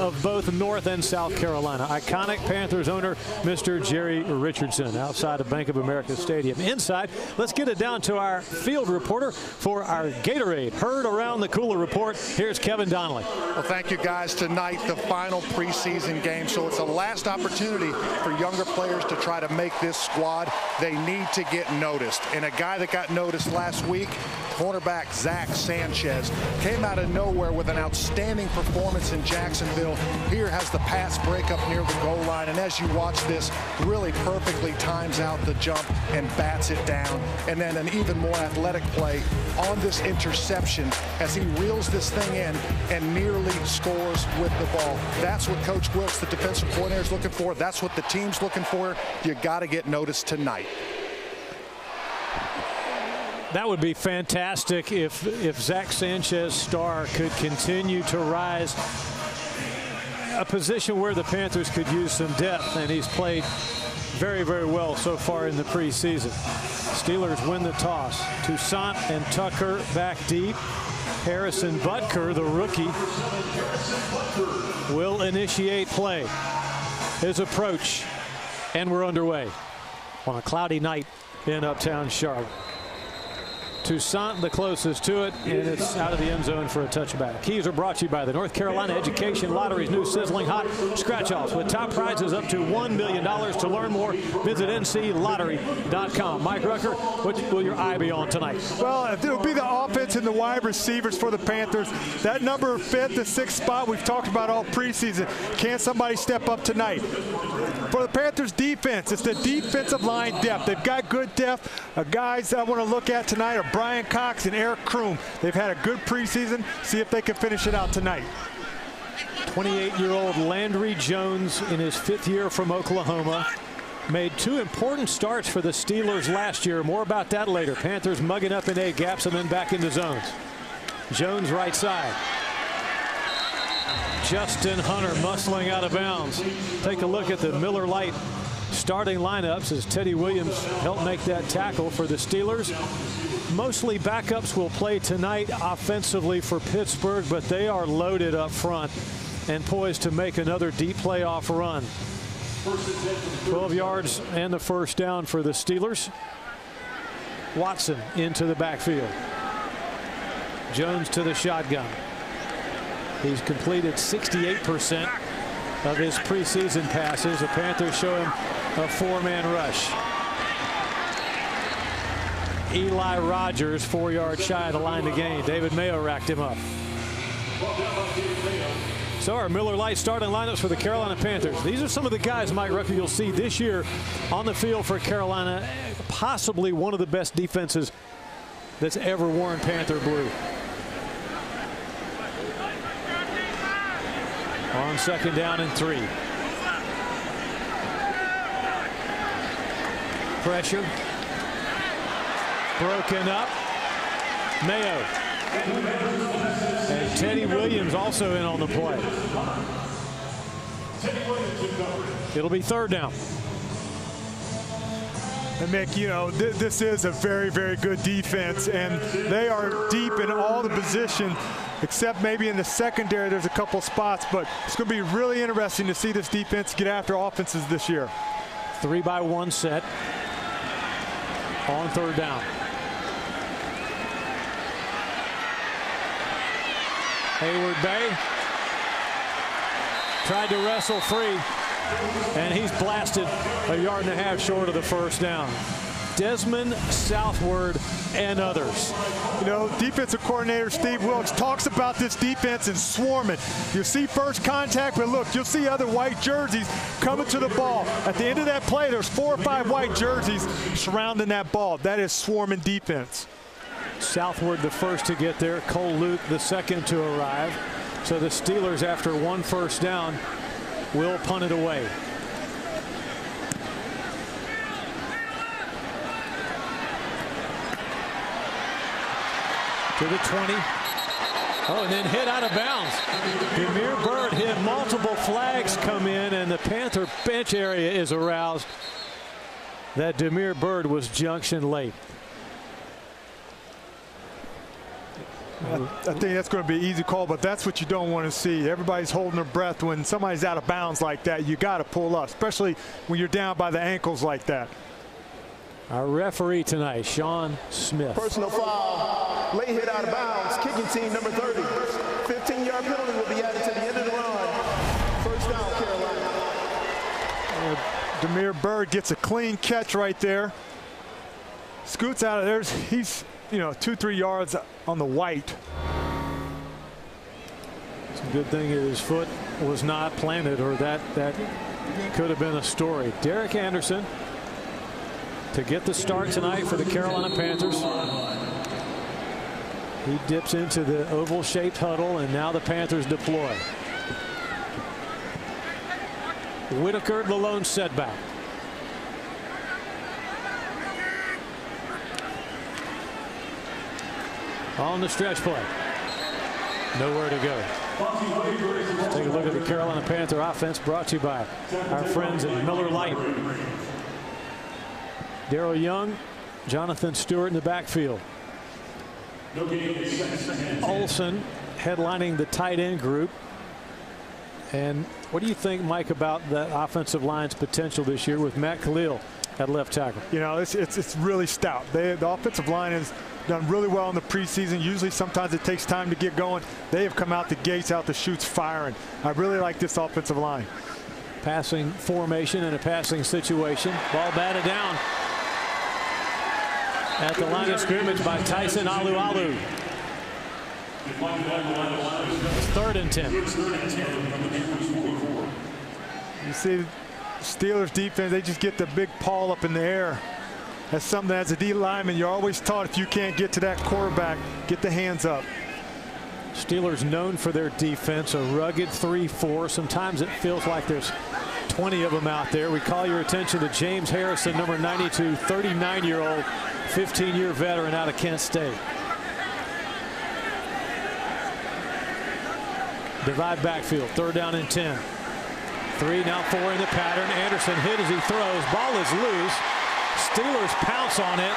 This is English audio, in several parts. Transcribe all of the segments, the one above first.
of both North and South Carolina. Iconic Panthers owner, Mr. Jerry Richardson, outside of Bank of America Stadium. Inside, let's get it down to our field reporter for our Gatorade Heard Around the Cooler report. Here's Kevin Donnelly. Well, thank you guys. Tonight, the final preseason game. So it's a last opportunity for younger players to try to make this squad. They need to get noticed. And a guy that got noticed last week, cornerback Zach Sanchez, came out of nowhere with an outstanding performance in Jacksonville. Here has the pass breakup near the goal line, and as you watch this, really perfectly times out the jump and bats it down. And then an even more athletic play on this interception as he reels this thing in and nearly scores with the ball. That's what Coach Wilkes, the defensive coordinator, is looking for. That's what the team's looking for. You got to get noticed tonight. That would be fantastic if Zach Sanchez star could continue to rise, a position where the Panthers could use some depth, and he's played very, very well so far in the preseason. Steelers win the toss. Toussaint and Tucker back deep. Harrison Butker, the rookie, will initiate play. His approach, and we're underway on a cloudy night in Uptown Charlotte. Toussaint the closest to it, and it's out of the end zone for a touchback. Keys are brought to you by the North Carolina Education Lottery's new sizzling hot scratch-offs with top prizes up to $1 million. To learn more, visit nclottery.com. Mike Rucker, what will your eye be on tonight? Well, it'll be the offense and the wide receivers for the Panthers. That number 5th and 6th spot we've talked about all preseason. Can somebody step up tonight? For the Panthers defense, it's the defensive line depth. They've got good depth. Guys I want to look at tonight are Brian Cox and Eric Kroom. They've had a good preseason. See if they can finish it out tonight. 28-year-old Landry Jones in his 5th year from Oklahoma made 2 important starts for the Steelers last year. More about that later. Panthers mugging up in A gaps and then back into zones. Jones right side. Justin Hunter muscling out of bounds. Take a look at the Miller Lite starting lineups as Teddy Williams helped make that tackle for the Steelers. Mostly backups will play tonight offensively for Pittsburgh, but they are loaded up front and poised to make another deep playoff run. 12 yards and the first down for the Steelers. Watson into the backfield. Jones to the shotgun. He's completed 68% of his preseason passes. The Panthers show him a 4-man rush. Eli Rogers 4 yards shy of the line to gain. David Mayo racked him up. So our Miller Lite starting lineups for the Carolina Panthers. These are some of the guys, Mike Rucker, you'll see this year on the field for Carolina. Possibly one of the best defenses that's ever worn Panther blue. On 2nd down and 3. Pressure. Broken up. Mayo. And Teddy Williams also in on the play. It'll be 3rd down. And Mick, you know, this is a very, very good defense, and they are deep in all the positions, except maybe in the secondary there's a couple spots, but it's going to be really interesting to see this defense get after offenses this year. 3-by-1 set on 3rd down. Hayward Bay tried to wrestle free, and he's blasted a 1.5 yards short of the 1st down. Desmond Southward and others. You know, defensive coordinator Steve Wilkes talks about this defense and swarming. You'll see first contact, but look, you'll see other white jerseys coming to the ball. At the end of that play, there's 4 or 5 white jerseys surrounding that ball. That is swarming defense. Southward the first to get there. Cole Luke the second to arrive. So the Steelers, after 1 first down, will punt it away. To the 20. Oh, and then hit out of bounds. Demir Bird hit. Multiple flags come in, and the Panther bench area is aroused that Demir Bird was junction late. I think that's going to be an easy call, but that's what you don't want to see. Everybody's holding their breath when somebody's out of bounds like that. You got to pull up, especially when you're down by the ankles like that. Our referee tonight, Sean Smith. Personal foul, late hit out of bounds, kicking team number 30. 15-yard penalty will be added to the end of the run. First down, Carolina. Demir Bird gets a clean catch right there. Scoots out of there. He's, 2-3 yards on the white. It's a good thing his foot was not planted, or that could have been a story. Derek Anderson to get the start tonight for the Carolina Panthers. He dips into the oval-shaped huddle, and now the Panthers deploy. Whitaker, the lone setback. On the stretch play. Nowhere to go. Let's take a look at the Carolina Panther offense, brought to you by our friends at Miller Lite. Darrell Young, Jonathan Stewart in the backfield. Olsen headlining the tight end group. And what do you think, Mike, about the offensive line's potential this year with Matt Khalil at left tackle? It's really stout. The offensive line has done really well in the preseason. Usually sometimes it takes time to get going. They have come out the gates, out the chutes firing. I really like this offensive line. Passing formation in a passing situation. Ball batted down at the line of scrimmage by Tyson Alualu. It's 3rd and 10. You see Steelers defense, they just get the big paw up in the air. That's something that as a D lineman you're always taught, if you can't get to that quarterback, get the hands up. Steelers known for their defense, a rugged 3-4. Sometimes it feels like there's 20 of them out there. We call your attention to James Harrison, number 92, 39-year-old, 15-year veteran out of Kent State. Divide backfield, 3rd down and 10. 3, now 4 in the pattern. Anderson hit as he throws. Ball is loose. Steelers pounce on it.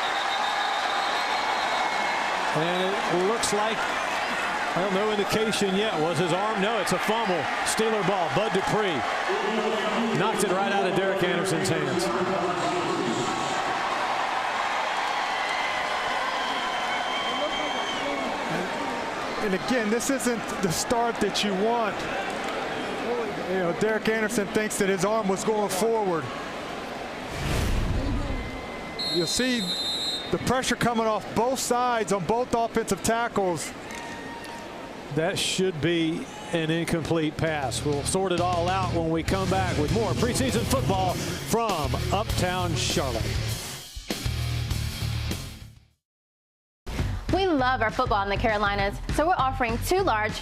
And it looks like, well, no indication yet. Was his arm? No, it's a fumble. Steeler ball. Bud Dupree knocked it right out of Derek Anderson's hands. And again, this isn't the start that you want. Derek Anderson thinks that his arm was going forward. You'll see the pressure coming off both sides on both offensive tackles. That should be an incomplete pass. We'll sort it all out when we come back with more preseason football from Uptown Charlotte. We love our football in the Carolinas, so we're offering 2 large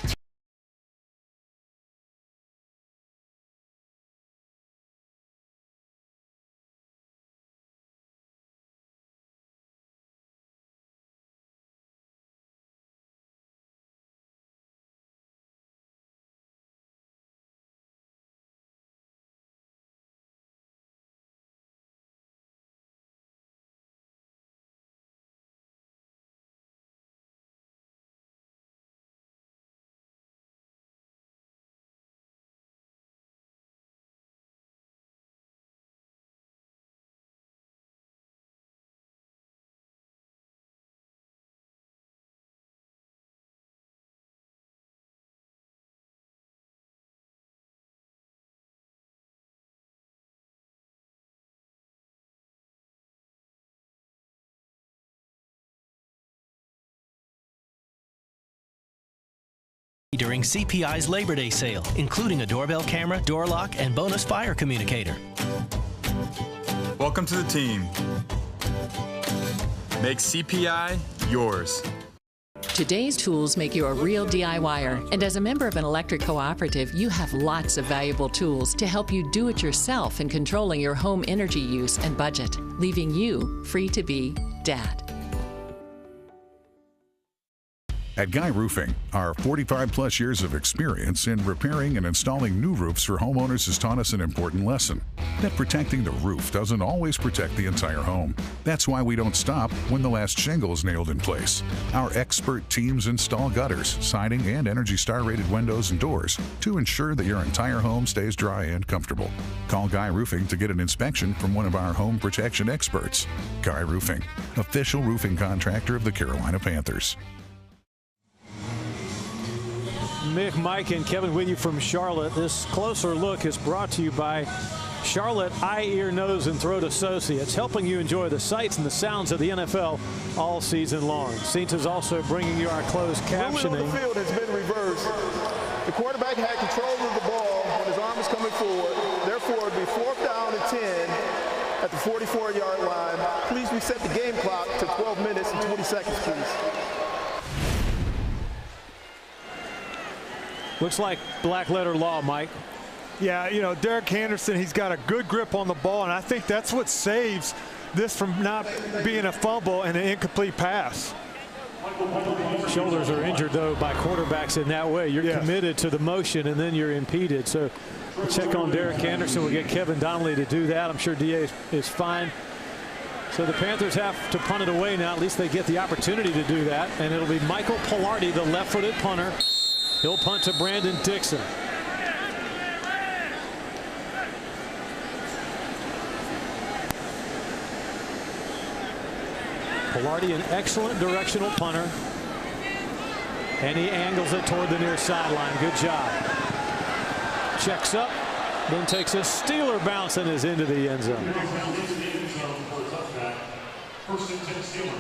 during CPI's Labor Day sale, including a doorbell camera, door lock, and bonus fire communicator. Welcome to the team. Make CPI yours. Today's tools make you a real DIYer, and as a member of an electric cooperative, you have lots of valuable tools to help you do it yourself in controlling your home energy use and budget, leaving you free to be Dad. At Guy Roofing, our 45-plus years of experience in repairing and installing new roofs for homeowners has taught us an important lesson, that protecting the roof doesn't always protect the entire home. That's why we don't stop when the last shingle is nailed in place. Our expert teams install gutters, siding, and Energy Star-rated windows and doors to ensure that your entire home stays dry and comfortable. Call Guy Roofing to get an inspection from one of our home protection experts. Guy Roofing, official roofing contractor of the Carolina Panthers. Mick, Mike, and Kevin with you from Charlotte. This closer look is brought to you by Charlotte Eye, Ear, Nose, and Throat Associates, helping you enjoy the sights and the sounds of the NFL all season long. Saints is also bringing you our closed captioning. The field has been reversed. The quarterback had control of the ball when his arm was coming forward. Therefore, it would be 4th down and 10 at the 44-yard line. Please reset the game clock to 12 minutes and 20 seconds, please. Looks like black letter law, Mike. Yeah, you know, Derek Henderson, he's got a good grip on the ball, and I think that's what saves this from not being a fumble and an incomplete pass. Shoulders are injured, though, by quarterbacks in that way. You're committed to the motion, and then you're impeded. So check on Derek Anderson. We'll get Kevin Donnelly to do that. I'm sure DA is fine. So the Panthers have to punt it away now. At least they get the opportunity to do that. And it'll be Michael Pilardi, the left-footed punter. He'll punt to Brandon Dixon. Pilardi, an excellent directional punter. And he angles it toward the near sideline. Good job. Checks up, then takes a Steeler bounce and is into the end zone.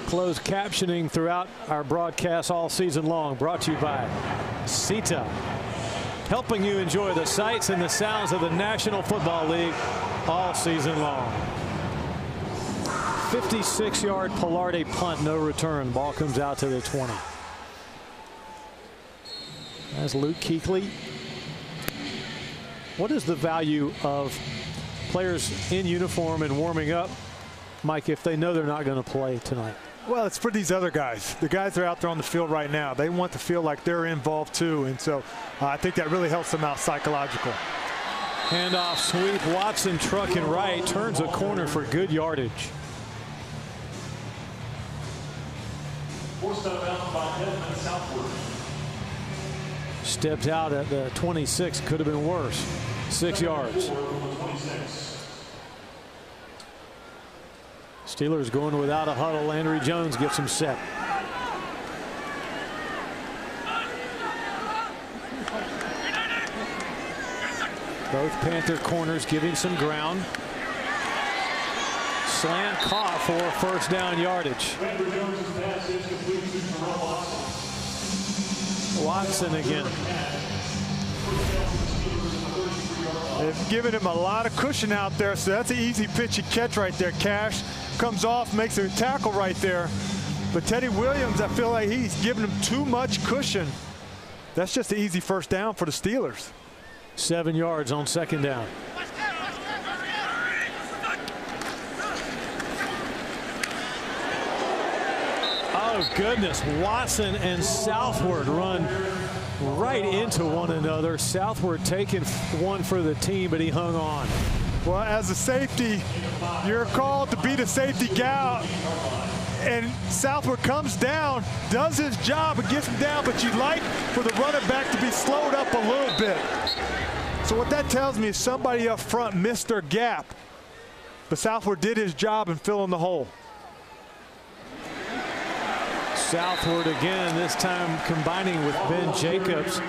Closed captioning throughout our broadcast all season long, brought to you by CETA, helping you enjoy the sights and the sounds of the National Football League all season long. 56-yard Pilardi punt, no return. Ball comes out to the 20. That's Luke Kuechly. What is the value of players in uniform and warming up, Mike, if they know they're not going to play tonight? Well, it's for these other guys. The guys that are out there on the field right now, they want to feel like they're involved too. And so I think that really helps them out psychological. Handoff sweep. Watson trucking right. Turns a corner for good yardage. Stepped out at the 26. Could have been worse. 6 yards. Steelers going without a huddle. Landry Jones gets him set. Both Panther corners giving some ground. Slant caught for first down yardage. Watson again. They've given him a lot of cushion out there, so that's an easy pitch and catch right there. Cash comes off, makes a tackle right there. But Teddy Williams, I feel like he's giving him too much cushion. That's just an easy first down for the Steelers. 7 yards on second down. Oh, goodness. Watson and Southward run right into one another. Southward taking one for the team, but he hung on. Well, as a safety, you're called to be the safety guy. And Southward comes down, does his job, and gets him down, but you'd like for the running back to be slowed up a little bit. So what that tells me is somebody up front missed their gap. But Southward did his job in filling the hole. Southward again, this time combining with Ben Jacobs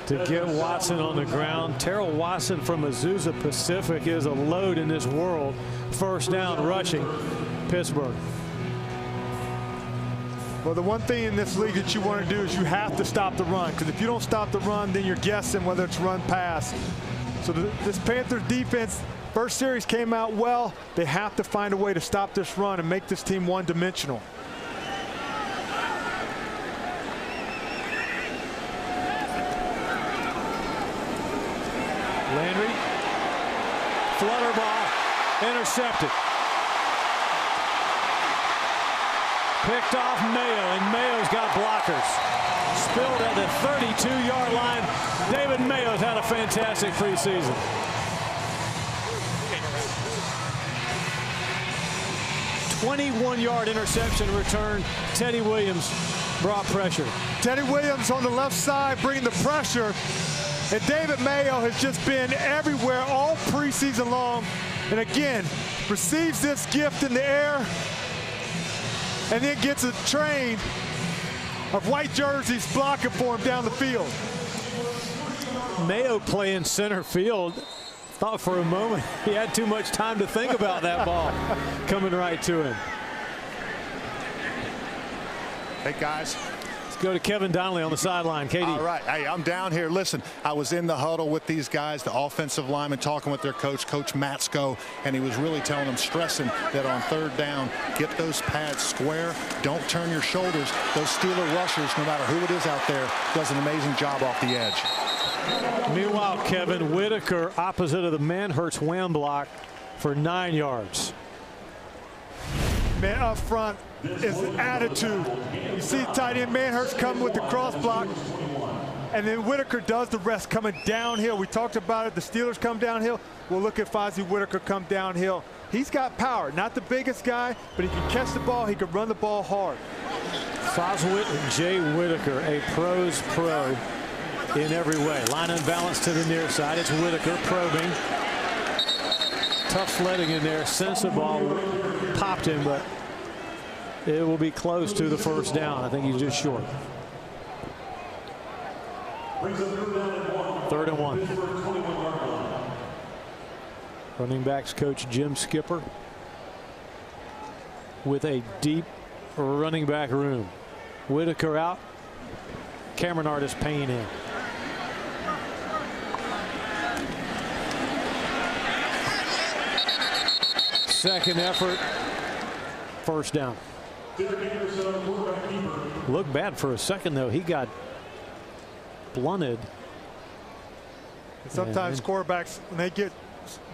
to get Watson on the ground. Terrell Watson from Azusa Pacific is a load in this world. First down rushing Pittsburgh. Well, the one thing in this league that you want to do is you have to stop the run, because if you don't stop the run, then you're guessing whether it's run pass. So this Panthers defense, first series came out well. They have to find a way to stop this run and make this team one-dimensional. Landry, flutter ball, intercepted. Picked off Mayo, and Mayo's got blockers. Spilled at the 32-yard line. David Mayo's had a fantastic preseason. A 21-yard interception return. Teddy Williams brought pressure. Teddy Williams on the left side bringing the pressure. And David Mayo has just been everywhere all preseason long. And again, receives this gift in the air and then gets a train of white jerseys blocking for him down the field. Mayo playing center field. Thought for a moment he had too much time to think about that ball coming right to him. Hey, guys. Go to Kevin Donnelly on the sideline. KD. All right. Hey, I'm down here. Listen, I was in the huddle with these guys, the offensive linemen, talking with their coach, Coach Matsko, and he was really telling them, stressing that on third down, get those pads square. Don't turn your shoulders. Those Steeler rushers, no matter who it is out there, does an amazing job off the edge. Meanwhile, Kevin, Whitaker opposite of the Manhurts wham block for 9 yards. Man, up front is attitude. You see tight end Manhurts coming with the cross block, and then Whitaker does the rest coming downhill. We talked about it. The Steelers come downhill. We'll look at Fozzie Whitaker come downhill. He's got power. Not the biggest guy, but he can catch the ball. He can run the ball hard. Foswit and Jay Whitaker, a pro's pro in every way. Line unbalanced to the near side. It's Whitaker probing. Tough sledding in there. Sensible ball popped him, but it will be close to the first down. I think he's just short. 3rd and 1. Running backs coach Jim Skipper with a deep running back room. Whitaker out. Cameron Artis Payne in. Second effort. First down. Looked bad for a second, though. He got blunted. Sometimes quarterbacks, when they get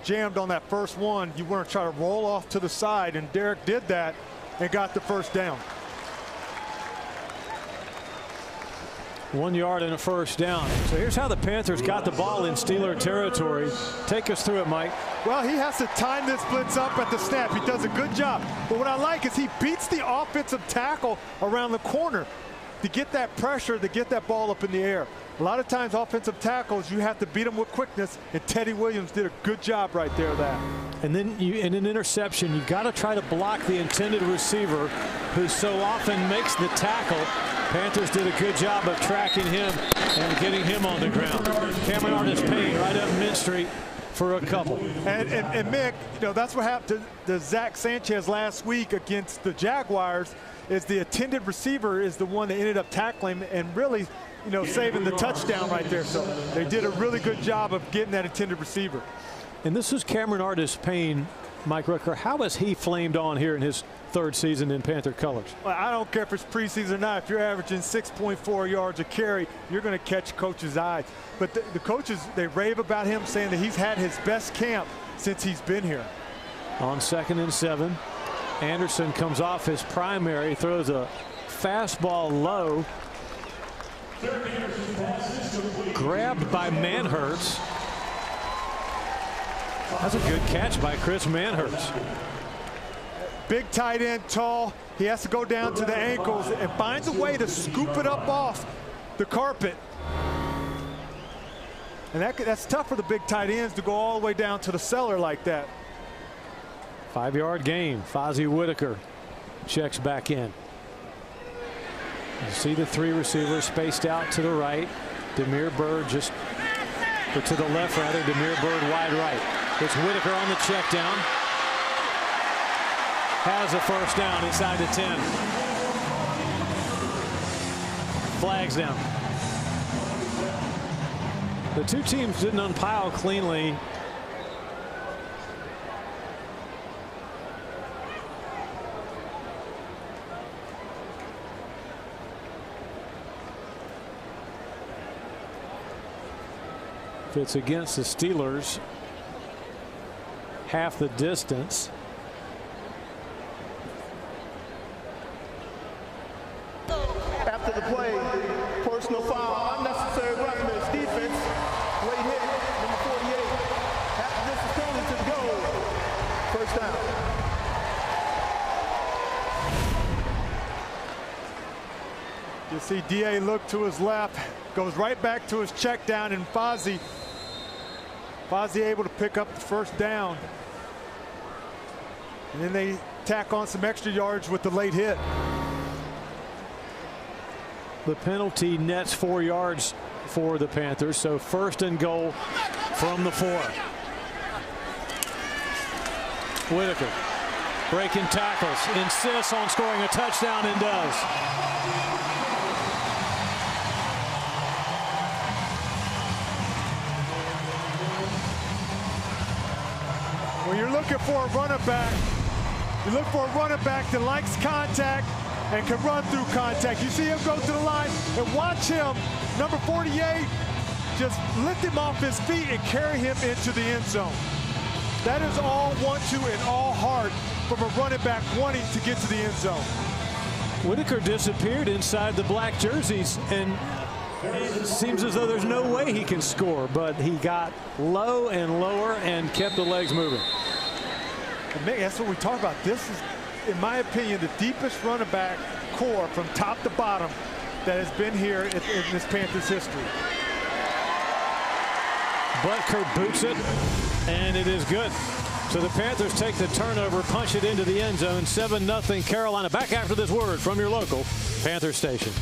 jammed on that first one, you want to try to roll off to the side, and Derek did that and got the first down. 1 yard and a first down. So here's how the Panthers got the ball in Steeler territory. Take us through it, Mike. Well, he has to time this blitz up at the snap. He does a good job. But what I like is he beats the offensive tackle around the corner to get that pressure, to get that ball up in the air. A lot of times offensive tackles, you have to beat them with quickness, and Teddy Williams did a good job right there of that. And then in an interception, you've got to try to block the intended receiver who so often makes the tackle. Panthers did a good job of tracking him and getting him on the ground. Cameron Artis Payne right up Mint Street for a couple. And Mick, you know, that's what happened to Zach Sanchez last week against the Jaguars, is the intended receiver is the one that ended up tackling and really, you know, saving the touchdown right there. So they did a really good job of getting that intended receiver. And this is Cameron Artis Payne. Mike Rucker, how has he flamed on here in his 3rd season in Panther colors? Well, I don't care if it's preseason or not. If you're averaging 6.4 yards a carry, you're going to catch coach's eye. But the coaches, they rave about him, saying that he's had his best camp since he's been here. On 2nd and 7, Anderson comes off his primary, throws a fastball low. Grabbed by Manhurts. That's a good catch by Chris Manhurts. Big tight end, tall. He has to go down to the ankles and finds a way to scoop it up off the carpet. And that's tough for the big tight ends to go all the way down to the cellar like that. 5-yard gain. Fozzie Whitaker checks back in. You see the 3 receivers spaced out to the right. Demir Bird or to the left rather. Demir Bird wide right. It's Whitaker on the check down. Has a first down inside the 10. Flags down. The two teams didn't unpile cleanly. If it's against the Steelers, half the distance. See D.A. look to his left, goes right back to his check down, and Fozzie able to pick up the first down. And then they tack on some extra yards with the late hit. The penalty nets 4 yards for the Panthers, so 1st and goal from the 4. Whitaker breaking tackles, insists on scoring a touchdown, and does. When you're looking for a running back, you look for a running back that likes contact and can run through contact. You see him go to the line, and watch him, number 48, just lift him off his feet and carry him into the end zone. That is all want to and all heart from a running back wanting to get to the end zone. Whitaker disappeared inside the black jerseys, and it seems as though there's no way he can score, but he got low and lower and kept the legs moving. And that's what we talk about. This is, in my opinion, the deepest running back core from top to bottom that has been here in this Panthers history. Butker boots it, and it is good. So the Panthers take the turnover, punch it into the end zone, 7-0 Carolina. Back after this word from your local Panther station.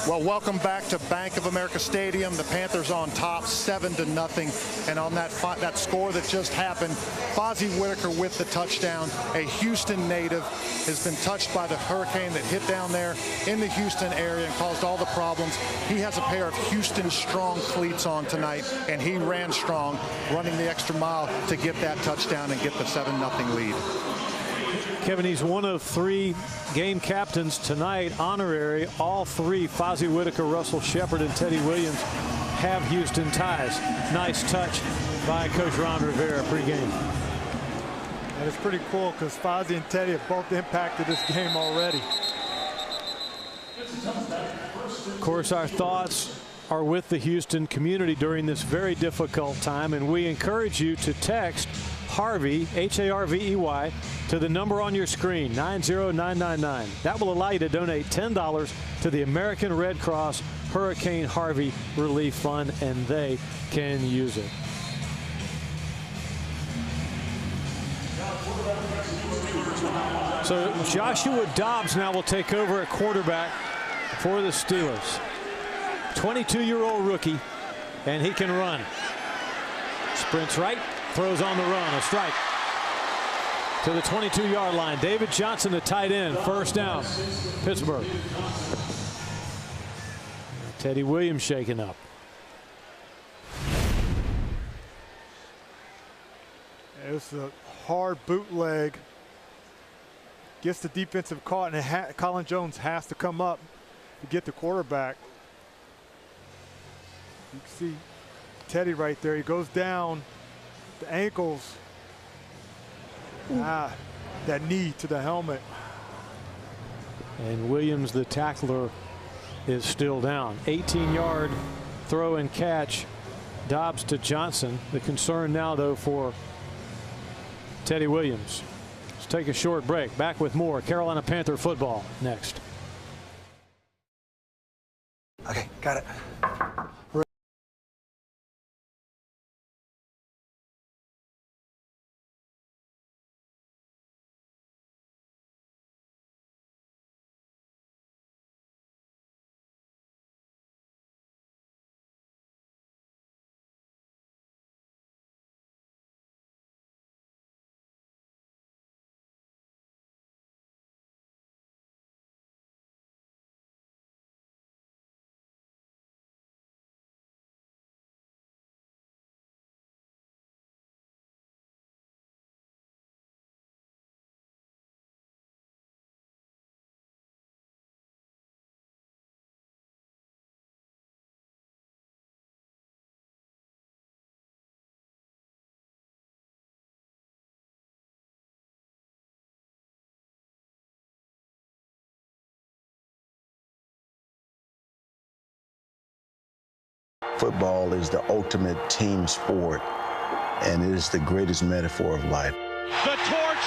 Well, welcome back to Bank of America Stadium. The Panthers on top, 7-0. And on that score that just happened, Fozzie Whitaker with the touchdown. A Houston native has been touched by the hurricane that hit down there in the Houston area and caused all the problems. He has a pair of Houston strong cleats on tonight, and he ran strong, running the extra mile to get that touchdown and get the 7-0 lead. Kevin, he's one of 3 game captains tonight, honorary. All 3, Fozzie Whitaker, Russell Shepard, and Teddy Williams, have Houston ties. Nice touch by Coach Ron Rivera pregame. And it's pretty cool because Fozzie and Teddy have both impacted this game already. Of course, our thoughts are with the Houston community during this very difficult time, and we encourage you to text Harvey, H-A-R-V-E-Y, to the number on your screen, 90999. That will allow you to donate $10 to the American Red Cross Hurricane Harvey Relief Fund, and they can use it. So Joshua Dobbs now will take over at quarterback for the Steelers. 22-year-old rookie, and he can run. Sprints right, throws on the run, a strike. to the 22-yard line. David Johnson, the tight end, first down, Pittsburgh. Teddy Williams shaken up. It was a hard bootleg. Gets the defensive caught, and Colin Jones has to come up to get the quarterback. You can see Teddy right there. He goes down, the ankles. That knee to the helmet. And Williams, the tackler, is still down. 18-yard throw and catch. Dobbs to Johnson. The concern now, though, for Teddy Williams. Let's take a short break. Back with more Carolina Panther football next. Okay, got it. Football is the ultimate team sport, and it is the greatest metaphor of life. The torch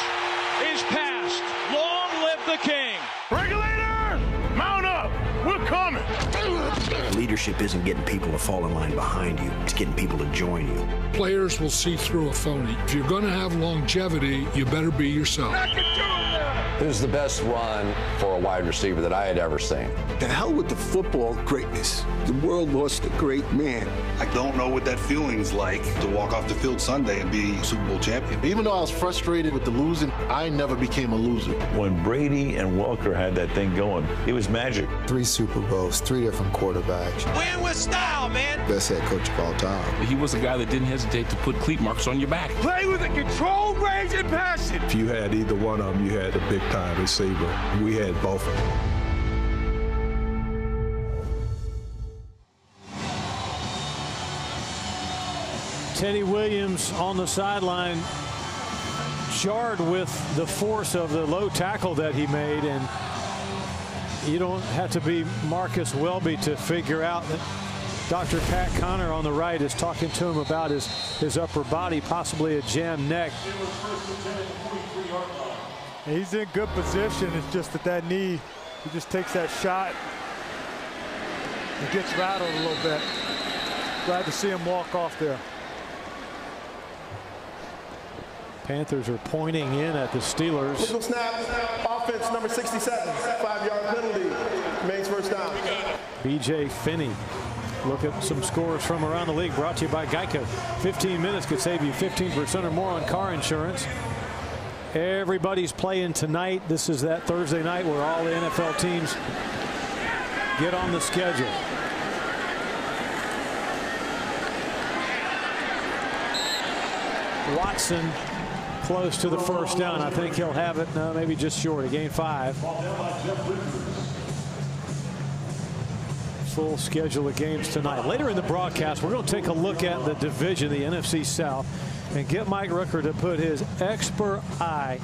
is passed. Long live the king. Regulator, mount up. We're coming. Leadership isn't getting people to fall in line behind you. It's getting people to join you. Players will see through a phony. If you're going to have longevity, you better be yourself. It was the best run for a wide receiver that I had ever seen. The hell with the football greatness. The world lost a great man. I don't know what that feeling's like to walk off the field Sunday and be Super Bowl champion. Even though I was frustrated with the losing, I never became a loser. When Brady and Welker had that thing going, it was magic. 3 Super Bowls, 3 different quarterbacks. Win with style, man. Best head coach of all time. He was a guy that didn't hesitate to put cleat marks on your back. Play with a controlled range and passion. If you had either one of them, you had a big-time receiver. We had both of them. Teddy Williams on the sideline, jarred with the force of the low tackle that he made, and you don't have to be Marcus Welby to figure out that Dr. Pat Connor on the right is talking to him about his upper body, possibly a jammed neck. He's in good position. It's just that knee, he just takes that shot and gets rattled a little bit. Glad to see him walk off there. Panthers are pointing in at the Steelers. Whistle snap, offense number 67, 5-yard penalty, remains first down. B.J. Finney. Look at some scores from around the league, brought to you by Geico. 15 minutes could save you 15% or more on car insurance. Everybody's playing tonight. This is that Thursday night where all the NFL teams get on the schedule. Watson close to the first down. I think he'll have it. No, maybe just short. He gained 5. Full schedule of games tonight. Later in the broadcast, we're going to take a look at the division, the NFC South, and get Mike Rooker to put his expert eye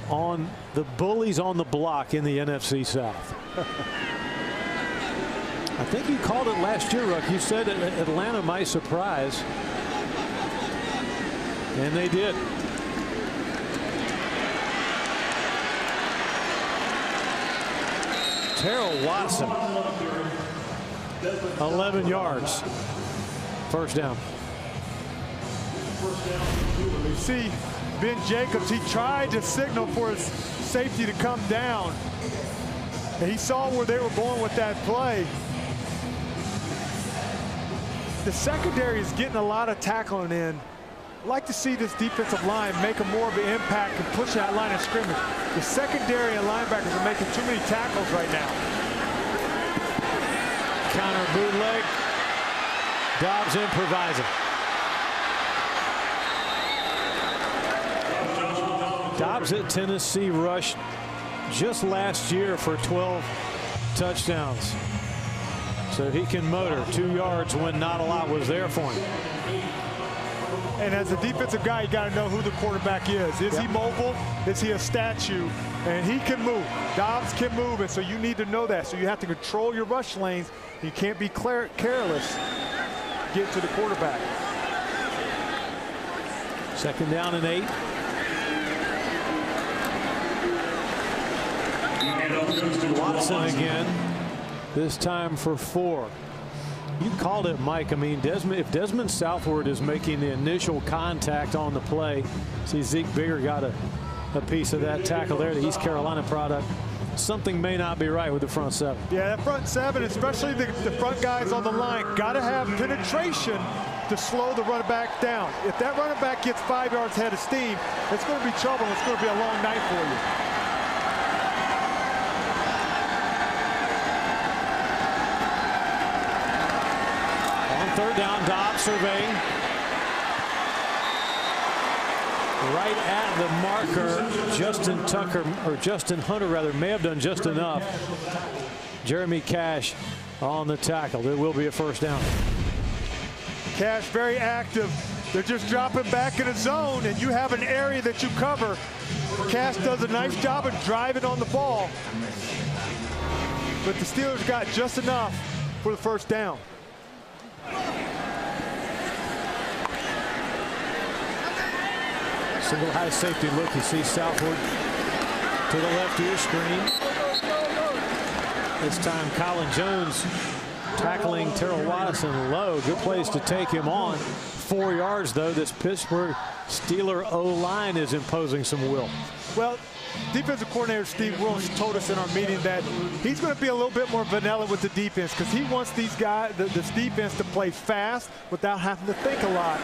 on the bullies on the block in the NFC South. I think you called it last year, Rook. You said Atlanta might surprise. And they did. Terrell Watson, 11 yards. First down. You see Ben Jacobs, he tried to signal for his safety to come down. And he saw where they were going with that play. The secondary is getting a lot of tackling in I'd like to see this defensive line make a more of an impact and push that line of scrimmage. The secondary and linebackers are making too many tackles right now. Counter bootleg. Dobbs improvising. Dobbs at Tennessee rushed just last year for 12 touchdowns. So he can motor 2 yards when not a lot was there for him. And as a defensive guy, you got to know who the quarterback is. Is he mobile? Is he a statue? And he can move. Dobbs can move, and so you need to know that. So you have to control your rush lanes. You can't be careless. Get to the quarterback. 2nd down and 8. Watson again, this time for 4. You called it, Mike. I mean, if Desmond Southward is making the initial contact on the play, see Zeke Bigger got a piece of that tackle there, the East Carolina product. Something may not be right with the front 7. Yeah, that front 7, especially the front guys on the line, got to have penetration to slow the running back down. If that running back gets 5 yards ahead of steam, it's going to be trouble. It's going to be a long night for you. Third down, Dobbs surveying. Right at the marker, Justin Hunter rather, may have done just enough. Jeremy Cash on the tackle. There will be a first down. Cash very active. They're just dropping back in a zone, and you have an area that you cover. Cash does a nice job of driving on the ball. But the Steelers got just enough for the first down. Single high safety look. You see Southward to the left ear screen. This time Colin Jones tackling Terrell Watson low. Good place to take him on. 4 yards though. This Pittsburgh Steeler O-line is imposing some will. Well, defensive coordinator Steve Willis told us in our meeting that he's going to be a little bit more vanilla with the defense because he wants these guys, this defense, to play fast without having to think a lot.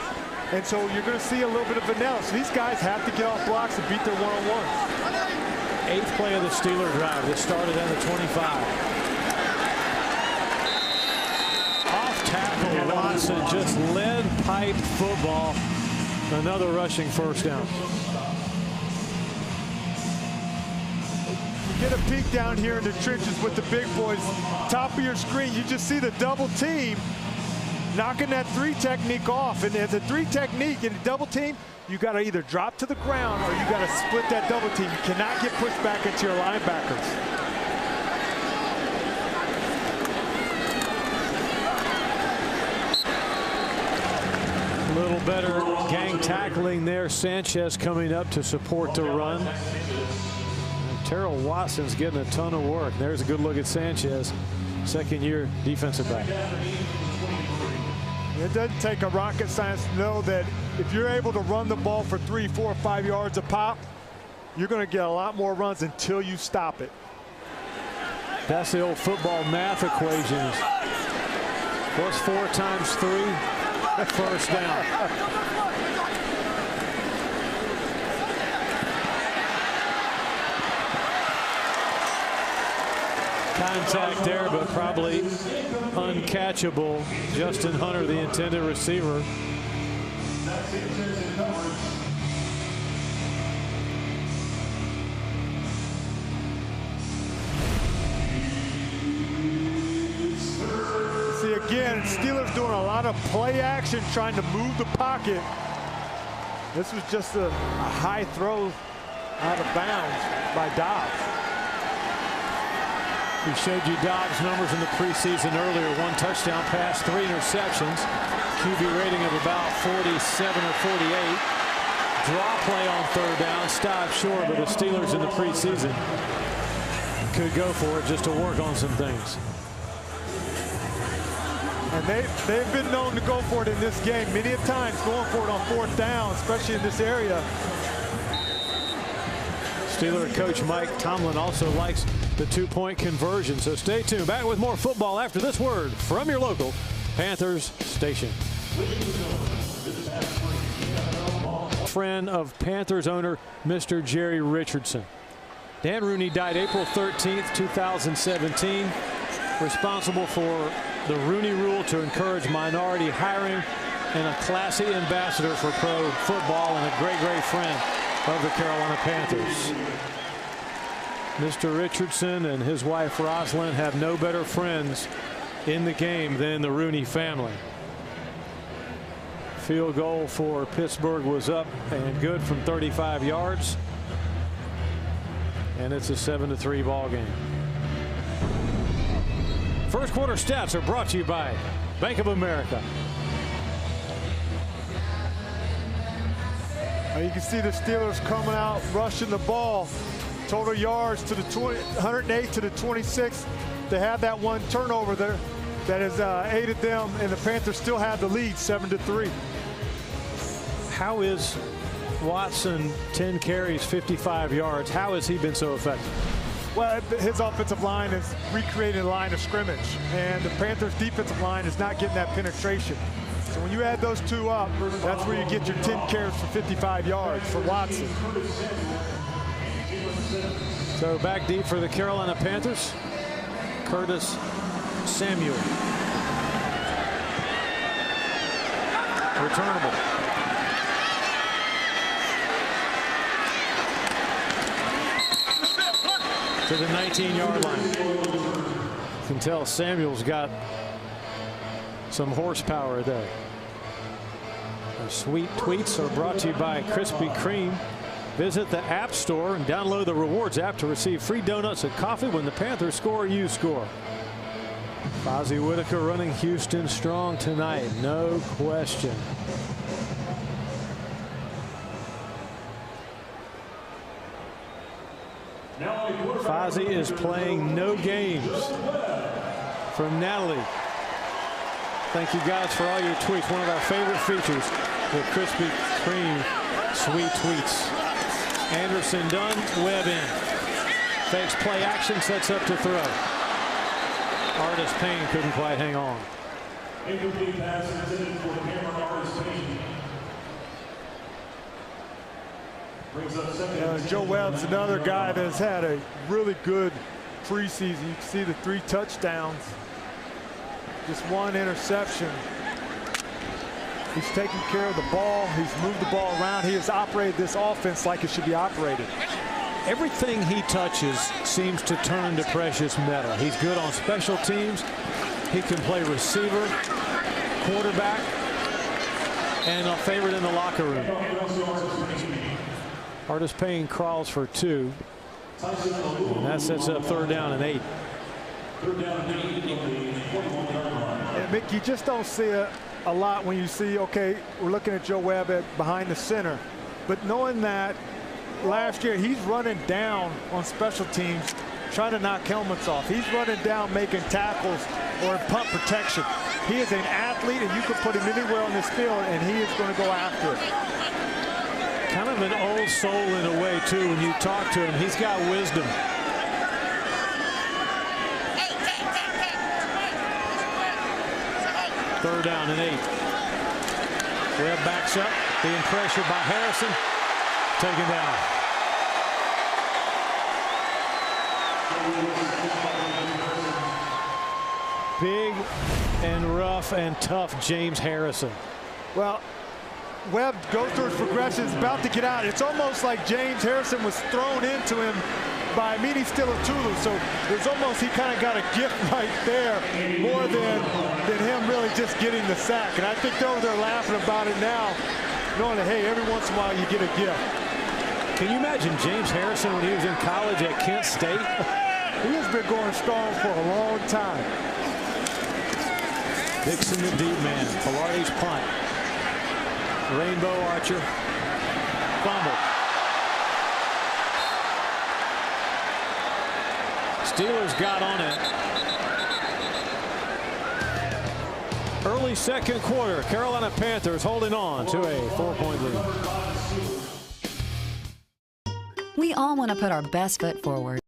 And so you're going to see a little bit of vanilla. So these guys have to get off blocks and beat their one-on-ones. 8th play of the Steeler drive. This started at the 25. Off tackle, Watson just lead pipe football. Another rushing first down. Get a peek down here in the trenches with the big boys. Top of your screen, you just see the double team knocking that 3 technique off. And as a 3 technique in a double team, you got to either drop to the ground or you got to split that double team. You cannot get pushed back into your linebackers. A little better gang tackling there. Sanchez coming up to support the run. Terrell Watson's getting a ton of work. There's a good look at Sanchez, 2nd-year defensive back. It doesn't take a rocket science to know that if you're able to run the ball for 3, 4, 5 yards a pop, you're going to get a lot more runs until you stop it. That's the old football math equations. What's 4 times 3? First down. Contact there, but probably uncatchable. Justin Hunter, the intended receiver. See, again, Steelers doing a lot of play action, trying to move the pocket. This was just a high throw out of bounds by Dobbs. We showed you Dobbs' numbers in the preseason earlier. 1 touchdown pass, 3 interceptions. QB rating of about 47 or 48. Draw play on 3rd down, stopped short, but the Steelers in the preseason could go for it just to work on some things. And they've been known to go for it in this game many a times, going for it on 4th down, especially in this area. Steeler coach Mike Tomlin also likes the 2-point conversion. So stay tuned. Back with more football after this word from your local Panthers station. friend of Panthers owner Mr. Jerry Richardson. Dan Rooney died April 13th, 2017, responsible for the Rooney Rule to encourage minority hiring, and a classy ambassador for pro football and a great, great friend of the Carolina Panthers. Mr. Richardson and his wife Rosalind have no better friends in the game than the Rooney family. Field goal for Pittsburgh was up and good from 35 yards. And it's a 7-3 ball game. First quarter stats are brought to you by Bank of America. You can see the Steelers coming out, rushing the ball. Total yards to the 108 to the 26. They had that one turnover there that has aided them, and the Panthers still have the lead, 7-3. How is Watson 10 carries, 55 yards? How has he been so effective? Well, his offensive line is recreating a line of scrimmage, and the Panthers defensive line is not getting that penetration. So when you add those two up, that's where you get your 10 carries for 55 yards for Watson. So back deep for the Carolina Panthers, Curtis Samuel. Returnable. To the 19-yard line. You can tell Samuel's got some horsepower there. Our sweet tweets are brought to you by Krispy Kreme. Visit the App Store and download the Rewards app to receive free donuts and coffee when the Panthers score. You score. Fozzie Whitaker running Houston strong tonight, no question. Fozzie is playing no games. From Natalie. Thank you guys for all your tweets. One of our favorite features, the Krispy Kreme sweet tweets. Anderson done, Webb in. Fakes play action, sets up to throw. Artis Payne couldn't quite hang on. Incomplete pass intended for Cameron Artis Payne. Joe Webb's another guy that's had a really good preseason. You can see the 3 touchdowns, just 1 interception. He's taking care of the ball. He's moved the ball around. He has operated this offense like it should be operated. Everything he touches seems to turn to precious metal. He's good on special teams. He can play receiver, quarterback, and a favorite in the locker room. Artis Payne crawls for 2. And that sets up 3rd down and 8. And Mick, you just don't see it a lot when you see, okay, we're looking at Joe Webb behind the center. But knowing that last year he's running down on special teams, trying to knock helmets off. He's running down, making tackles or in punt protection. He is an athlete, and you can put him anywhere on this field, and he is going to go after it. Kind of an old soul in a way, too. When you talk to him, he's got wisdom. Third down and 8. Webb backs up, being pressured by Harrison. Taken down. Big and rough and tough James Harrison. Well, Webb goes through his progressions, about to get out. It's almost like James Harrison was thrown into him by Mini Tulu. So there's almost, he kind of got a gift right there more than him really just getting the sack. And I think they're over there laughing about it now, knowing that, hey, every once in a while you get a gift. Can you imagine James Harrison when he was in college at Kent State? He has been going strong for a long time. Dixon the deep man. Pilardi's punt. Rainbow Archer. Fumble. Steelers got on it. Early second quarter. Carolina Panthers holding on to a 4-point lead. We all want to put our best foot forward.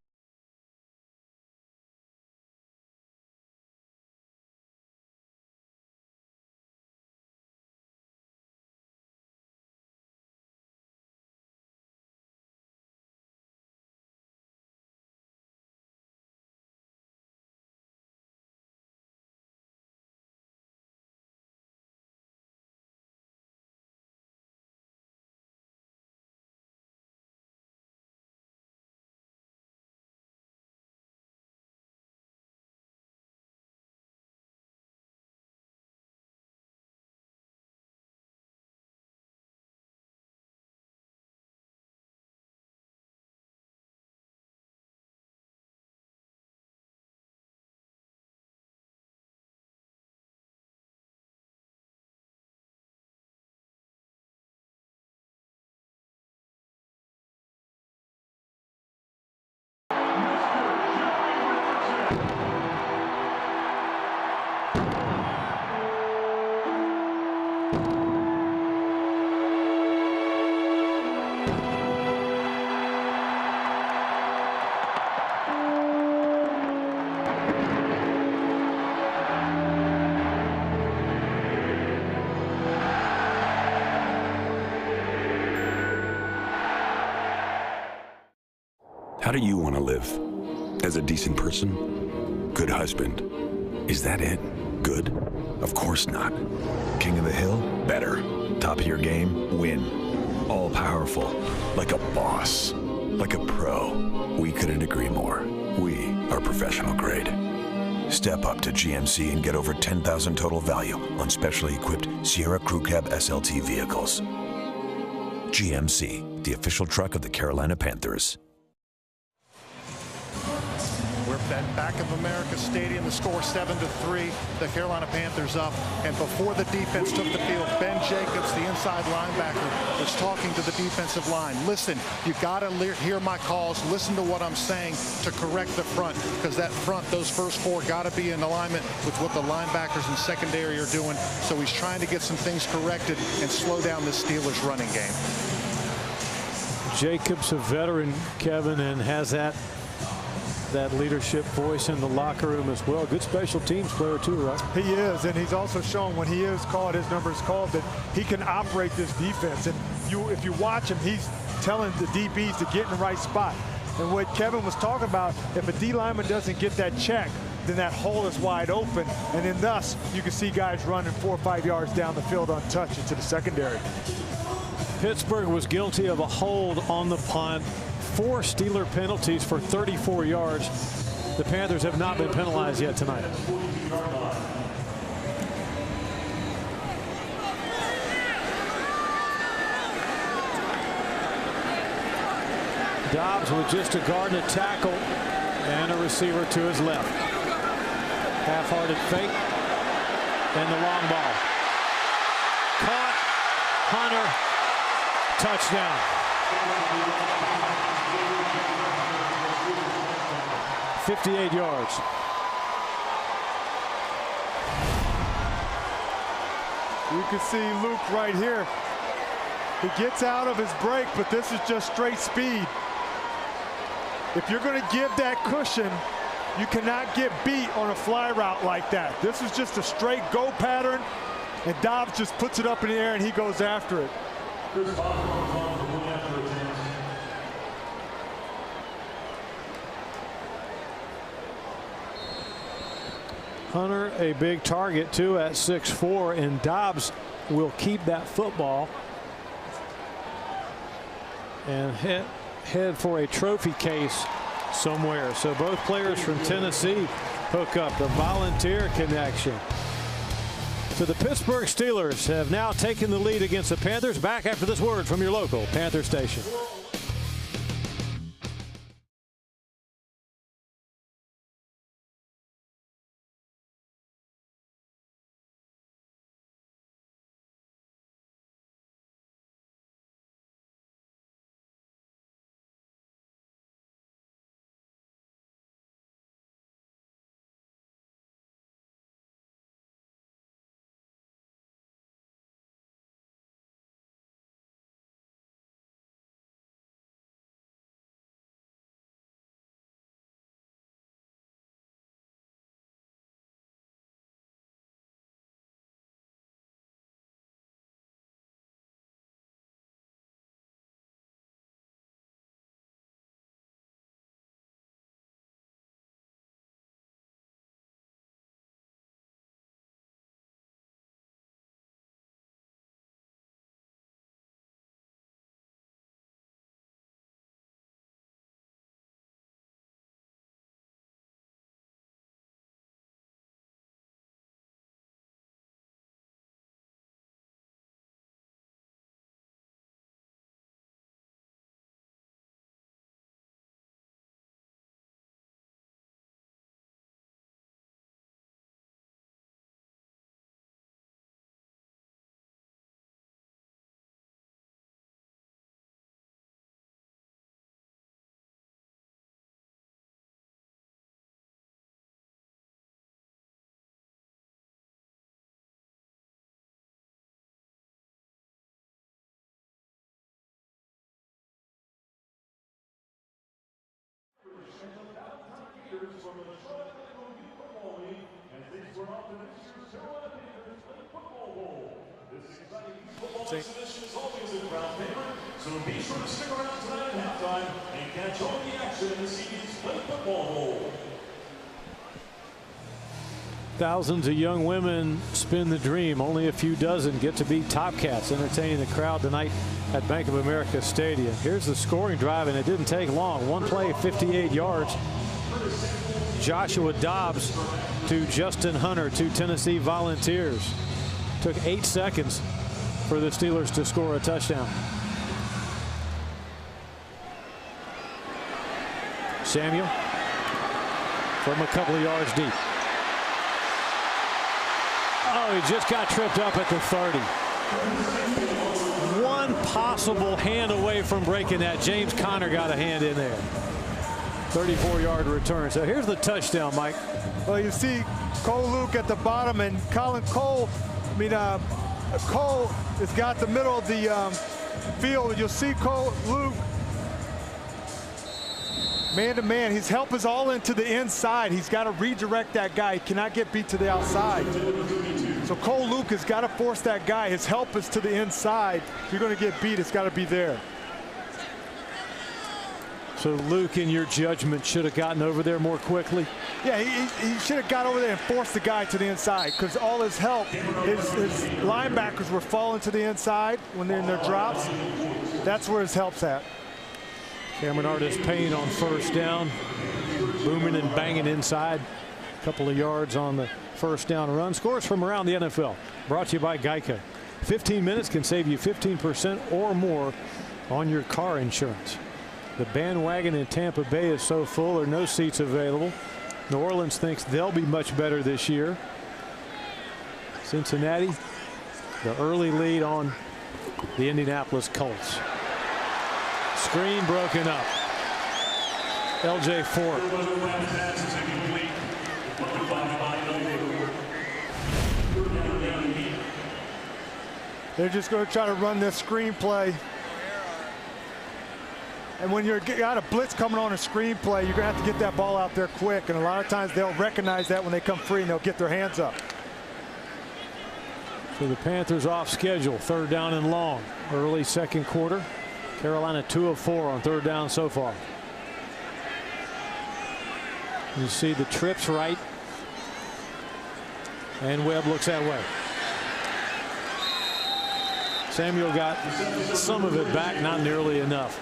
How do you want to live? As a decent person? Good husband? Is that it? Good? Of course not. King of the hill? Better. Top of your game? Win. All powerful. Like a boss. Like a pro. We couldn't agree more. We are professional grade. Step up to GMC and get over $10,000 total value on specially equipped Sierra Crew Cab SLT vehicles. GMC, the official truck of the Carolina Panthers. We're back in America Stadium. The score 7-3. The Carolina Panthers up. And before the defense took the field, Ben Jacobs, the inside linebacker, was talking to the defensive line. Listen, you got to hear my calls. Listen to what I'm saying to correct the front, because that front, those first four, got to be in alignment with what the linebackers and secondary are doing. So he's trying to get some things corrected and slow down the Steelers running game. Jacobs, a veteran, Kevin, and has that leadership voice in the locker room as well. Good special teams player too, right? He is, and he's also shown when he is called, his number is called, that he can operate this defense. And if you watch him, he's telling the DBs to get in the right spot. And what Kevin was talking about, if a D lineman doesn't get that check, then that hole is wide open, and then thus you can see guys running 4 or 5 yards down the field untouched into the secondary. Pittsburgh was guilty of a hold on the punt. 4 Steeler penalties for 34 yards. The Panthers have not been penalized yet tonight. Dobbs with just a guard and a tackle and a receiver to his left. Half-hearted fake and the long ball. Caught. Hunter. Touchdown. 58 yards. You can see Luke right here. He gets out of his break, but this is just straight speed. If you're going to give that cushion, you cannot get beat on a fly route like that. This is just a straight go pattern, and Dobbs just puts it up in the air and he goes after it. Hunter, a big target too at 6'4", and Dobbs will keep that football and head for a trophy case somewhere. So both players from Tennessee hook up. The volunteer connection. So the Pittsburgh Steelers have now taken the lead against the Panthers. Back after this word from your local Panther station. So be sure to stick around tonight at halftime and catch all the action in the CB's Play Football Bowl. Thousands of young women spin the dream. Only a few dozen get to be Top Cats, entertaining the crowd tonight at Bank of America Stadium. Here's the scoring drive, and it didn't take long. One play, 58 yards. Joshua Dobbs to Justin Hunter, two Tennessee Volunteers. Took 8 seconds for the Steelers to score a touchdown. Samuel from a couple of yards deep. Oh, he just got tripped up at the 30. One possible hand away from breaking that. James Conner got a hand in there. 34-yard return. So here's the touchdown, Mike. Well, you see Cole Luke at the bottom, and Colin Cole, Cole has got the middle of the field. You'll see Cole Luke man-to-man. His help is all into the inside. He's got to redirect that guy. He cannot get beat to the outside. So Cole Luke has got to force that guy. His help is to the inside. If you're going to get beat, it's got to be there. So Luke, in your judgment, should have gotten over there more quickly? Yeah, he should have got over there and forced the guy to the inside, because all his help, his linebackers were falling to the inside when they're in their drops. That's where his help's at. Cameron Artis-Payne on first down, booming and banging inside. A couple of yards on the first down run. Scores from around the NFL, brought to you by Geico. 15 minutes can save you 15% or more on your car insurance. The bandwagon in Tampa Bay is so full, there are no seats available. New Orleans thinks they'll be much better this year. Cincinnati, the early lead on the Indianapolis Colts. Screen broken up. LJ Fort. They're just going to try to run this screenplay. And when you've got a blitz coming on a screenplay, you're going to have to get that ball out there quick. And a lot of times they'll recognize that when they come free, and they'll get their hands up. So the Panthers off schedule, third down and long. Early second quarter. Carolina 2 of 4 on third down so far. You see the trips right. And Webb looks that way. Samuel got some of it back, not nearly enough.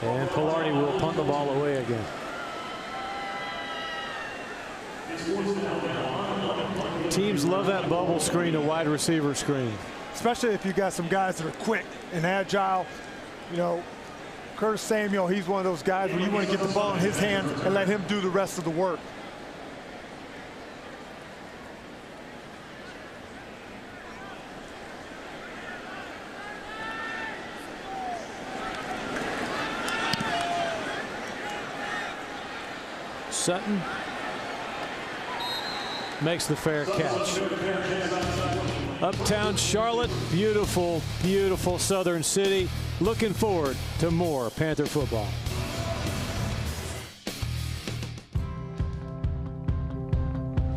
And Pilardi will punt the ball away again. Teams love that bubble screen, a wide receiver screen. Especially if you got some guys that are quick and agile. You know, Curtis Samuel, he's one of those guys where you want to get the ball in his hands and let him do the rest of the work. Sutton makes the fair catch. Uptown Charlotte, beautiful, beautiful southern city. Looking forward to more Panther football.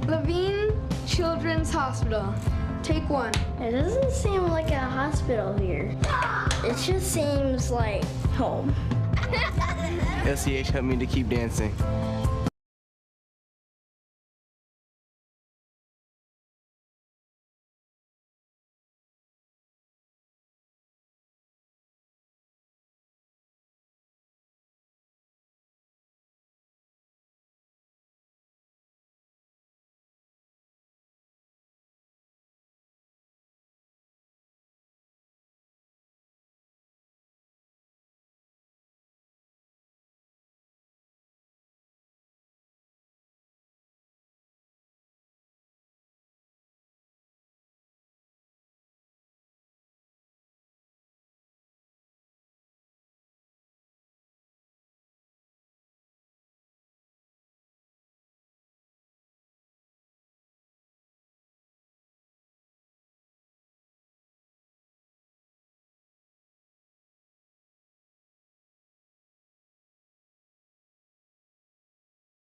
Levine Children's Hospital. Take one. It doesn't seem like a hospital here. It just seems like home. LCH helped me to keep dancing.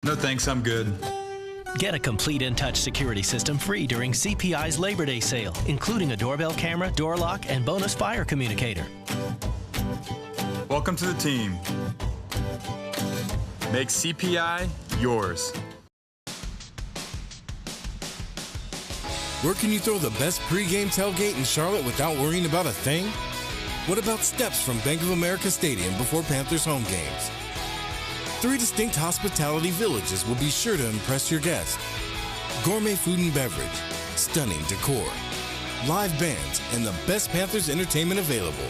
No thanks, I'm good. Get a complete InTouch security system free during CPI's Labor Day sale, including a doorbell camera, door lock, and bonus fire communicator. Welcome to the team. Make CPI yours. Where can you throw the best pregame tailgate in Charlotte without worrying about a thing? What about steps from Bank of America Stadium before Panthers home games? 3 distinct hospitality villages will be sure to impress your guests. Gourmet food and beverage, stunning decor, live bands, and the best Panthers entertainment available.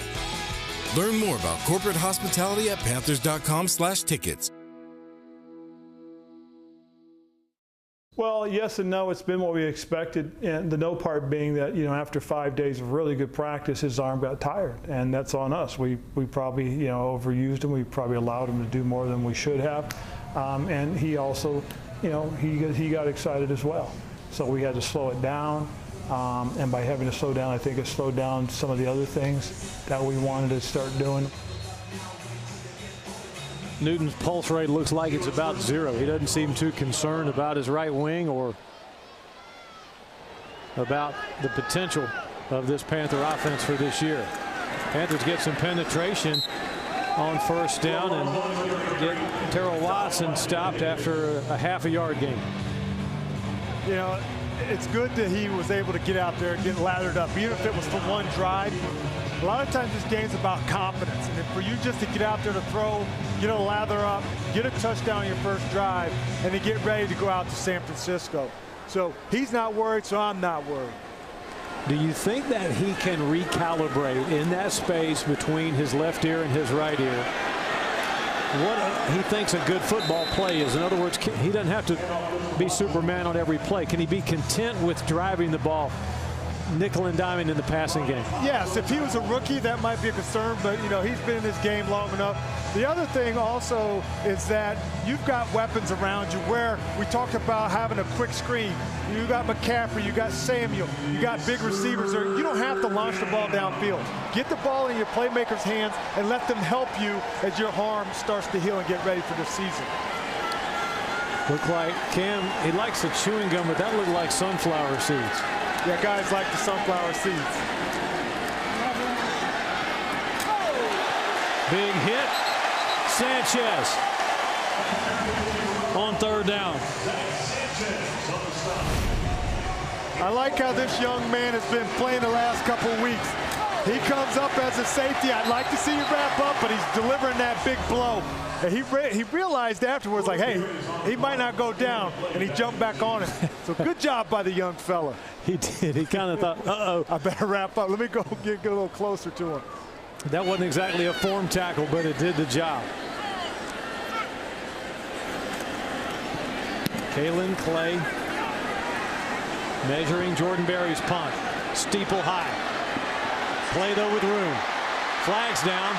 Learn more about corporate hospitality at panthers.com/tickets. Well, yes and no. It's been what we expected, and the no part being that, you know, after 5 days of really good practice, his arm got tired, and that's on us. We probably, you know, overused him. We probably allowed him to do more than we should have, and he also, you know, he got excited as well. So we had to slow it down, and by having to slow down, I think it slowed down some of the other things that we wanted to start doing. Newton's pulse rate looks like it's about 0. He doesn't seem too concerned about his right wing or about the potential of this Panther offense for this year. Panthers get some penetration on first down and get Terrell Watson stopped after a half-a-yard gain. You know, it's good that he was able to get out there and get lathered up, even if it was for one drive. A lot of times this game's about confidence, and for you just to get out there to throw, you know, lather up, get a touchdown on your first drive, and then get ready to go out to San Francisco. So he's not worried, so I'm not worried. Do you think that he can recalibrate in that space between his left ear and his right ear what he thinks a good football play is? In other words, he doesn't have to be Superman on every play. Can he be content with driving the ball nickel and diming in the passing game? Yes, if he was a rookie, that might be a concern, but, you know, he's been in this game long enough. The other thing also is that you've got weapons around you where we talked about having a quick screen. You got McCaffrey, you got Samuel, you got big receivers there. You don't have to launch the ball downfield. Get the ball in your playmakers' hands and let them help you as your arm starts to heal and get ready for the season. Look like Cam, he likes the chewing gum, but that looked like sunflower seeds. Yeah, guys like the sunflower seeds. Big hit. Sanchez on third down. I like how this young man has been playing the last couple of weeks. He comes up as a safety. I'd like to see him wrap up, but he's delivering that big blow. And he realized afterwards, like, hey, he might not go down, and he jumped back on it. So good job by the young fella. He did. He kind of thought, uh-oh. I better wrap up. Let me go get a little closer to him. That wasn't exactly a form tackle, but it did the job. Kalen Clay measuring Jordan Berry's punt. Steeple high. Play though with room. Flags down.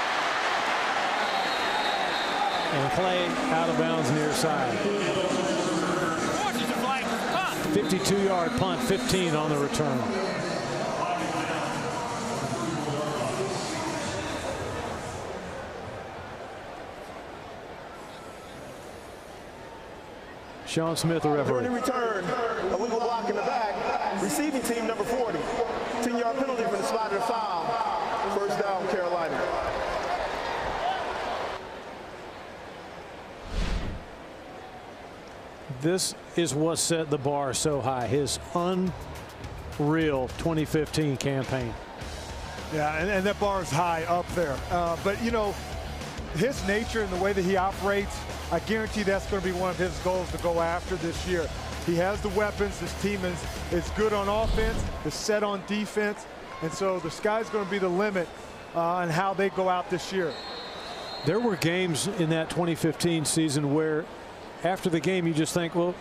And Clay out of bounds near side. 52-yard punt, 15 on the return. Sean Smith, the referee. During the return, a legal block in the back. Receiving team number 40. 10-yard penalty for the spotted foul. First down, Carolina. This is what set the bar so high. His unreal 2015 campaign. Yeah, and that bar is high up there. But, you know, his nature and the way that he operates, I guarantee that's going to be one of his goals to go after this year. He has the weapons. This team is good on offense, is set on defense, and so the sky's going to be the limit on how they go out this year. There were games in that 2015 season where after the game you just think, well,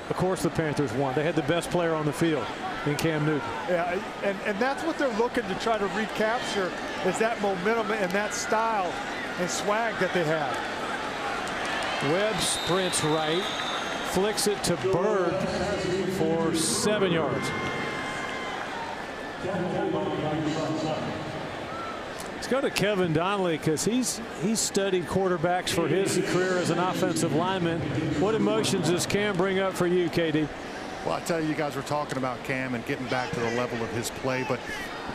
of course the Panthers won. They had the best player on the field in Cam Newton. Yeah, and that's what they're looking to try to recapture, is that momentum and that style and swag that they have. Webb sprints right, flicks it to Bird for 7 yards. Let's go to Kevin Donnelly, because he's studied quarterbacks for his career as an offensive lineman. What emotions does Cam bring up for you, KD? Well, I tell you, you guys were talking about Cam and getting back to the level of his play, but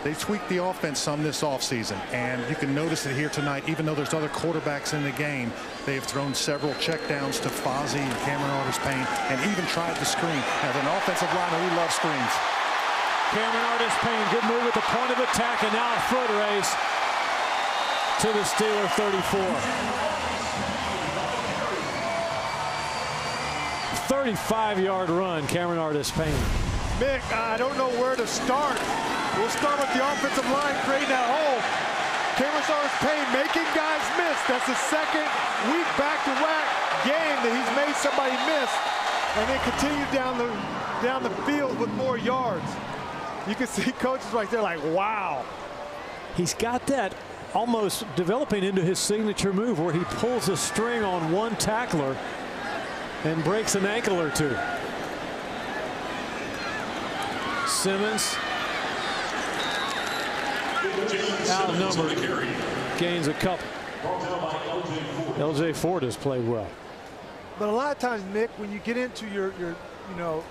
they tweaked the offense some this offseason, and you can notice it here tonight. Even though there's other quarterbacks in the game, they have thrown several checkdowns to Fozzie and Cameron Artis-Payne, and even tried to screen. As an offensive lineman, we love screens. Cameron Artis-Payne, good move at the point of attack, and now a foot race to the Steeler 34. 35-yard run, Cameron Artis-Payne. Mick, I don't know where to start. We'll start with the offensive line creating that hole. Cameron Artis-Payne making guys miss. That's the second week back-to-back game that he's made somebody miss, and then continue down the field with more yards. You can see coaches right there like, wow. He's got that almost developing into his signature move where he pulls a string on one tackler and breaks an ankle or two. Simmons outnumbered, gains a couple. LJ Ford has played well. But a lot of times, Mick, when you get into your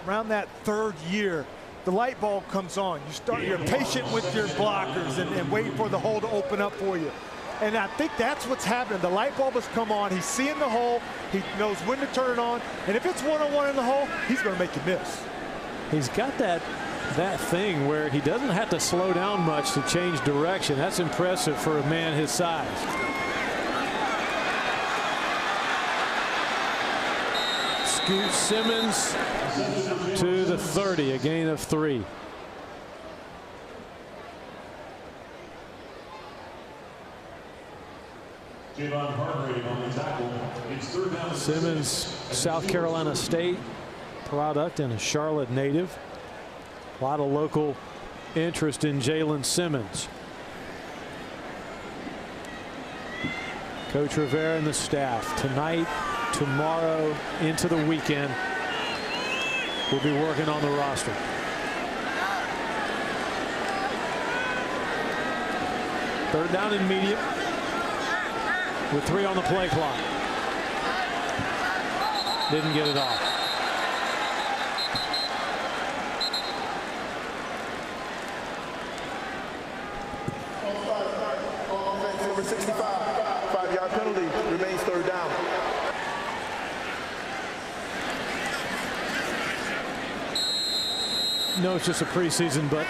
around that third year, the light bulb comes on. You're patient with your blockers and waiting for the hole to open up for you. And I think that's what's happening. The light bulb has come on. He's seeing the hole. He knows when to turn it on. And if it's one-on-one in the hole, he's going to make you miss. He's got that thing where he doesn't have to slow down much to change direction. That's impressive for a man his size. Scoot Simmons to the 30, a gain of 3. Simmons, South Carolina State product and a Charlotte native. A lot of local interest in Jalen Simmons. Coach Rivera and the staff tonight, tomorrow, into the weekend, will be working on the roster. Third down and medium with 3 on the play clock. Didn't get it off. Number 65, 5-yard penalty, remains third down. No, it's just a preseason, but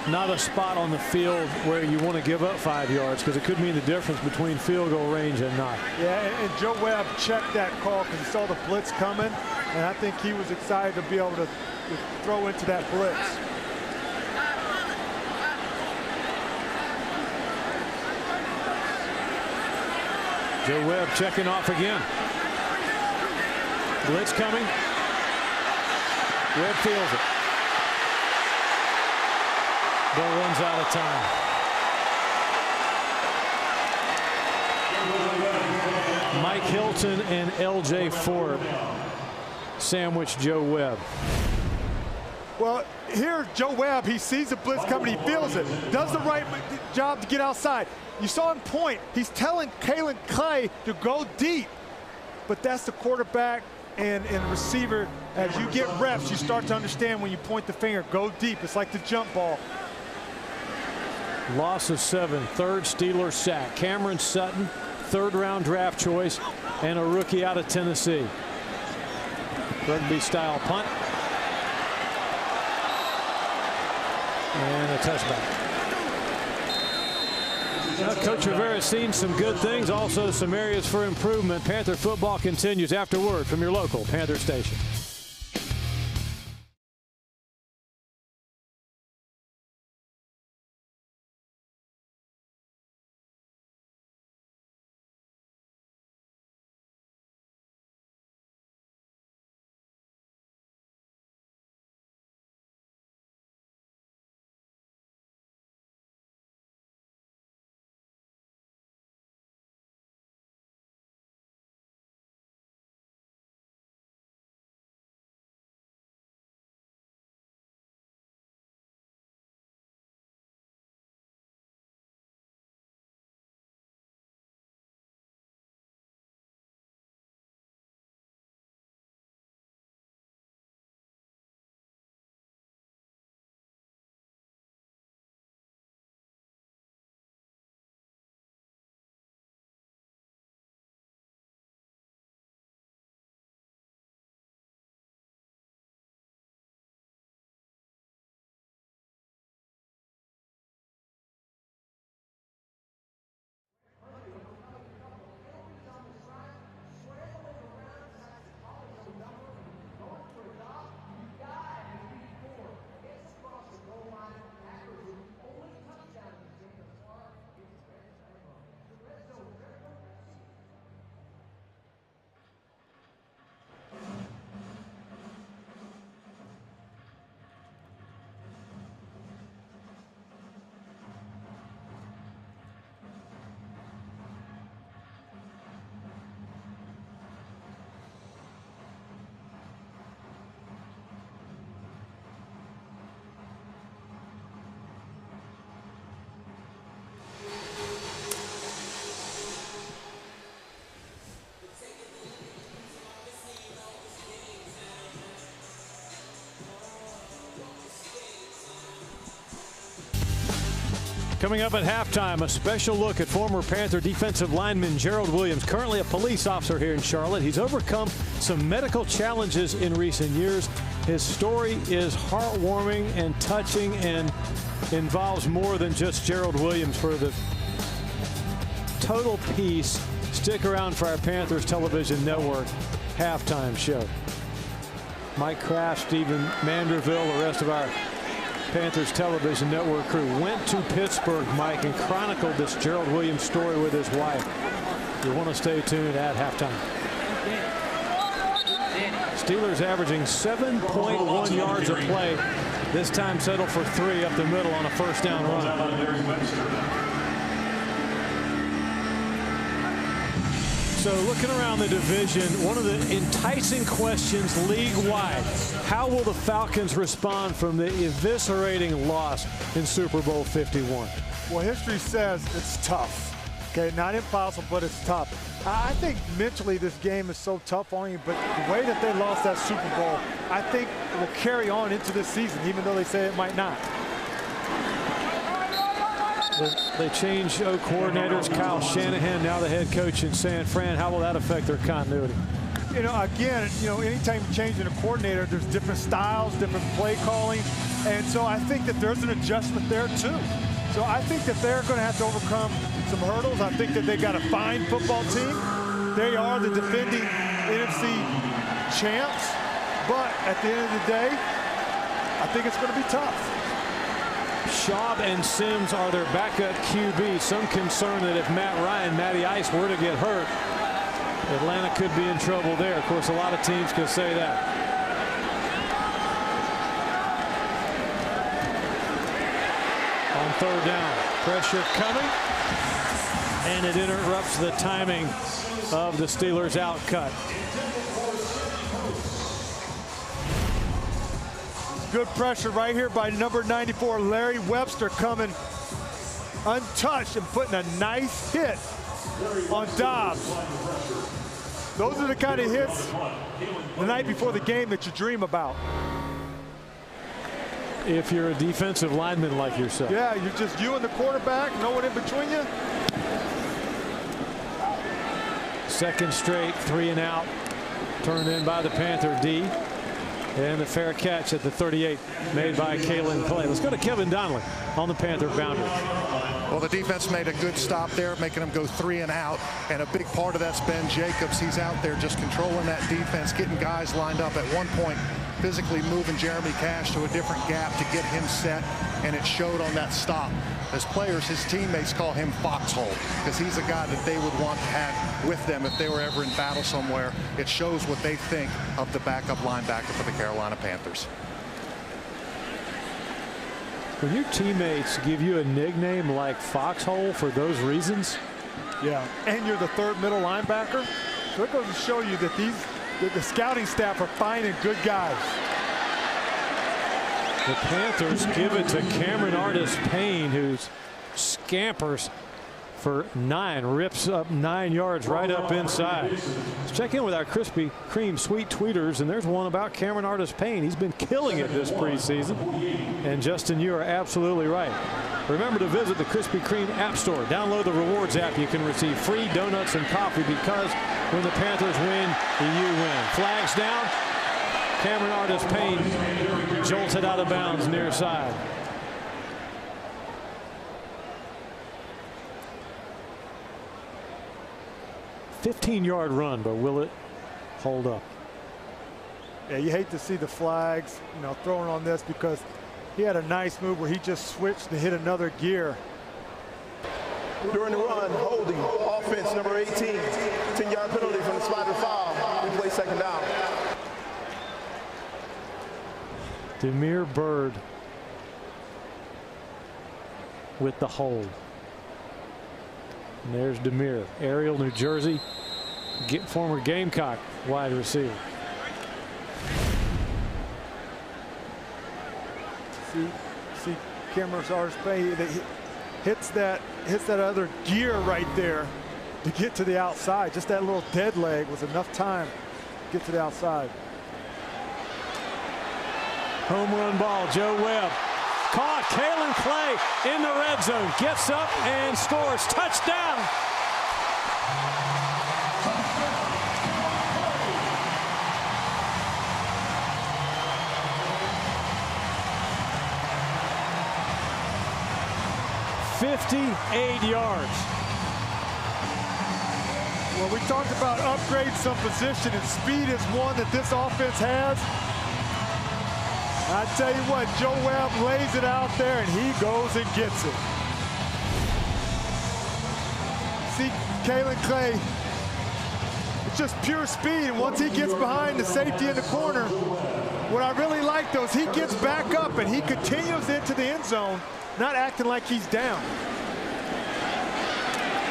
not a spot on the field where you want to give up 5 yards, because it could mean the difference between field goal range and not. Yeah, and Joe Webb checked that call because he saw the blitz coming, and I think he was excited to be able to throw into that blitz. Joe Webb checking off again. Blitz coming. Webb feels it. But runs out of time. Mike Hilton and LJ Ford sandwich Joe Webb. Well, here Joe Webb, he sees the blitz coming, he feels it, does the right job to get outside. You saw him point. He's telling Kalen Clay to go deep, but that's the quarterback and the receiver. As you get reps, you start to understand when you point the finger, go deep. It's like the jump ball. Loss of 7, third Steelers sack. Cameron Sutton, third-round draft choice, and a rookie out of Tennessee. Rugby-style punt. And a touchback. Now, Coach Rivera has seen some good things, also some areas for improvement. Panther football continues after word from your local Panther station. Coming up at halftime, a special look at former Panther defensive lineman Gerald Williams, currently a police officer here in Charlotte. He's overcome some medical challenges in recent years. His story is heartwarming and touching and involves more than just Gerald Williams. For the total piece, stick around for our Panthers television network halftime show. Mike Kraft, Stephen Manderville, the rest of our Panthers television network crew went to Pittsburgh, Mike, and chronicled this Gerald Williams story with his wife. You want to stay tuned at halftime. Steelers averaging 7.1 yards a play. This time settled for 3 up the middle on a first down run. So looking around the division, one of the enticing questions league-wide, how will the Falcons respond from the eviscerating loss in Super Bowl 51? Well, history says it's tough. Okay, not impossible, but it's tough. I think mentally this game is so tough on you, but the way that they lost that Super Bowl, I think it will carry on into this season, even though they say it might not. They changed coordinators. Kyle Shanahan now the head coach in San Fran. How will that affect their continuity? You know, again, anytime you're changing a coordinator, there's different styles, different play calling. And so I think that there's an adjustment there too. So I think that they're going to have to overcome some hurdles. I think that they got a fine football team. They are the defending NFC champs. But at the end of the day, I think it's going to be tough. Schaub and Sims are their backup QB. Some concern that if Matty Ice were to get hurt, Atlanta could be in trouble there. Of course, a lot of teams could say that. On third down, pressure coming, and it interrupts the timing of the Steelers' out cut. Good pressure right here by number 94, Larry Webster, coming untouched and putting a nice hit on Dobbs. Those are the kind of hits the night before the game that you dream about. If you're a defensive lineman like yourself. Yeah, you're just you and the quarterback, no one in between you. Second straight 3 and out, turned in by the Panther D. And the fair catch at the 38 made by Kalen Clay. Let's go to Kevin Donnelly on the Panther boundary. Well, the defense made a good stop there, making them go 3 and out. And a big part of that's Ben Jacobs. He's out there just controlling that defense, getting guys lined up. At one point, physically moving Jeremy Cash to a different gap to get him set. And it showed on that stop. As players, his teammates call him Foxhole because he's a guy that they would want to have with them if they were ever in battle somewhere. It shows what they think of the backup linebacker for the Carolina Panthers. When your teammates give you a nickname like Foxhole for those reasons? Yeah, and you're the third middle linebacker. So it goes to show you that the scouting staff are finding good guys. The Panthers give it to Cameron Artis-Payne, who scampers for 9, rips up 9 yards right up inside. Let's check in with our Krispy Kreme sweet tweeters, and there's one about Cameron Artis-Payne. He's been killing it this preseason. And Justin, you are absolutely right. Remember to visit the Krispy Kreme app store. Download the rewards app. You can receive free donuts and coffee because when the Panthers win, you win. Flags down. Cameron Artis-Payne jolted out of bounds near side. A 15-yard run, but will it hold up? Yeah, you hate to see the flags, thrown on this because he had a nice move where he just switched to hit another gear. During the run, holding, offense number 18, 10-yard penalty from the spot of foul. Replay second down. Demir Bird with the hold. And there's Demir, Ariel, New Jersey, former Gamecock wide receiver. See Cameron Artis-Payne hits that other gear right there to get to the outside. Just that little dead leg was enough time to get to the outside. Home run ball, Joe Webb caught. Kalen Clay in the red zone. Gets up and scores. Touchdown. "58 yards. Well, we talked about upgrade some position, and speed is one that this offense has. I tell you what, Joe Webb lays it out there, and he goes and gets it. See, Kalen Clay, it's just pure speed. And once he gets behind the safety in the corner, what I really like, though, is he gets back up, and he continues into the end zone, not acting like he's down.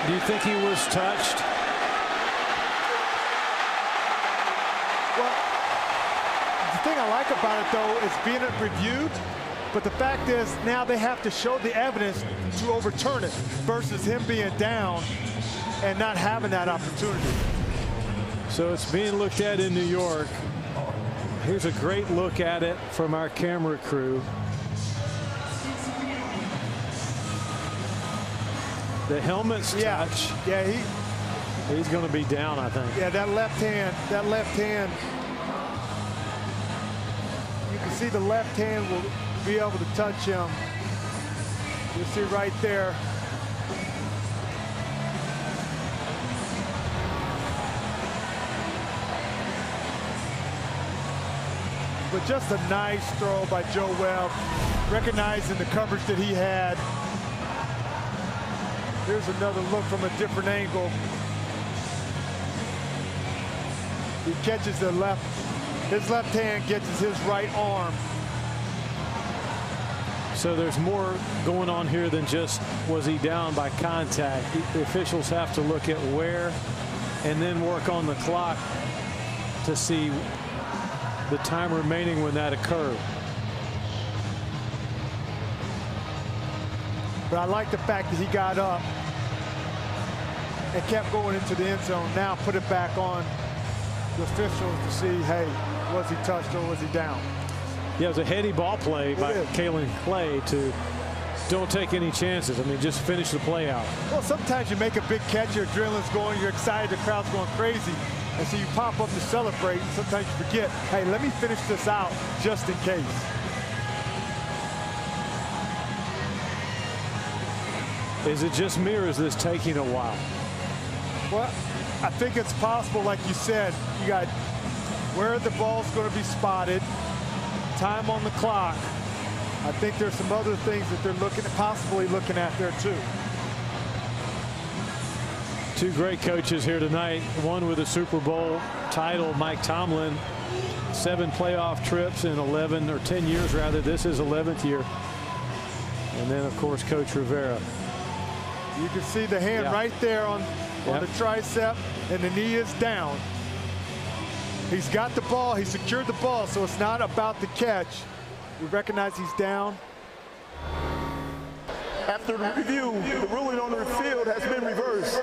Do you think he was touched? The thing I like about it, though, is being reviewed, but the fact is now they have to show the evidence to overturn it versus him being down and not having that opportunity. So it's being looked at in New York. Here's a great look at it from our camera crew. The helmet's touch. Yeah, he's going to be down, I think. Yeah, that left hand. You can see the left hand will be able to touch him. You'll see right there. But just a nice throw by Joe Webb, recognizing the coverage that he had. Here's another look from a different angle. He catches the left. His left hand catches his right arm. So there's more going on here than just was he down by contact. The officials have to look at where and then work on the clock to see the time remaining when that occurred. But I like the fact that he got up and kept going into the end zone. Now put it back on the officials to see, hey, was he touched or was he down? Yeah, it was a heady ball play by Kalen Clay to don't take any chances. I mean, just finish the play out. Well, sometimes you make a big catch, your adrenaline's going, you're excited, the crowd's going crazy, and so you pop up to celebrate, and sometimes you forget, hey, let me finish this out just in case. Is it just me, or is this taking a while? Well, I think it's possible, like you said, you got where the ball's going to be spotted, time on the clock. I think there's some other things that they're possibly looking at there too. Two great coaches here tonight. One with a Super Bowl title, Mike Tomlin. 7 playoff trips in 11 or 10 years rather. This is 11th year. And then of course Coach Rivera. You can see the hand right there on the tricep, and the knee is down. He's got the ball, he secured the ball, so it's not about the catch. We recognize he's down. After the review, the ruling on the field has been reversed. The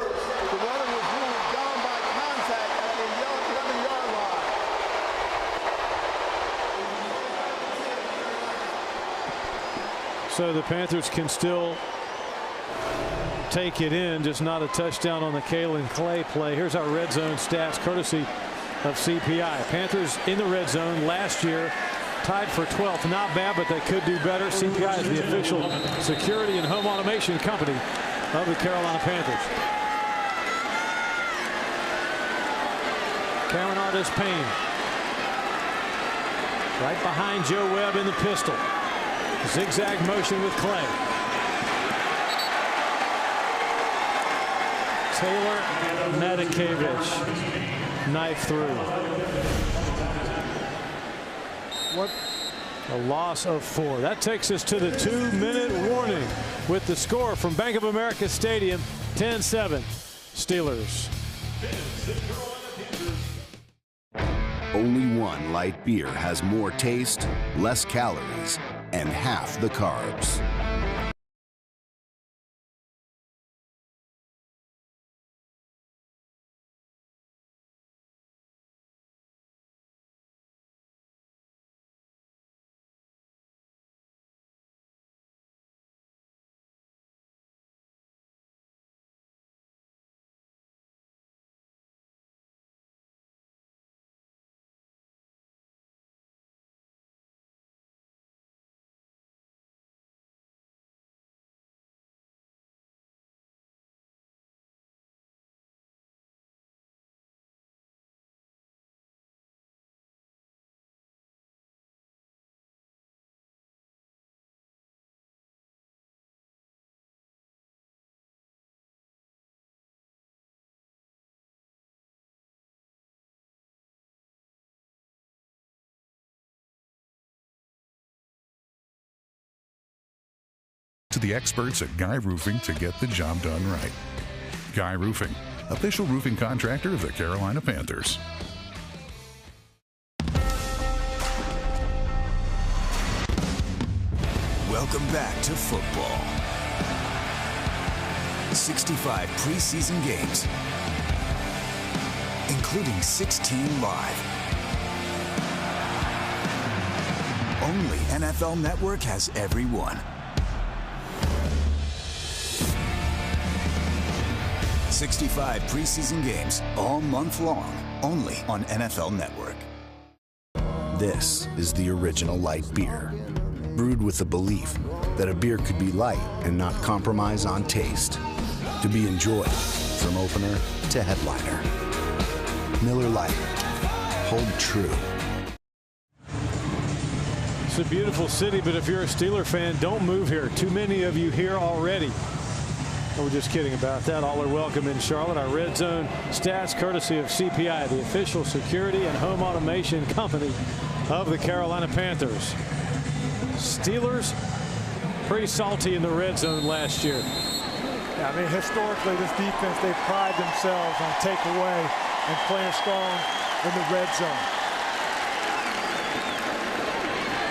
runner was ruled down by contact at the 11-yard line. So the Panthers can still take it in, just not a touchdown on the Kalen Clay play. Here's our red zone stats courtesy of CPI. Panthers in the red zone last year, tied for 12th. Not bad, but they could do better. CPI is the official security and home automation company of the Carolina Panthers. Karen Artis Payne right behind Joe Webb in the pistol. Zigzag motion with Clay. Taylor Medikevich, knife through. What? A loss of 4. That takes us to the 2-minute warning with the score from Bank of America Stadium, 10-7 Steelers. Only one light beer has more taste, less calories, and half the carbs. the experts at Guy Roofing to get the job done right. Guy Roofing, official roofing contractor of the Carolina Panthers. Welcome back to football. 65 preseason games, including 16 live. Only NFL Network has every one. 65 preseason games all month long, only on NFL Network. This is the original light beer, brewed with the belief that a beer could be light and not compromise on taste, to be enjoyed from opener to headliner. Miller Lite, hold true. It's a beautiful city, but if you're a Steeler fan, don't move here. Too many of you here already. We're just kidding about that. All are welcome in Charlotte. Our Red Zone stats courtesy of CPI, the official security and home automation company of the Carolina Panthers. Steelers pretty salty in the red zone last year. Yeah, I mean, historically, this defense, they pride themselves on takeaway and playing strong in the red zone.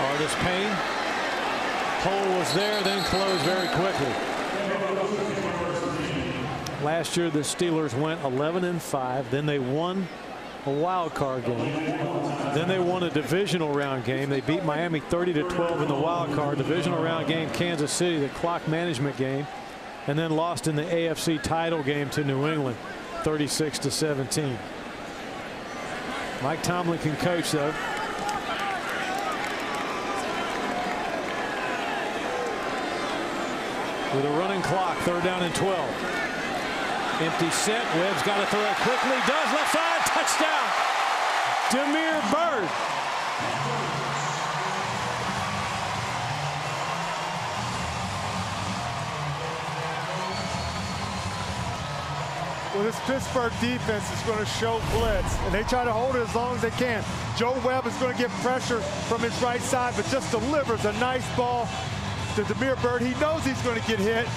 Artist Payne. Hole was there, then closed very quickly. Last year, the Steelers went 11-5. Then they won a wild card game. Then they won a divisional round game. They beat Miami 30-12 in the wild card. Divisional round game, Kansas City, the clock management game. And then lost in the AFC title game to New England, 36-17. Mike Tomlin can coach, though. With a running clock, 3rd down and 12. Empty set. Webb's got to throw it quickly. Does. Left side. Touchdown. Damiere Byrd. Well, this Pittsburgh defense is going to show blitz, and they try to hold it as long as they can. Joe Webb is going to get pressure from his right side, but just delivers a nice ball to Damiere Byrd. He knows he's going to get hit.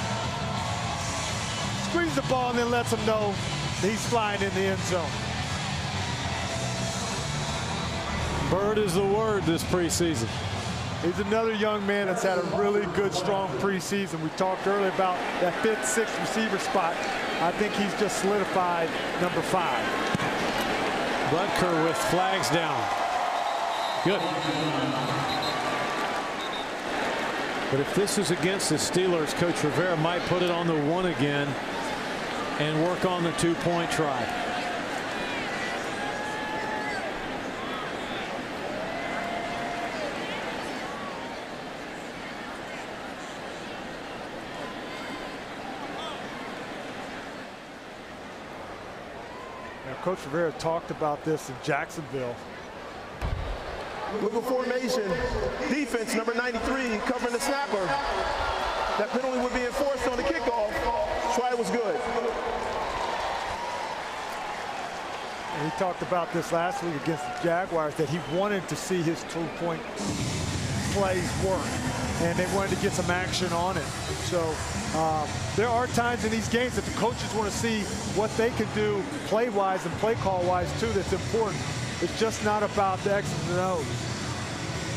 Squeeze the ball and then lets him know that he's flying in the end zone. Byrd is the word this preseason. He's another young man that's had a really good, strong preseason. We talked earlier about that 5th, 6th receiver spot. I think he's just solidified number 5. Butker with flags down. Good. But if this is against the Steelers, Coach Rivera might put it on the 1 again and work on the 2-point try. Now, Coach Rivera talked about this in Jacksonville. Wiggle formation, defense number 93 covering the snapper. That penalty would be enforced on the kickoff. Try was good. And he talked about this last week against the Jaguars, that he wanted to see his 2-point plays work, and they wanted to get some action on it. So there are times in these games that the coaches want to see what they can do play-wise and play call-wise too. That's important. It's just not about the X's and O's.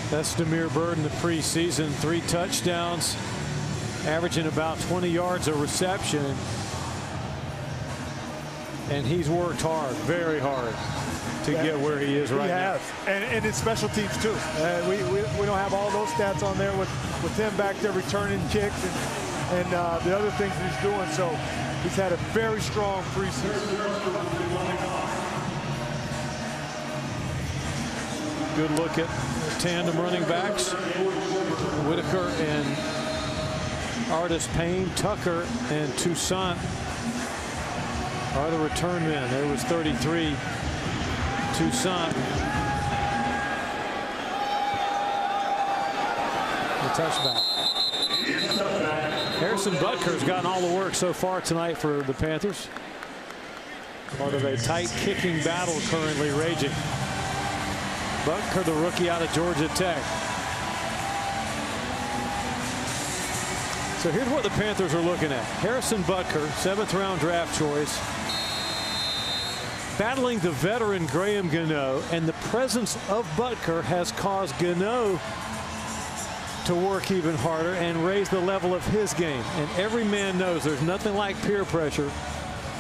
That's Damiere Byrd in the preseason. 3 touchdowns, averaging about 20 yards a reception. And he's worked hard, very hard, to get where he is right now. And in special teams too. We don't have all those stats on there with him back there returning kicks and the other things that he's doing. So he's had a very strong preseason. Good look at tandem running backs. Whitaker and Artist Payne, Tucker and Toussaint are the return men. There was 33. Toussaint. The touchback. Harrison Butker's gotten all the work so far tonight for the Panthers. Part of a tight kicking battle currently raging. Butker, the rookie out of Georgia Tech. So here's what the Panthers are looking at. Harrison Butker, 7th-round draft choice, battling the veteran Graham Gano, and the presence of Butker has caused Gano to work even harder and raise the level of his game. And every man knows there's nothing like peer pressure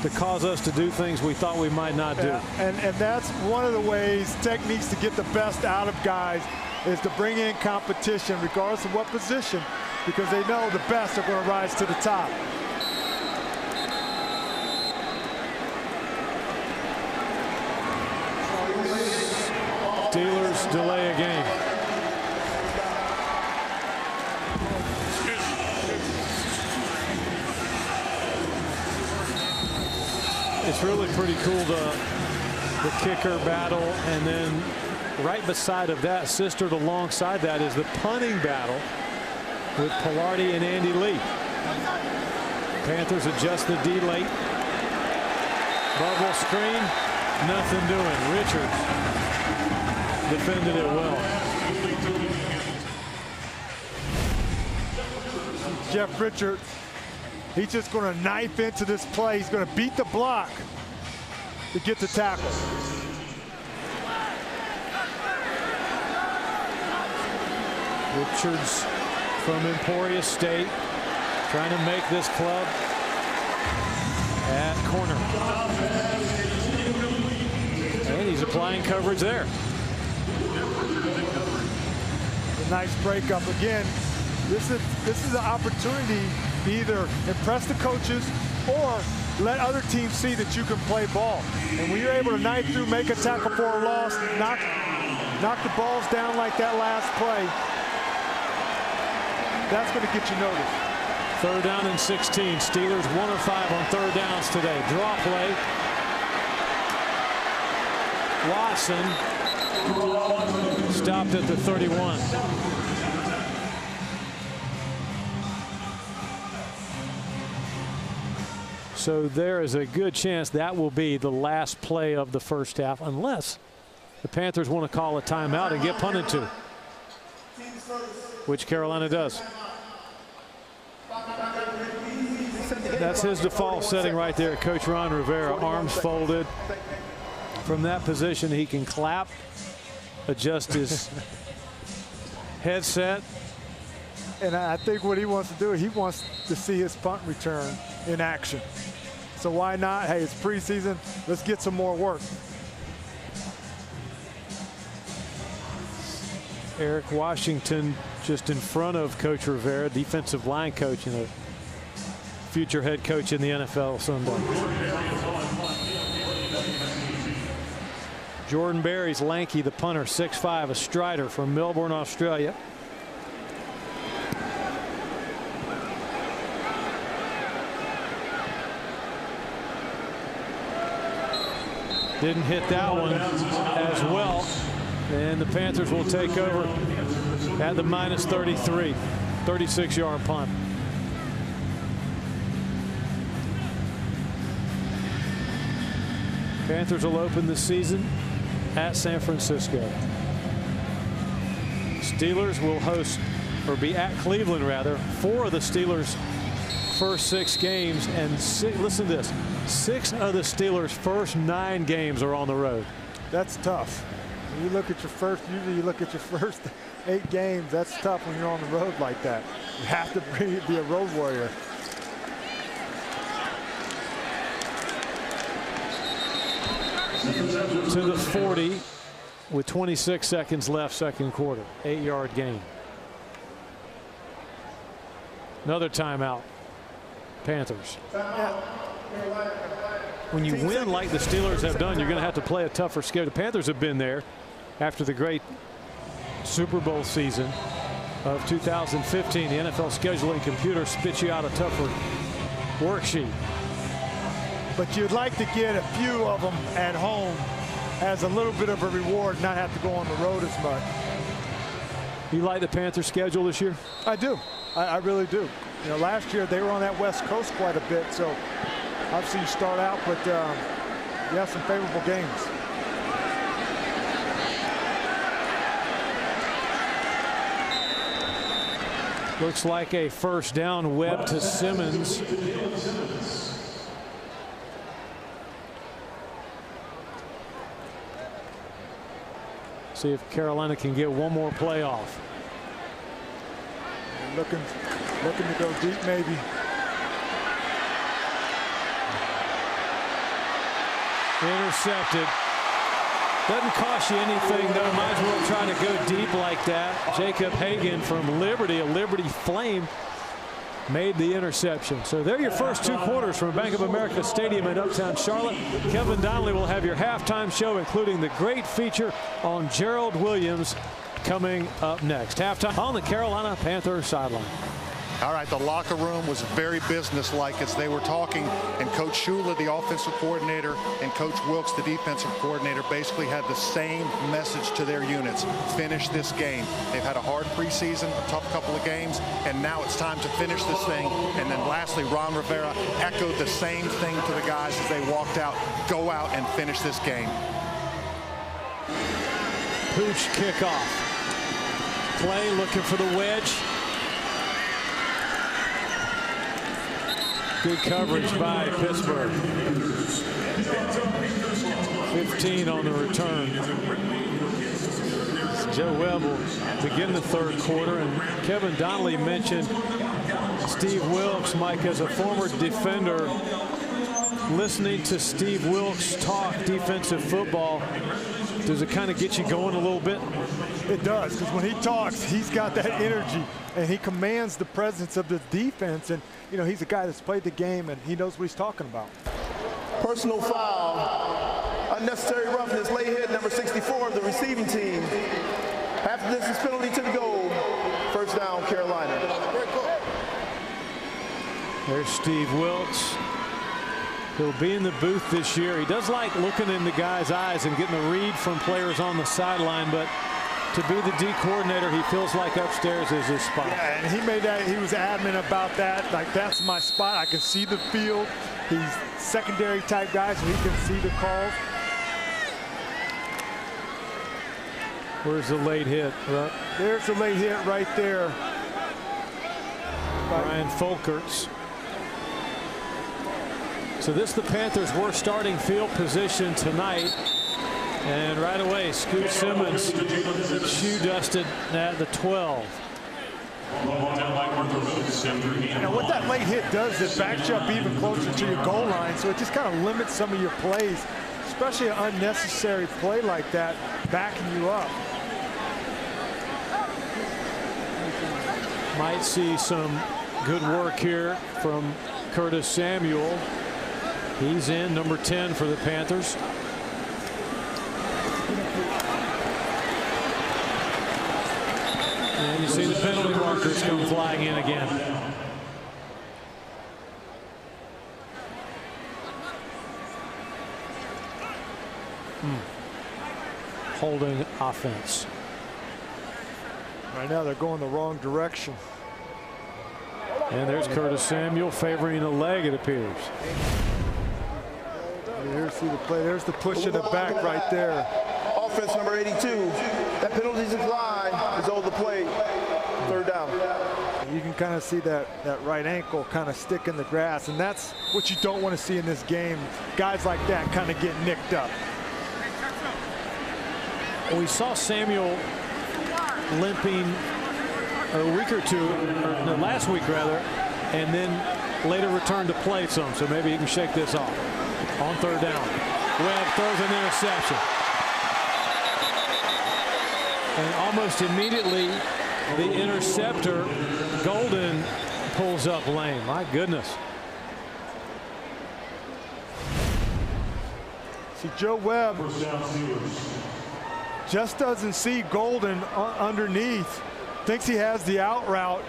to cause us to do things we thought we might not do. And that's one of the ways, techniques to get the best out of guys, is to bring in competition regardless of what position, because they know the best are going to rise to the top. Steelers delay a game. It's really pretty cool, the kicker battle, and then right beside of that, sistered alongside that, is the punting battle with Pilardi and Andy Lee. Panthers adjust the D late. Bubble screen, nothing doing. Richards defended it well. Jeff Richards, he's just going to knife into this play. He's going to beat the block to get the tackle. Richards from Emporia State, trying to make this club at corner. And he's applying coverage there. A nice breakup. Again, this is an opportunity to either impress the coaches or let other teams see that you can play ball. And when you're able to knife through, make a tackle for a loss, knock the balls down like that last play, that's going to get you noticed. 3rd down and 16. Steelers 1 of 5 on 3rd downs today. Draw play. Lawson stopped at the 31. So there is a good chance that will be the last play of the first half, unless the Panthers want to call a timeout and get punted to, which Carolina does. That's his default setting right there, Coach Ron Rivera. Arms folded. From that position, he can clap, adjust his headset. And I think what he wants to do, he wants to see his punt return in action. So why not? Hey, it's preseason. Let's get some more work. Eric Washington just in front of Coach Rivera, defensive line coach and a future head coach in the NFL someday. Jordan Berry's lanky, the punter, 6'5", a strider from Melbourne, Australia. Didn't hit that one as well. And the Panthers will take over at the -33, 36-yard punt. Panthers will open the season at San Francisco. Steelers will host, or be at Cleveland rather. 4 of the Steelers' first 6 games, and listen to this, 6 of the Steelers' first 9 games are on the road. That's tough. When you look at your first, usually you look at your first 8 games. That's tough when you're on the road like that. You have to be a road warrior. To the 40 with 26 seconds left, second quarter. 8-yard gain. Another timeout. Panthers. When you win like the Steelers have done, you're going to have to play a tougher schedule. The Panthers have been there after the great Super Bowl season of 2015. The NFL scheduling computer spits you out a tougher worksheet. But you'd like to get a few of them at home as a little bit of a reward, not have to go on the road as much. You like the Panthers schedule this year? I do. I really do. You know, last year they were on that West Coast quite a bit, so obviously you start out, but you have some favorable games. Looks like a first down. Webb to Simmons. See if Carolina can get one more play off. Looking to go deep, maybe. Intercepted. Doesn't cost you anything, though. Might as well try to go deep like that. Jacob Hagan from Liberty, a Liberty Flame, made the interception. So there are your first 2 quarters from Bank of America Stadium in Uptown Charlotte. Kevin Donnelly will have your halftime show, including the great feature on Gerald Williams, coming up next. Halftime on the Carolina Panthers sideline. All right, the locker room was very businesslike as they were talking, and Coach Shula, the offensive coordinator, and Coach Wilkes, the defensive coordinator, basically had the same message to their units: finish this game. They've had a hard preseason, a tough couple of games, and now it's time to finish this thing. And then lastly, Ron Rivera echoed the same thing to the guys as they walked out: go out and finish this game. Pooch kickoff. Clay looking for the wedge. Good coverage by Pittsburgh. 15 on the return. Joe Webb will begin the third quarter, and Kevin Donnelly mentioned Steve Wilkes. Mike, as a former defender, listening to Steve Wilkes talk defensive football, does it kind of get you going a little bit? It does, because when he talks, he's got that energy, and he commands the presence of the defense. And you know, he's a guy that's played the game, and he knows what he's talking about. Personal foul, unnecessary roughness, lay hit number 64 of the receiving team. Half the distance penalty to the goal. First down, Carolina. There's Steve Wilkes. He'll be in the booth this year. He does like looking in the guy's eyes and getting a read from players on the sideline, but to be the D coordinator, he feels like upstairs is his spot. Yeah, and he made that, he was adamant about that. Like, that's my spot. I can see the field. He's secondary type guy, so he can see the calls. Where's the late hit? Right. There's the late hit right there. Brian Folkerts. So this is the Panthers' worst starting field position tonight. And right away, Scoot Simmons shoe dusted at the 12. Now what that late hit does is it backs you up even closer to your goal line, so it just kind of limits some of your plays, especially an unnecessary play like that, backing you up. Might see some good work here from Curtis Samuel. He's in, number 10 for the Panthers. And you see the penalty markers come flying in again. Holding offense. Right now they're going the wrong direction. And there's Curtis Samuel favoring a leg, it appears. Here's the play. There's the push in the back right there. Offense number 82. That penalty decline is over the plate. Third down. You can kind of see that right ankle kind of stick in the grass, and that's what you don't want to see in this game. Guys like that kind of get nicked up. We saw Samuel limping a week or two, or no, last week rather, and then later returned to play some, so maybe he can shake this off. On third down, Webb throws an interception. And almost immediately, the interceptor, Golden, pulls up lane. My goodness. See, Joe Webb just doesn't see Golden underneath. Thinks he has the out route.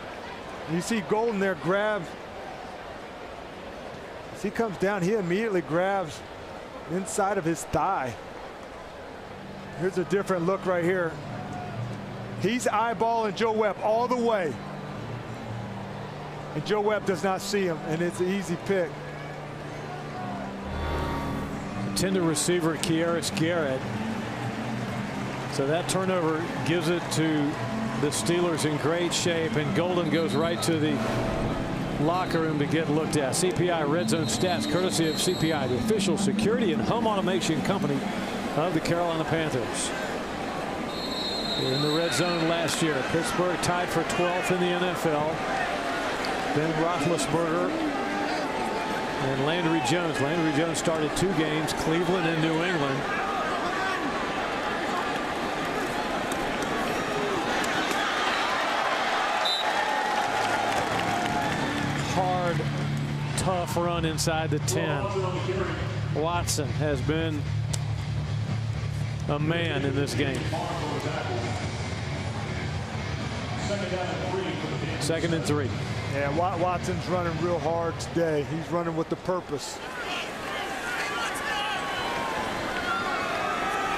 You see Golden there grab. As he comes down, he immediately grabs inside of his thigh. Here's a different look right here. He's eyeballing Joe Webb all the way. And Joe Webb does not see him, and it's an easy pick. Tender receiver Kieris Garrett. So that turnover gives it to the Steelers in great shape, and Golden goes right to the locker room to get looked at. CPI Red Zone stats courtesy of CPI, the official security and home automation company of the Carolina Panthers. In the red zone last year, Pittsburgh tied for 12th in the NFL. Ben Roethlisberger and Landry Jones. Landry Jones started 2 games, Cleveland and New England. Hard, tough run inside the 10. Watson has been a man in this game. 2nd and 3. Yeah, Watson's running real hard today. He's running with the purpose.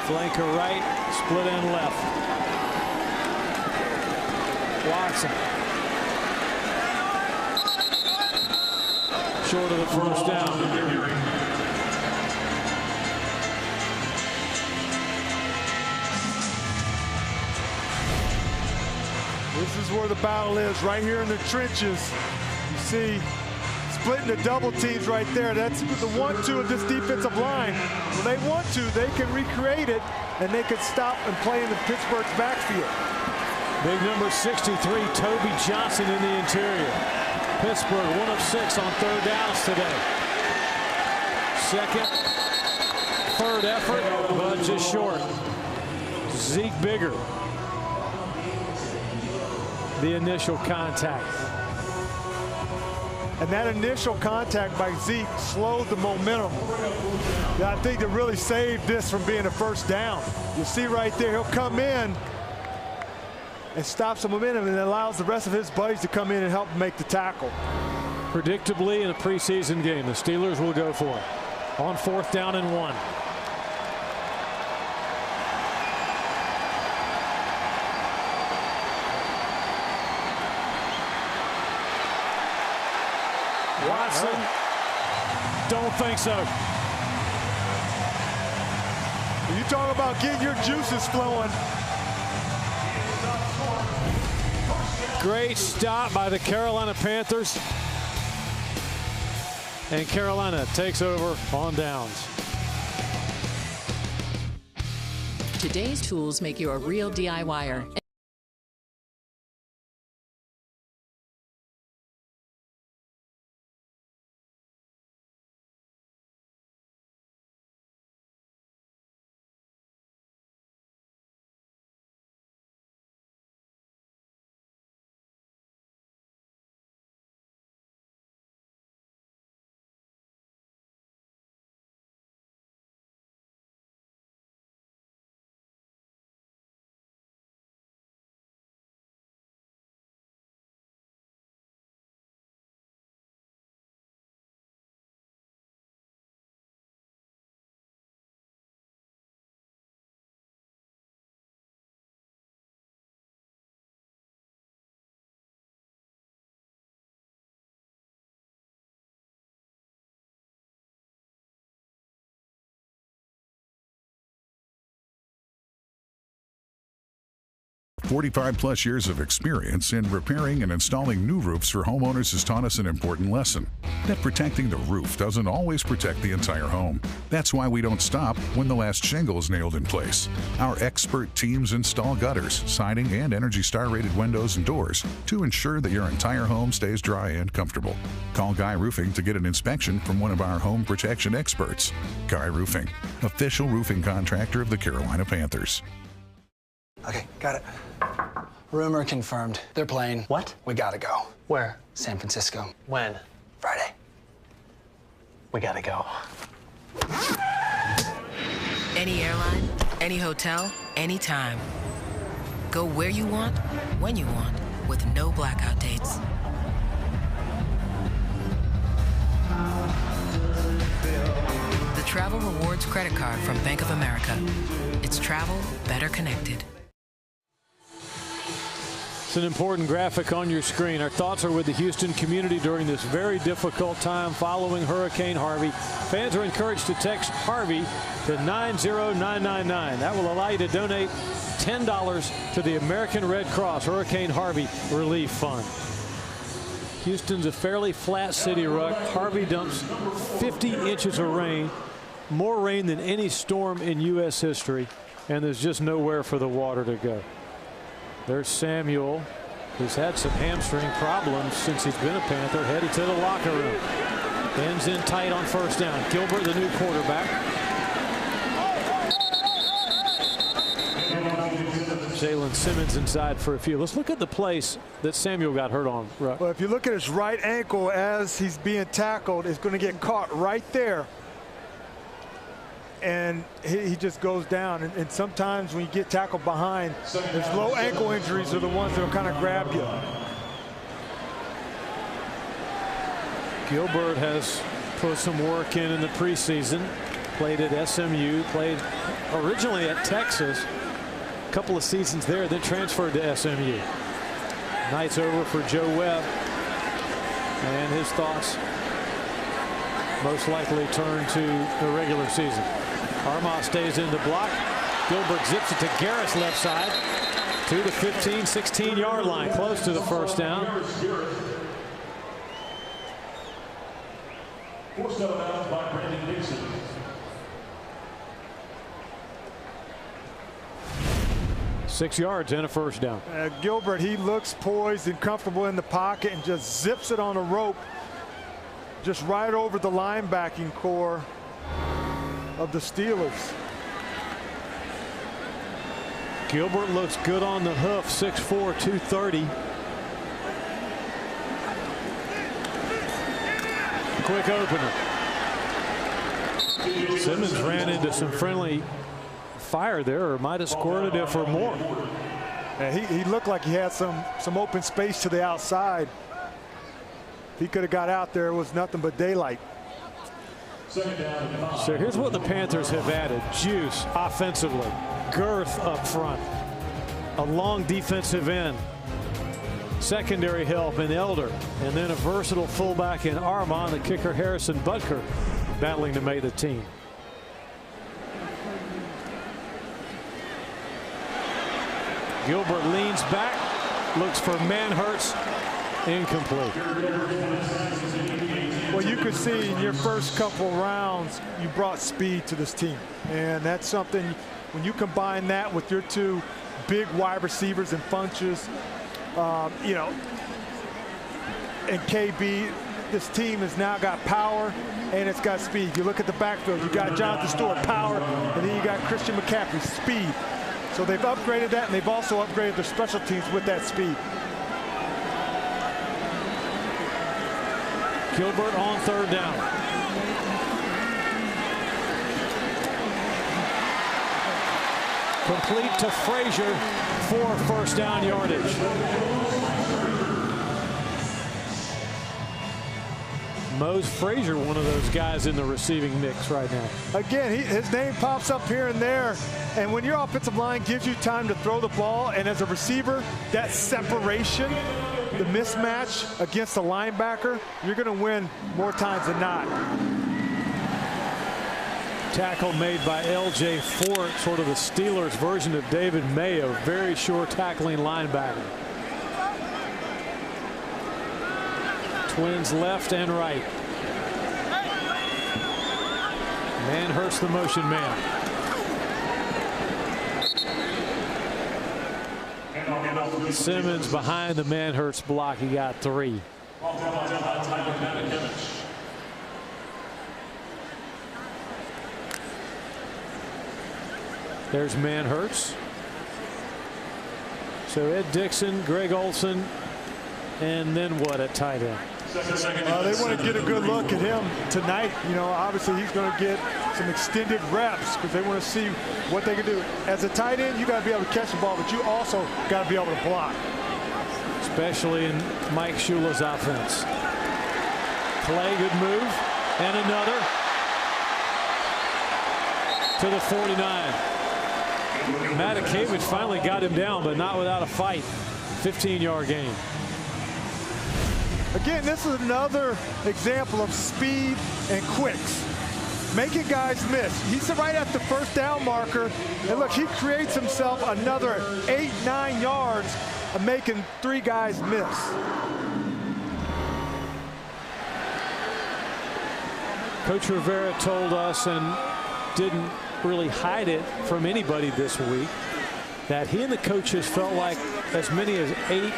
Flanker right, split end left. Watson. Short of the first down. This is where the battle is, right here in the trenches. You see, splitting the double teams right there. That's the 1-2 of this defensive line. When they want to, they can recreate it, and they can stop and play in the Pittsburgh's backfield. Big number 63, Toby Johnson in the interior. Pittsburgh 1 of 6 on 3rd downs today. 2nd, 3rd effort, but just short. Zeke Bigger. The initial contact. And that initial contact by Zeke slowed the momentum. I think that really saved this from being a first down. You see right there, he'll come in and stops the momentum, and it allows the rest of his buddies to come in and help make the tackle. Predictably, in a preseason game, the Steelers will go for it on 4th down and 1. Watson, don't think so. You talk about getting your juices flowing. Great stop by the Carolina Panthers. And Carolina takes over on downs. Today's tools make you a real DIYer. +45 years of experience in repairing and installing new roofs for homeowners has taught us an important lesson, that protecting the roof doesn't always protect the entire home. That's why we don't stop when the last shingle is nailed in place. Our expert teams install gutters, siding, and Energy Star rated windows and doors to ensure that your entire home stays dry and comfortable. Call Guy Roofing to get an inspection from one of our home protection experts. Guy Roofing, official roofing contractor of the Carolina Panthers. Okay, got it. Rumor confirmed. They're playing. What? We gotta go. Where? San Francisco. When? Friday. We gotta go. Any airline, any hotel, anytime. Go where you want, when you want, with no blackout dates. The Travel Rewards credit card from Bank of America. It's travel better connected. It's an important graphic on your screen. Our thoughts are with the Houston community during this very difficult time following Hurricane Harvey. Fans are encouraged to text Harvey to 90999. That will allow you to donate $10 to the American Red Cross Hurricane Harvey Relief Fund. Houston's a fairly flat city, Ruck. Harvey dumps 50 inches of rain, more rain than any storm in U.S. history, and there's just nowhere for the water to go. There's Samuel, who's had some hamstring problems since he's been a Panther, headed to the locker room. Ends in tight on first down. Gilbert, the new quarterback. Jalen Simmons inside for a few. Let's look at the place that Samuel got hurt on. Ruck. Well, if you look at his right ankle as he's being tackled, it's going to get caught right there. And he just goes down. And sometimes when you get tackled behind, those low ankle injuries are the ones that will kind of grab you. Gilbert has put some work in the preseason. Played at SMU, played originally at Texas. A couple of seasons there, then transferred to SMU. Night's over for Joe Webb. And his thoughts most likely turn to the regular season. Armah stays in the block. Gilbert zips it to Garrett's left side to the 15, 16-yard line, close to the first down. Forced out of bounds by Brandon Dixon. Six yards and a first down. Gilbert, he looks poised and comfortable in the pocket and just zips it on a rope just right over the linebacking core of the Steelers. Gilbert looks good on the hoof, 6'4", 230. Quick opener. Simmons ran into some friendly fire there, or might have squirted it for more. He looked like he had some open space to the outside. If he could have got out there, it was nothing but daylight. So here's what the Panthers have added: juice offensively, girth up front, a long defensive end, secondary help in Elder, and then a versatile fullback in Armah, and the kicker Harrison Butker battling to make the team. Gilbert leans back, looks for Manhertz, incomplete. Well, you could see in your first couple rounds, you brought speed to this team. And that's something, when you combine that with your two big wide receivers and Funches, you know, and KB, this team has now got power and it's got speed. You look at the backfield, you got Jonathan Stewart, power, and then you got Christian McCaffrey, speed. So they've upgraded that, and they've also upgraded their special teams with that speed. Gilbert on third down. Complete to Frazier for first down yardage. Mose Frazier, one of those guys in the receiving mix right now. Again, his name pops up here and there, and when your offensive line gives you time to throw the ball, and as a receiver, that separation, the mismatch against the linebacker, you're going to win more times than not. Tackle made by L.J. Fort, sort of the Steelers version of David Mayo, very sure tackling linebacker. Twins left and right. Manhertz the motion man. Simmons behind the Manhertz block. He got 3. There's Manhertz. So Ed Dixon, Greg Olson, and then what at tight end? They want to get a good look at him tonight. You know, obviously he's going to get some extended reps because they want to see what they can do. As a tight end, you got to be able to catch the ball, but you also got to be able to block. Especially in Mike Shula's offense. Play, good move, and another to the 49. Matakevich finally got him down, but not without a fight. 15-yard gain. Again, this is another example of speed and quicks. Making guys miss. He's right at the first down marker. And look, he creates himself another 8, 9 yards of making 3 guys miss. Coach Rivera told us, and didn't really hide it from anybody this week, that he and the coaches felt like as many as 8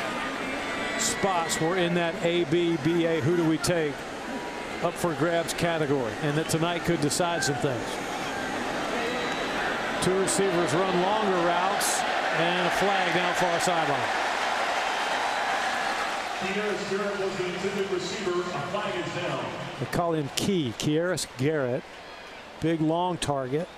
spots were in that A, B, B, A, who do we take, up for grabs category, and that tonight could decide some things. 2 receivers run longer routes, and a flag down far sideline. They call him Key, Kearis Garrett. Big long target.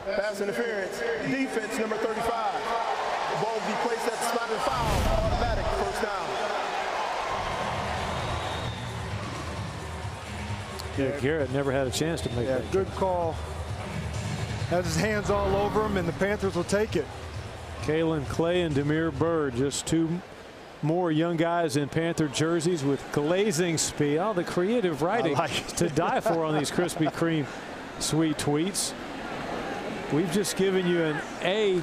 Pass interference, defense number 35. The ball will be placed at the spot of the foul. Automatic first down. Yeah, Garrett never had a chance to make that. Good call. Has his hands all over him, and the Panthers will take it. Kalen Clay and Demir Bird, just 2 more young guys in Panther jerseys with glazing speed. Oh, the creative writing to die for on these Krispy Kreme sweet tweets. We've just given you an A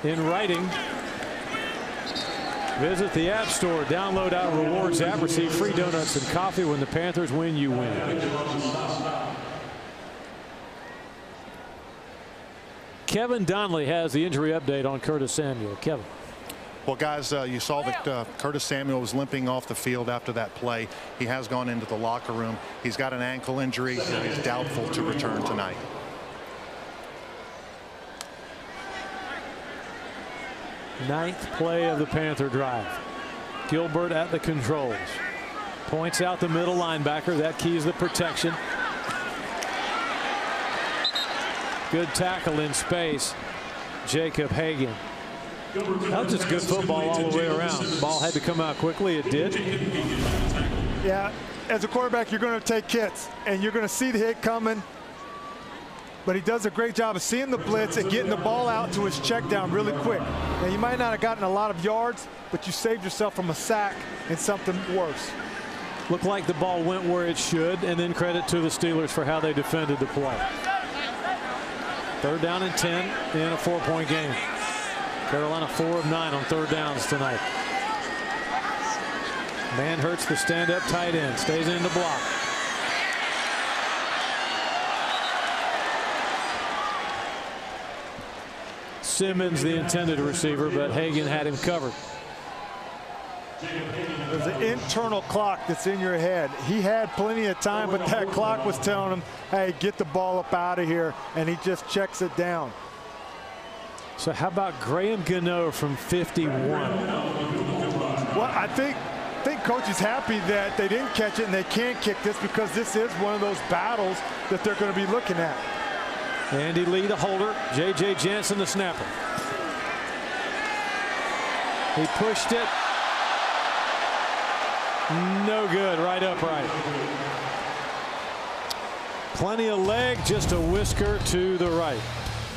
in writing. Visit the App Store, download our rewards app, receive free donuts and coffee. When the Panthers win, you win. Kevin Donnelly has the injury update on Curtis Samuel. Kevin. Well, guys, you saw that Curtis Samuel was limping off the field after that play. He has gone into the locker room. He's got an ankle injury, and he's doubtful to return tonight. Ninth play of the Panther drive. Gilbert at the controls. Points out the middle linebacker. That keys the protection. Good tackle in space. Jacob Hagan. That was just good football all the way around. Ball had to come out quickly. It did. Yeah, as a quarterback, you're going to take hits, and you're going to see the hit coming. But he does a great job of seeing the blitz and getting the ball out to his check down really quick. Now, you might not have gotten a lot of yards, but you saved yourself from a sack and something worse. Looked like the ball went where it should, and then credit to the Steelers for how they defended the play. 3rd down and 10 in a 4-point game. Carolina 4 of 9 on 3rd downs tonight. Man hurts the stand-up tight end, stays in the block. Simmons the intended receiver, but Hagan had him covered. There's an internal clock that's in your head. He had plenty of time, but that clock was telling him, hey, get the ball up out of here, and he just checks it down. So how about Graham Gano from 51? Well, I think coach is happy that they didn't catch it and they can't kick this, because this is one of those battles that they're going to be looking at. Andy Lee, the holder. J.J. Jansen, the snapper. He pushed it. No good. Right upright. Plenty of leg, just a whisker to the right.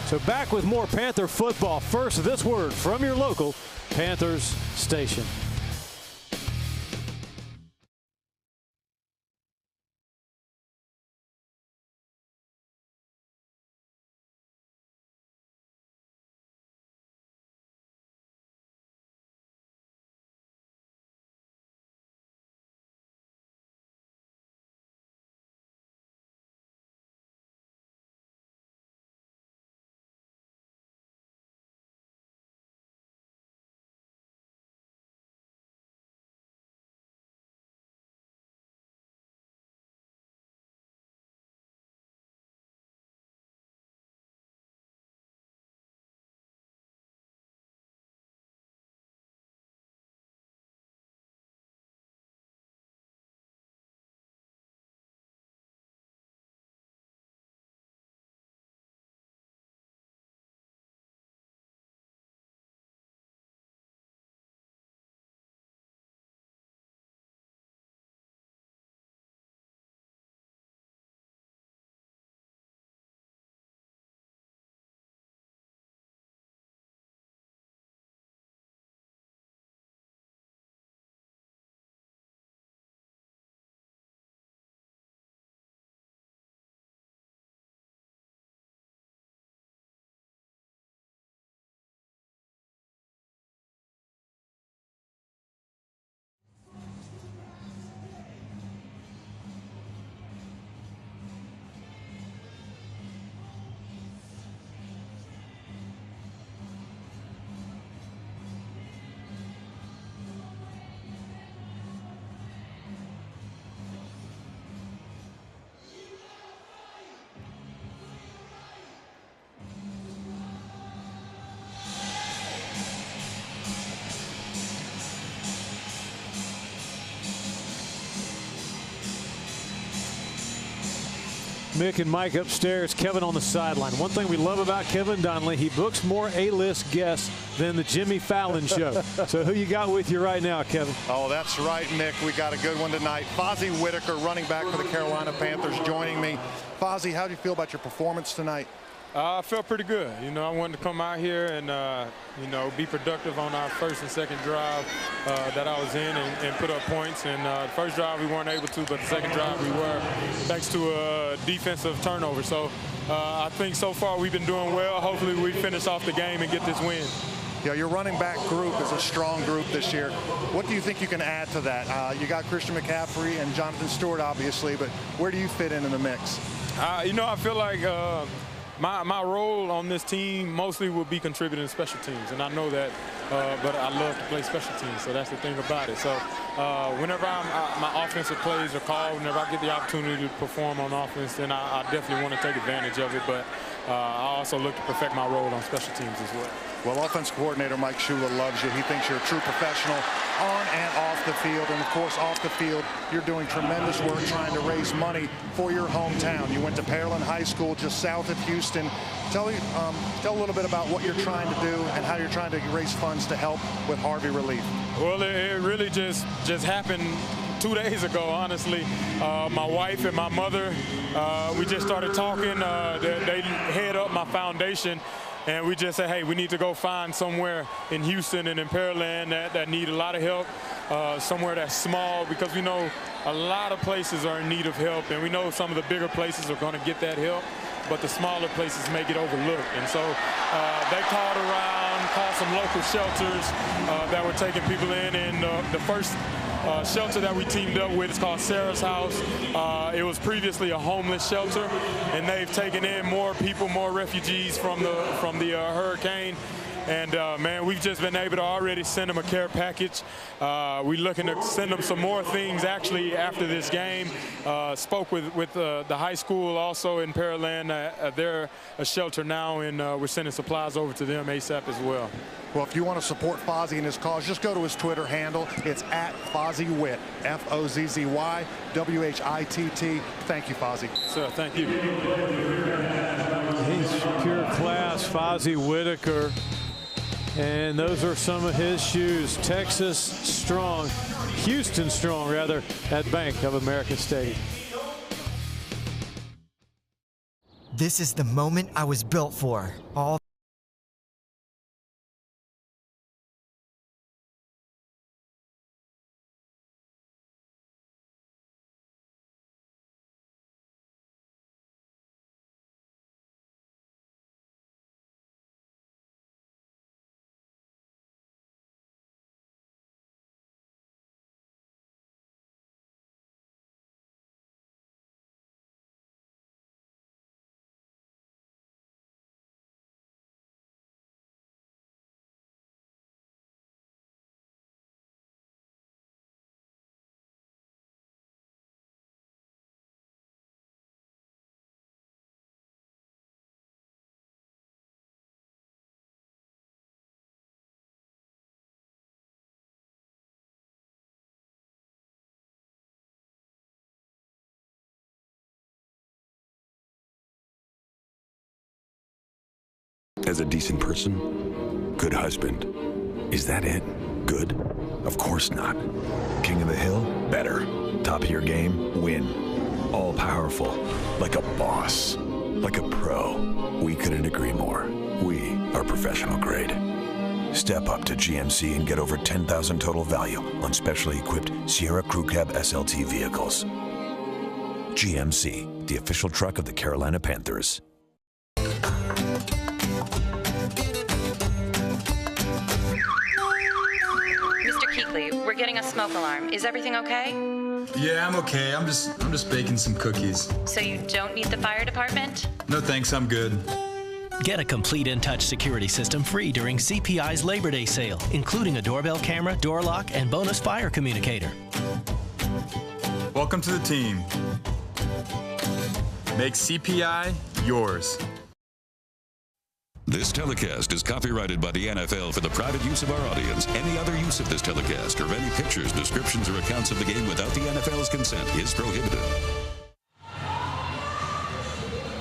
So back with more Panther football. First, this word from your local Panthers station. Mick and Mike upstairs, Kevin on the sideline. One thing we love about Kevin Donnelly, he books more A-list guests than the Jimmy Fallon show. So who you got with you right now, Kevin? Oh, that's right, Mick. We got a good one tonight. Fozzie Whitaker, running back for the Carolina Panthers, joining me. Fozzie, how do you feel about your performance tonight? I felt pretty good. You know, I wanted to come out here and, you know, be productive on our first and second drive that I was in and put up points. And the first drive we weren't able to, but the second drive we were, thanks to a defensive turnover. So I think so far we've been doing well. Hopefully we finish off the game and get this win. Yeah, your running back group is a strong group this year. What do you think you can add to that? You got Christian McCaffrey and Jonathan Stewart, obviously, but where do you fit in the mix? You know, I feel like my role on this team mostly will be contributing to special teams, and I know that, but I love to play special teams, so that's the thing about it. So whenever my offensive plays are called, whenever I get the opportunity to perform on offense, then I definitely want to take advantage of it, but I also look to perfect my role on special teams as well. Well, offense coordinator Mike Shula loves you. He thinks you're a true professional on and off the field. And, of course, off the field, you're doing tremendous work trying to raise money for your hometown. You went to Pearland High School just south of Houston. Tell a little bit about what you're trying to do and how you're trying to raise funds to help with Harvey relief. Well, it really just happened 2 days ago, honestly. My wife and my mother, we just started talking. They head up my foundation. And we just said, hey, we need to go find somewhere in Houston and in Pearland that need a lot of help, somewhere that's small, because we know a lot of places are in need of help, and we know some of the bigger places are going to get that help, but the smaller places may get overlooked. And so they called some local shelters that were taking people in, and the first shelter that we teamed up with is called Sarah's House. It was previously a homeless shelter, and they've taken in more people, more refugees from the hurricane. And man, we've just been able to already send them a care package. We're looking to send them some more things actually after this game. Spoke with the high school also in Pearland. They're a shelter now, and we're sending supplies over to them ASAP as well. Well, if you want to support Fozzie and his cause, just go to his Twitter handle. It's at FozzieWhitt, F-O-Z-Z-Y, W-H-I-T-T. Thank you, Fozzie. Sir, thank you. He's pure class, Fozzie Whitaker. And those are some of his shoes. Texas strong, Houston strong, rather, at Bank of America Stadium. This is the moment I was built for. All As a decent person, good husband. Is that it? Good? Of course not. King of the Hill? Better. Top of your game? Win. All powerful. Like a boss. Like a pro. We couldn't agree more. We are professional grade. Step up to GMC and get over $10,000 total value on specially equipped Sierra Crew Cab SLT vehicles. GMC, the official truck of the Carolina Panthers. We're getting a smoke alarm. Is everything okay? Yeah, I'm okay. I'm just baking some cookies. So you don't need the fire department? No thanks, I'm good. Get a complete InTouch security system free during CPI's Labor Day sale, including a doorbell camera, door lock, and bonus fire communicator. Welcome to the team. Make CPI yours. This telecast is copyrighted by the NFL for the private use of our audience. Any other use of this telecast or of any pictures, descriptions, or accounts of the game without the NFL's consent is prohibited.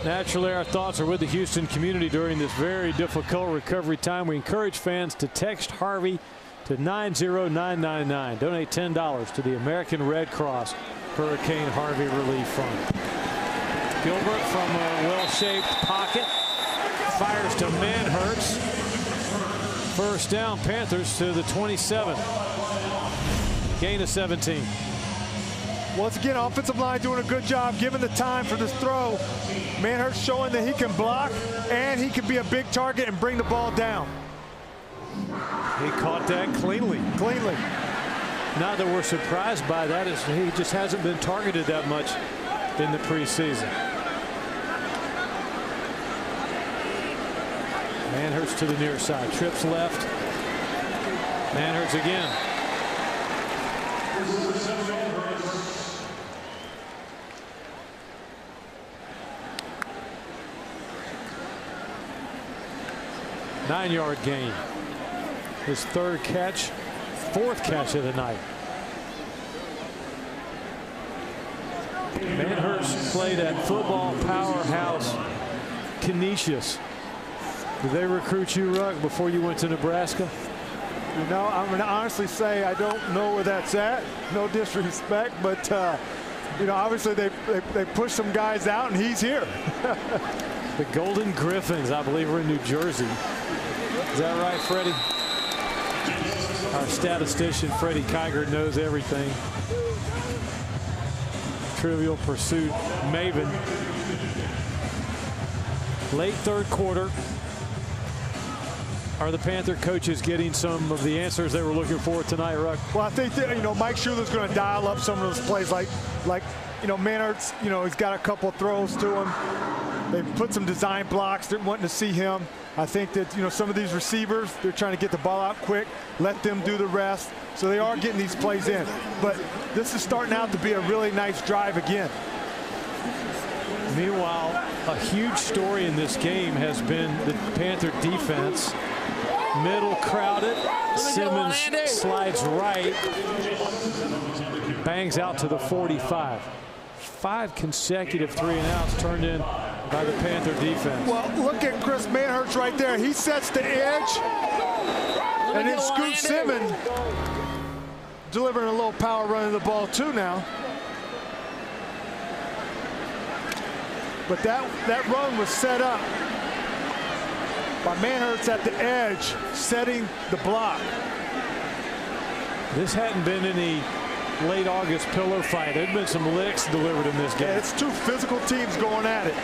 Naturally, our thoughts are with the Houston community during this very difficult recovery time. We encourage fans to text Harvey to 90999. Donate $10 to the American Red Cross Hurricane Harvey Relief Fund. Gilbert from a well-shaped pocket fires to Manhertz. First down, Panthers to the 27. Gain of 17. Once again, offensive line doing a good job giving the time for this throw. Manhertz showing that he can block and he can be a big target and bring the ball down. He caught that cleanly. Not that we're surprised by that, is he just hasn't been targeted that much in the preseason. Manhertz to the near side, trips left. Manhertz again. Nine-yard gain. His third catch, fourth catch of the night. Manhertz played at football powerhouse Canisius. Did they recruit you, Ruck, before you went to Nebraska? You know, I'm going to honestly say I don't know where that's at. No disrespect, but you know, obviously they pushed some guys out, and he's here. The Golden Griffins, I believe, are in New Jersey. Is that right, Freddie? Our statistician, Freddie Kiger, knows everything. Trivial Pursuit maven. Late third quarter. Are the Panther coaches getting some of the answers they were looking for tonight, Ruck? Well, I think that, you know, Mike Schuler's going to dial up some of those plays, like you know, Manhertz, you know, he's got a couple of throws to him. They've put some design blocks. They're wanting to see him. I think that, you know, some of these receivers, they're trying to get the ball out quick, let them do the rest. So they are getting these plays in. But this is starting out to be a really nice drive again. Meanwhile, a huge story in this game has been the Panther defense. Middle crowded. Simmons slides right. Bangs out to the 45. 5 consecutive 3-and-outs turned in by the Panther defense. Well, look at Chris Manhertz right there. He sets the edge. And then Scoot Simmons delivering a little power running the ball too now. But that run was set up by Manhertz at the edge, setting the block. This hadn't been any late August pillow fight. There'd been some licks delivered in this game. Yeah, it's two physical teams going at it.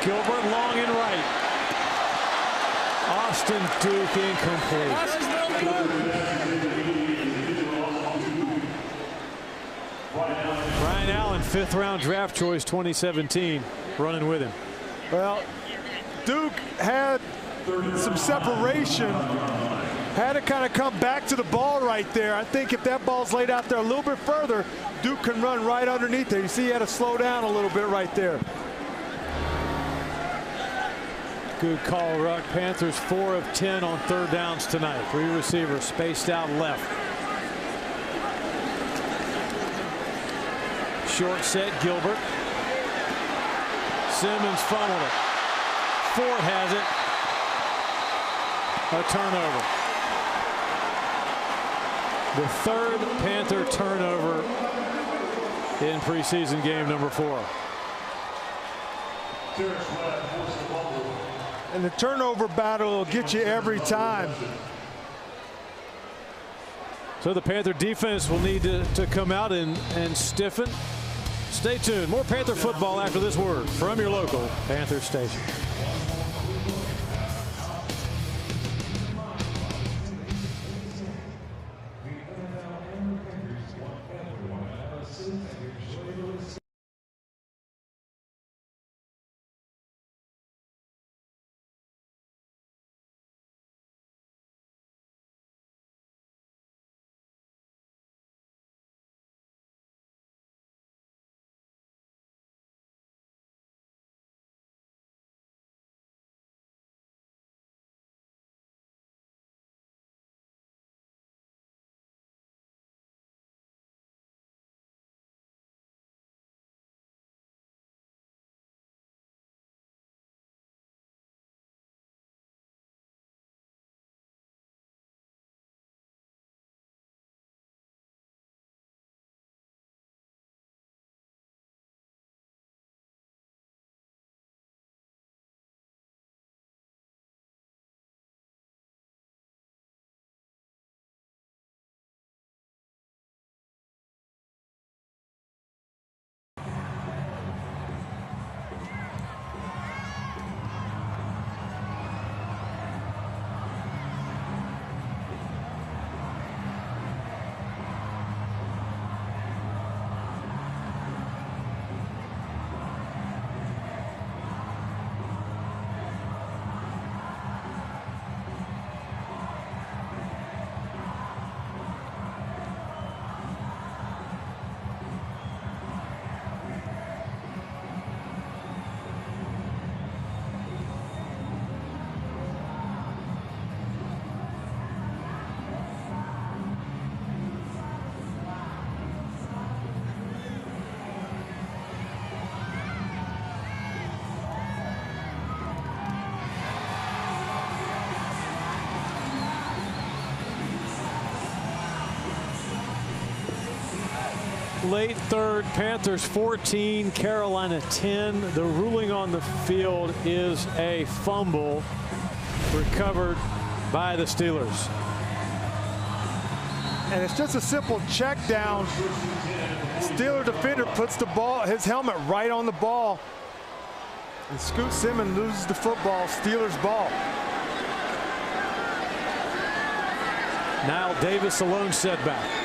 Gilbert long and right. Austin Duke incomplete. Brian Allen, 5th round draft choice 2017, running with him. Well, Duke had some separation, had to kind of come back to the ball right there. I think if that ball's laid out there a little bit further, Duke can run right underneath there. You see he had to slow down a little bit right there. Good call, Ruck. Panthers 4 of 10 on third downs tonight. 3 receivers spaced out left. Short set, Gilbert. Simmons fumbled it. Ford has it. A turnover. The 3rd Panther turnover in preseason game number 4. And the turnover battle will get you every time. So the Panther defense will need to come out and stiffen. Stay tuned. More Panther football after this word from your local Panther station. Late third, Panthers 14, Carolina 10. The ruling on the field is a fumble recovered by the Steelers. And it's just a simple check down. Steeler defender puts the ball, his helmet right on the ball. And Scoot Simmons loses the football, Steelers ball. Now Davis alone setback.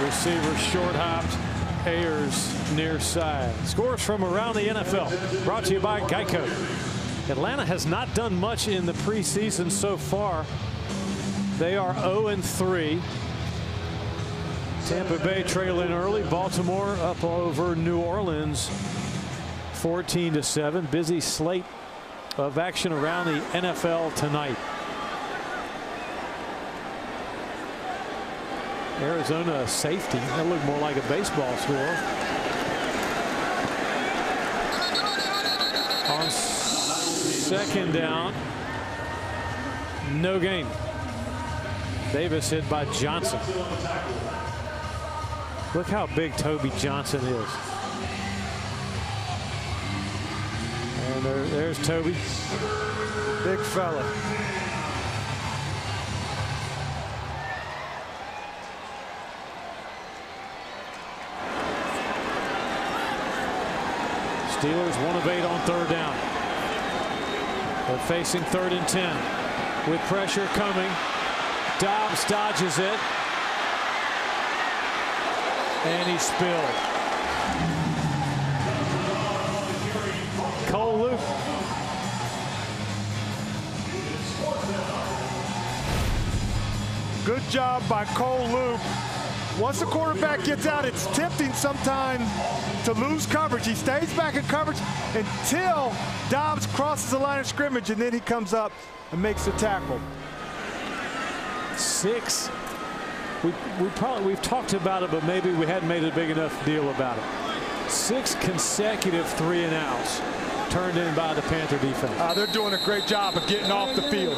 Receiver short hopped. Ayers near side. Scores from around the NFL. Brought to you by Geico. Atlanta has not done much in the preseason so far. They are 0-3. Tampa Bay trailing early. Baltimore up over New Orleans 14-7. Busy slate of action around the NFL tonight. Arizona safety. That looked more like a baseball score. On second down, no gain. Davis hit by Johnson. Look how big Toby Johnson is. And there's Toby. Big fella. Steelers 1 of 8 on third down. They're facing 3rd and 10 with pressure coming. Dobbs dodges it. And he spilled. Cole Luke. Good job by Cole Luke. Once the quarterback gets out, it's tempting sometimes to lose coverage. He stays back in coverage until Dobbs crosses the line of scrimmage, and then he comes up and makes the tackle. 6. We've talked about it, but maybe we hadn't made a big enough deal about it. 6 consecutive 3-and-outs turned in by the Panther defense. They're doing a great job of getting off the field.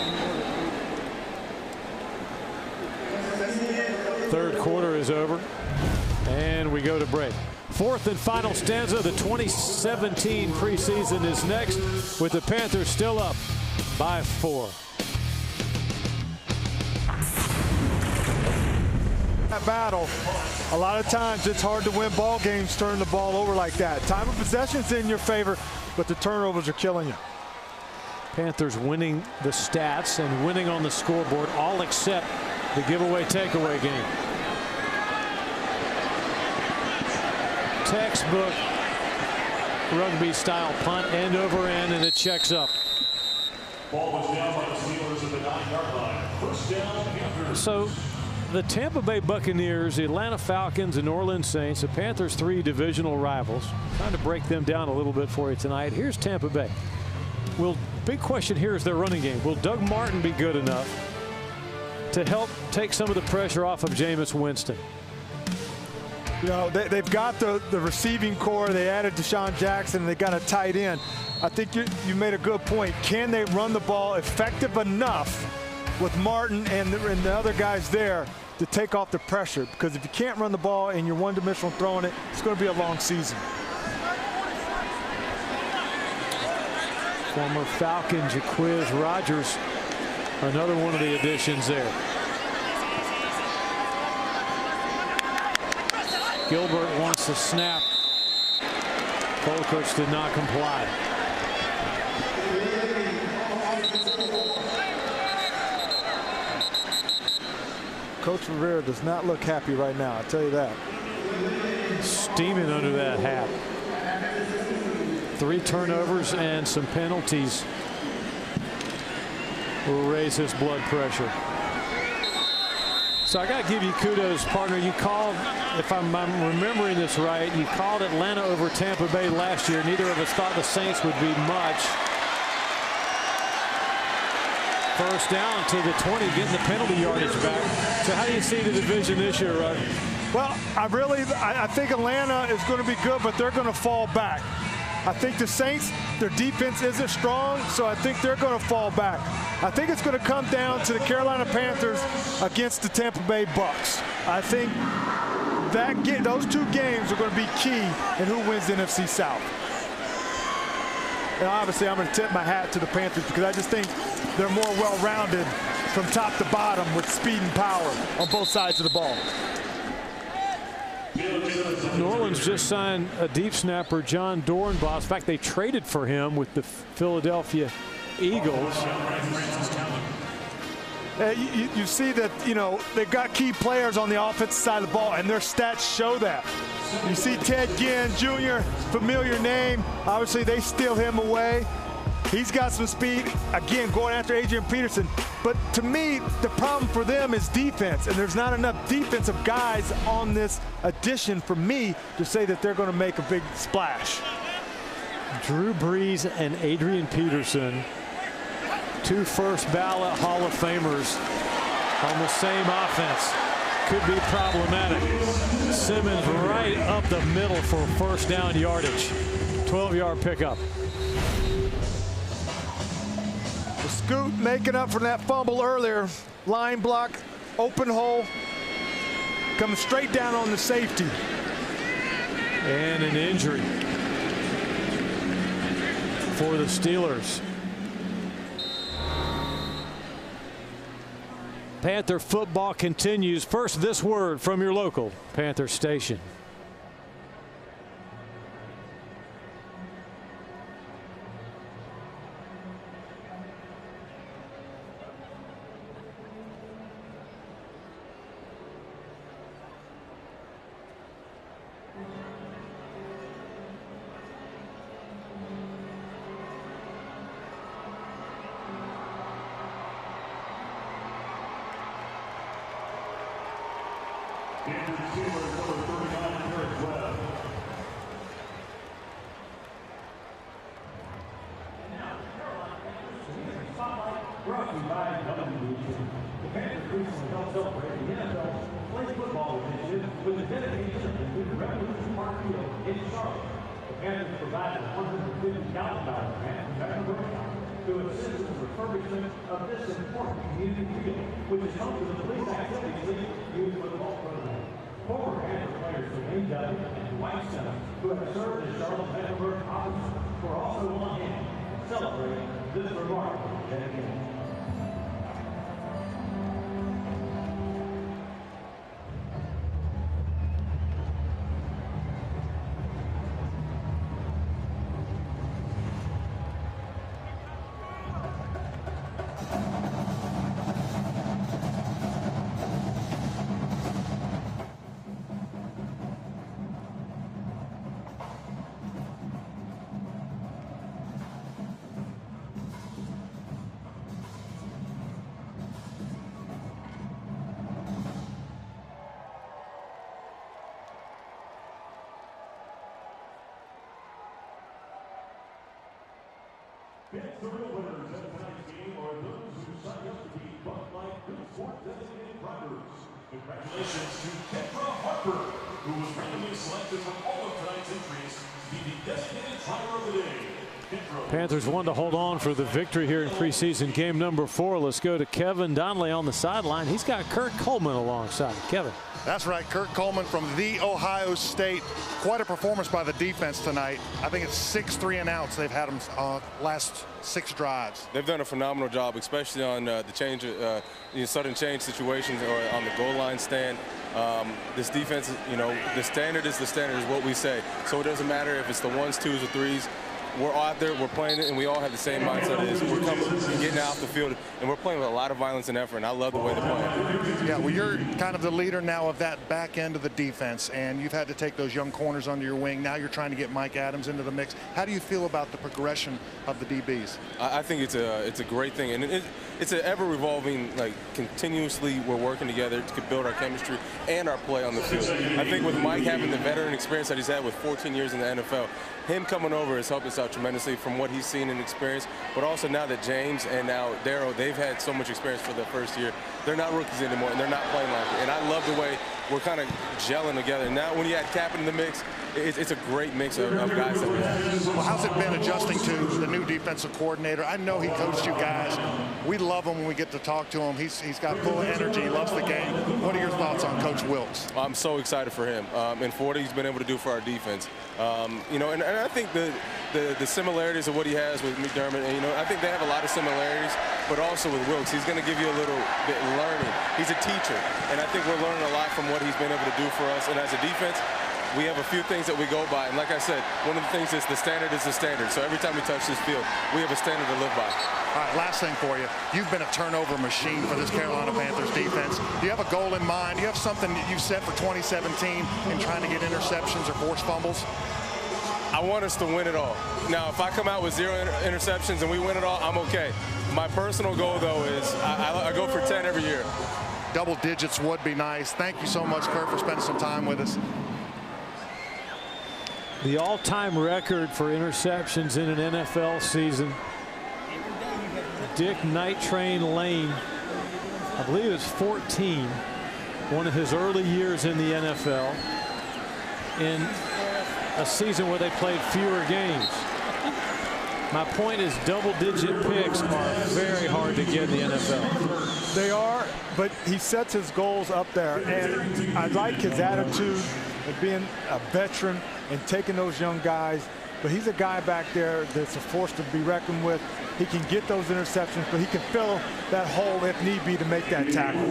Third quarter is over, and we go to break. Fourth and final stanza of the 2017 preseason is next, with the Panthers still up by 4. That battle, a lot of times it's hard to win ball games, turn the ball over like that. Time of possession's in your favor, but the turnovers are killing you. Panthers winning the stats and winning on the scoreboard, all except the giveaway takeaway game. Textbook rugby style punt, end over end, and it checks up. Ball was down by the Steelers at the 9-yard line. First down, Panthers. So the Tampa Bay Buccaneers, the Atlanta Falcons, and New Orleans Saints, the Panthers' 3 divisional rivals. Trying to break them down a little bit for you tonight. Here's Tampa Bay. Big question here is their running game. Will Doug Martin be good enough to help take some of the pressure off of Jameis Winston? You know, they've got the receiving core. They added Deshaun Jackson. They got a tight end. I think you made a good point. Can they run the ball effective enough with Martin and the other guys there to take off the pressure? Because if you can't run the ball and you're one-dimensional throwing it, it's going to be a long season. Former Falcon Jaquiz Rogers, another one of the additions there. Gilbert wants a snap. Colcoach did not comply. Coach Rivera does not look happy right now, I'll tell you that. Steaming under that hat. 3 turnovers and some penalties will raise his blood pressure. So I got to give you kudos, partner. You called, if I'm remembering this right, you called Atlanta over Tampa Bay last year. Neither of us thought the Saints would be much. First down to the 20, getting the penalty yardage back. So how do you see the division this year, Rod? Well, I think Atlanta is going to be good, but they're going to fall back. I think the Saints, their defense isn't strong, so I think they're going to fall back. I think it's going to come down to the Carolina Panthers against the Tampa Bay Bucks. I think those two games are going to be key in who wins the NFC South. And obviously, I'm going to tip my hat to the Panthers because I just think they're more well-rounded from top to bottom with speed and power on both sides of the ball. New Orleans just signed a deep snapper, John Dornbos. In fact, they traded for him with the Philadelphia Eagles. You see that, you know, they've got key players on the offensive side of the ball, and their stats show that. You see Ted Ginn Jr., familiar name. Obviously, they steal him away. He's got some speed, again, going after Adrian Peterson. But to me, the problem for them is defense, and there's not enough defensive guys on this addition for me to say that they're going to make a big splash. Drew Brees and Adrian Peterson, two first-ballot Hall of Famers on the same offense. Could be problematic. Simmons right up the middle for first down yardage. 12-yard pickup. Scoot making up for that fumble earlier. Line block, open hole, coming straight down on the safety. And an injury for the Steelers. Panther football continues. First, this word from your local Panther station. The real winners of tonight's game are those who signed up to be Buck Light Good Sport designated drivers. Congratulations to Kendra Harper, who was randomly selected from all of tonight's entries to be the designated driver of the day. Panthers want to hold on for the victory here in preseason game number 4. Let's go to Kevin Donnelly on the sideline. He's got Kurt Coleman alongside. Kevin. That's right, Kurt Coleman from the Ohio State. Quite a performance by the defense tonight. I think it's 6 3-and-outs they've had them last 6 drives. They've done a phenomenal job, especially on the change, sudden change situations or on the goal line stand. This defense, the standard is what we say. So it doesn't matter if it's the 1s, 2s, or 3s. We're out there, we're playing it, and we all have the same mindset. We're coming and getting out the field, and we're playing with a lot of violence and effort, and I love the way they're playing. Yeah, well, you're kind of the leader now of that back end of the defense, and you've had to take those young corners under your wing. Now you're trying to get Mike Adams into the mix. How do you feel about the progression of the DBs? I think it's a great thing, and it's an ever-revolving, continuously we're working together to build our chemistry and our play on the field. I think with Mike having the veteran experience that he's had with 14 years in the NFL, him coming over has helped us out tremendously from what he's seen and experienced, but also now that James and now Darryl, they've had so much experience for their first year. They're not rookies anymore, and they're not playing like it. And I love the way we're kind of gelling together. Now when you add Cap in the mix, it's a great mix of guys that we have. Well, how's it been adjusting to the new defensive coordinator? I know he coached you guys. We love him when we get to talk to him. He's got full of energy. He loves the game. What are your thoughts on Coach Wilkes? I'm so excited for him and for what he's been able to do for our defense. You know, and I think the similarities of what he has with McDermott, and, you know, I think they have a lot of similarities, but also with Wilkes, he's going to give you a little bit learning. He's a teacher, and I think we're learning a lot from what he's been able to do for us. And as a defense, we have a few things that we go by. And like I said, one of the things is the standard is the standard. So every time we touch this field, we have a standard to live by. All right, last thing for you. You've been a turnover machine for this Carolina Panthers defense. Do you have a goal in mind? Do you have something that you've set for 2017 in trying to get interceptions or forced fumbles? I want us to win it all. Now, if I come out with 0 interceptions and we win it all, I'm okay. My personal goal, though, is I go for 10 every year. Double digits would be nice. Thank you so much, Kurt, for spending some time with us. The all-time record for interceptions in an NFL season. Dick Night Train Lane, I believe it's 14, one of his early years in the NFL, in a season where they played fewer games. My point is double-digit picks are very hard to get in the NFL. They are, but he sets his goals up there, and I like his attitude of being a veteran and taking those young guys. But he's a guy back there that's a force to be reckoned with. He can get those interceptions, but he can fill that hole if need be to make that tackle.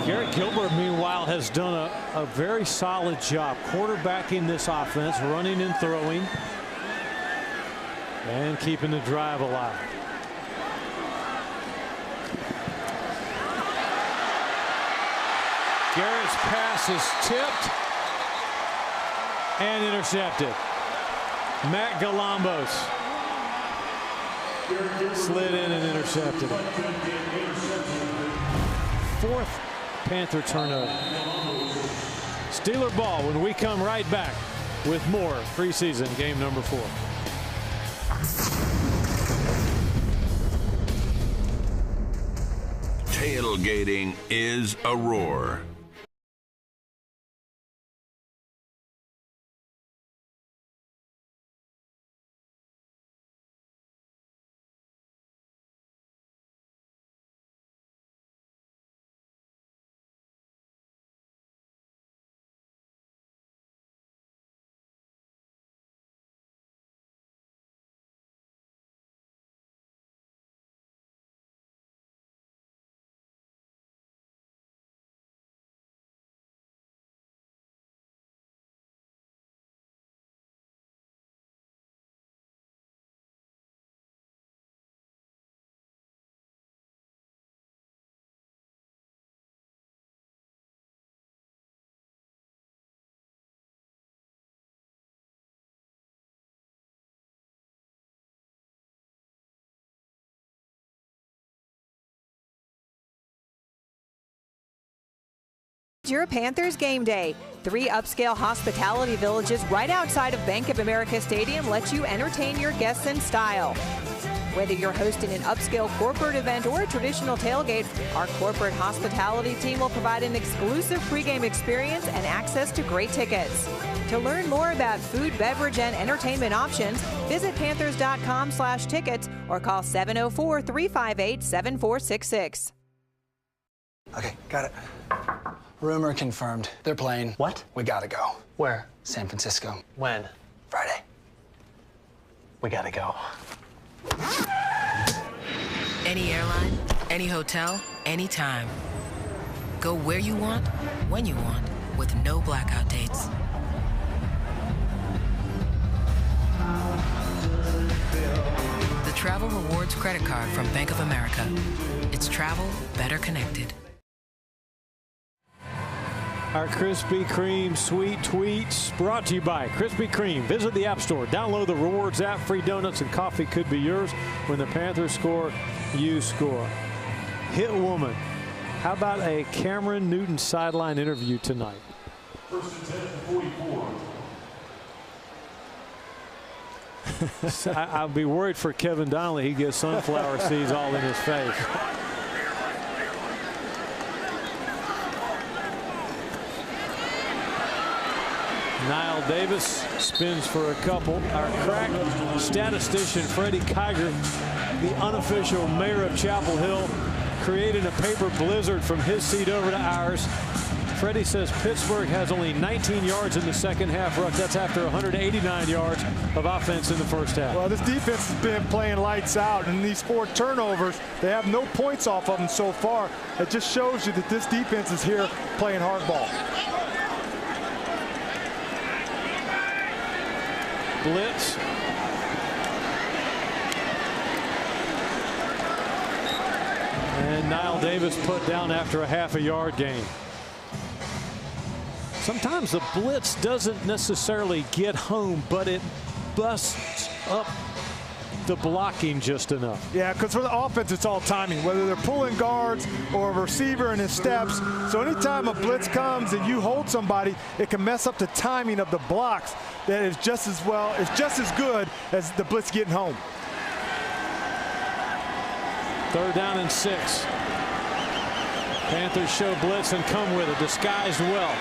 Garrett Gilbert, meanwhile, has done a very solid job quarterbacking this offense, running and throwing, and keeping the drive alive. Garrett's pass is tipped and intercepted. Matt Galambos slid in and intercepted it. Fourth Panther turnover. Steeler ball when we come right back with more preseason game number 4. Tailgating is a roar. Your Panthers game day. 3 upscale hospitality villages right outside of Bank of America Stadium let you entertain your guests in style. Whether you're hosting an upscale corporate event or a traditional tailgate, our corporate hospitality team will provide an exclusive pregame experience and access to great tickets. To learn more about food, beverage, and entertainment options, visit panthers.com/tickets or call 704-358-7466. Okay, got it. Rumor confirmed. They're playing. What? We gotta go. Where? San Francisco. When? Friday. We gotta go. Any airline, any hotel, anytime. Go where you want, when you want, with no blackout dates. The Travel Rewards credit card from Bank of America. It's travel better connected. Our Krispy Kreme sweet tweets brought to you by Krispy Kreme. Visit the App Store, download the Rewards app. Free donuts and coffee could be yours. When the Panthers score, you score. Hit woman. How about a Cameron Newton sideline interview tonight? First and 10 44. I'll be worried for Kevin Donnelly. He gets sunflower seeds all in his face. Niall Davis spins for a couple. Our crack statistician Freddie Kiger, the unofficial mayor of Chapel Hill, created a paper blizzard from his seat over to ours. Freddie says Pittsburgh has only 19 yards in the second half rush. That's after 189 yards of offense in the first half. Well, this defense has been playing lights out, and these 4 turnovers, they have no points off of them so far. It just shows you that this defense is here playing hardball. Blitz. And Niall Davis put down after a half-a-yard gain. Sometimes the blitz doesn't necessarily get home, but it busts up the blocking just enough. Yeah, because for the offense, it's all timing, whether they're pulling guards or a receiver in his steps. So anytime a blitz comes and you hold somebody, it can mess up the timing of the blocks. That is just as well, it's just as good as the blitz getting home. 3rd down and 6. Panthers show blitz and come with it, disguised well.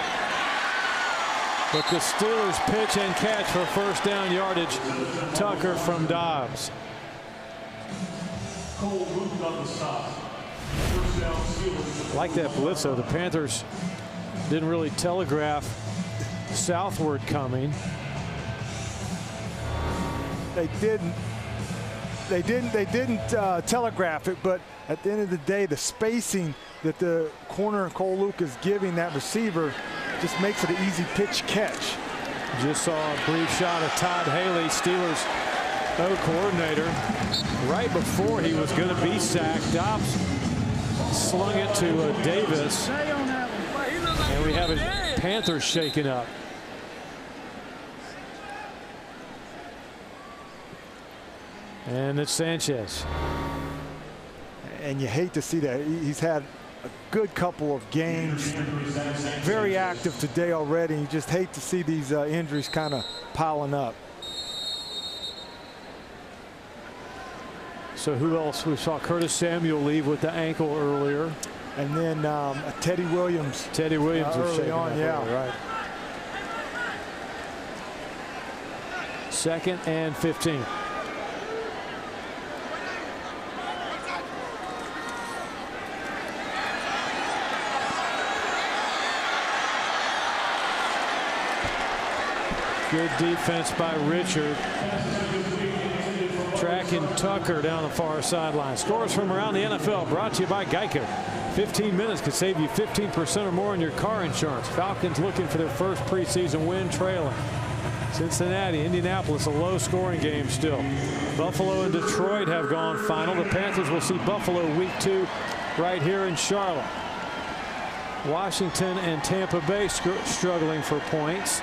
But the Steelers pitch and catch for first down yardage. Tucker from Dobbs. Like that blitz, though. The Panthers didn't really telegraph southward coming. They didn't telegraph it, but at the end of the day, the spacing that the corner and Cole Luke is giving that receiver just makes it an easy pitch catch. Just saw a brief shot of Todd Haley, Steelers O coordinator, right before he was going to be sacked. Dobbs slung it to Davis, and we have a Panthers shaken up. And it's Sanchez. And you hate to see that. He's had a good couple of games, very active today already. You just hate to see these injuries kind of piling up. So who else? We saw Curtis Samuel leave with the ankle earlier. And then Teddy Williams. Teddy Williams was early shaken on, up yeah. early, right. 2nd and 15. Good defense by Richard. Tracking Tucker down the far sideline. Scores from around the NFL brought to you by Geico. 15 minutes could save you 15% or more on your car insurance. Falcons looking for their first preseason win, trailing. Cincinnati, Indianapolis, a low-scoring game still. Buffalo and Detroit have gone final. The Panthers will see Buffalo week 2 right here in Charlotte. Washington and Tampa Bay struggling for points.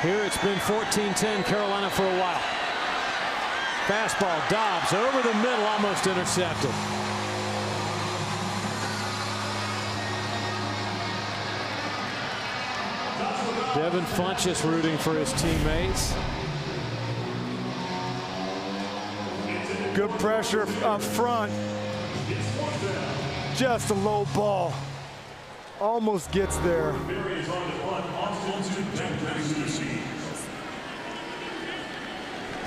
Here it's been 14-10 Carolina for a while. Fastball, Dobbs over the middle, almost intercepted. Devin Funchess rooting for his teammates. Good pressure up front. Just a low ball. Almost gets there.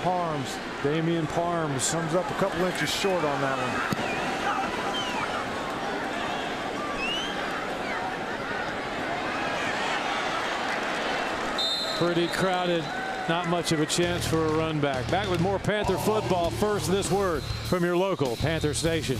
Parms. Damian Parms comes up a couple inches short on that one. Pretty crowded. Not much of a chance for a run back. Back with more Panther football. First, this word from your local Panther station.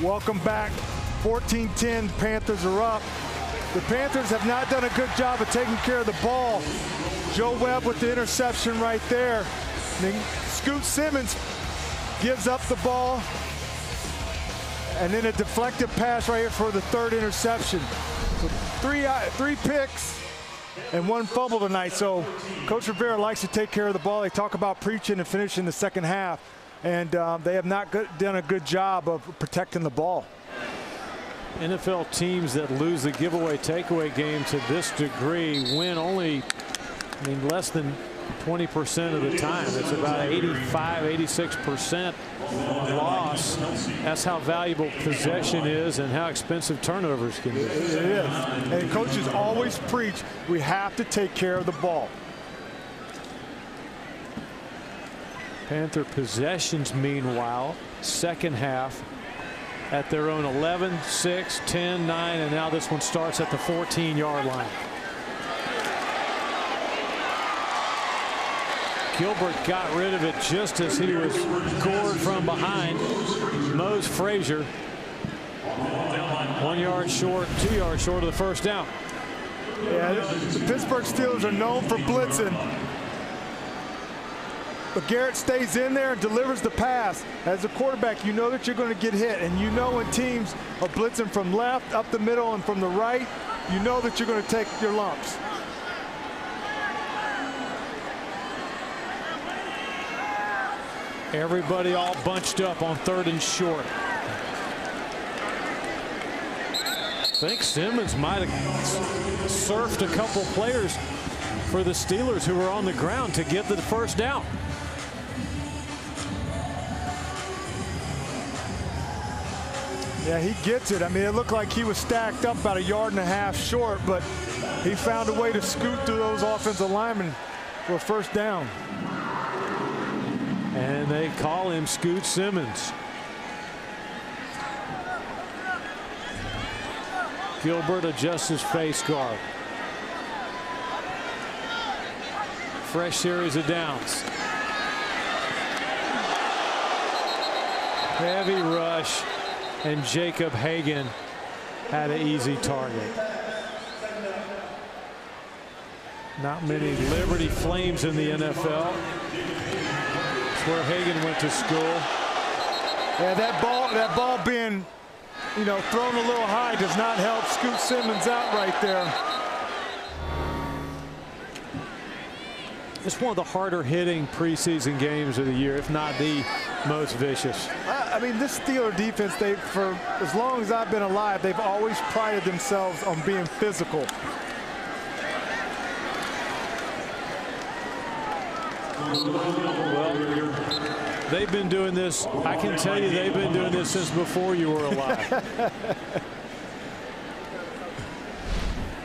Welcome back. 14-10, Panthers are up. The Panthers have not done a good job of taking care of the ball. Joe Webb with the interception right there. And then Scoot Simmons gives up the ball. And then a deflected pass right here for the third interception. So three picks and one fumble tonight. So Coach Rivera likes to take care of the ball. They talk about preaching and finishing the second half. And they have not done a good job of protecting the ball. NFL teams that lose the giveaway takeaway game to this degree win only, less than 20% of the time. It's about 85, 86% loss. That's how valuable possession is and how expensive turnovers can be. It is. And coaches always preach, we have to take care of the ball. Panther possessions, meanwhile, second half at their own 11, 6, 10, 9, and now this one starts at the 14-yard line. Gilbert got rid of it just as he was gored from behind. Mose Frazier 1 yard short, 2 yards short of the first down. Yeah, the Pittsburgh Steelers are known for blitzing. But Garrett stays in there and delivers the pass. As a quarterback, you know that you're going to get hit. And you know when teams are blitzing from left, up the middle, and from the right, you know that you're going to take your lumps. Everybody all bunched up on 3rd and short. I think Simmons might have surfed a couple players for the Steelers who were on the ground to get the first down. Yeah, he gets it. It looked like he was stacked up about 1.5 yards short, but he found a way to scoot through those offensive linemen for a first down. And they call him Scoot Simmons. Gilbert adjusts his face guard. Fresh series of downs. Heavy rush, and Jacob Hagan had an easy target. Not many Liberty Flames in the NFL. It's where Hagan went to school. Yeah, that ball being, thrown a little high does not help Scoot Simmons out right there. It's one of the harder hitting preseason games of the year, if not the most vicious. This Steeler defense, for as long as I've been alive, they've always prided themselves on being physical. Well, they've been doing this. I can tell you they've been doing this since before you were alive.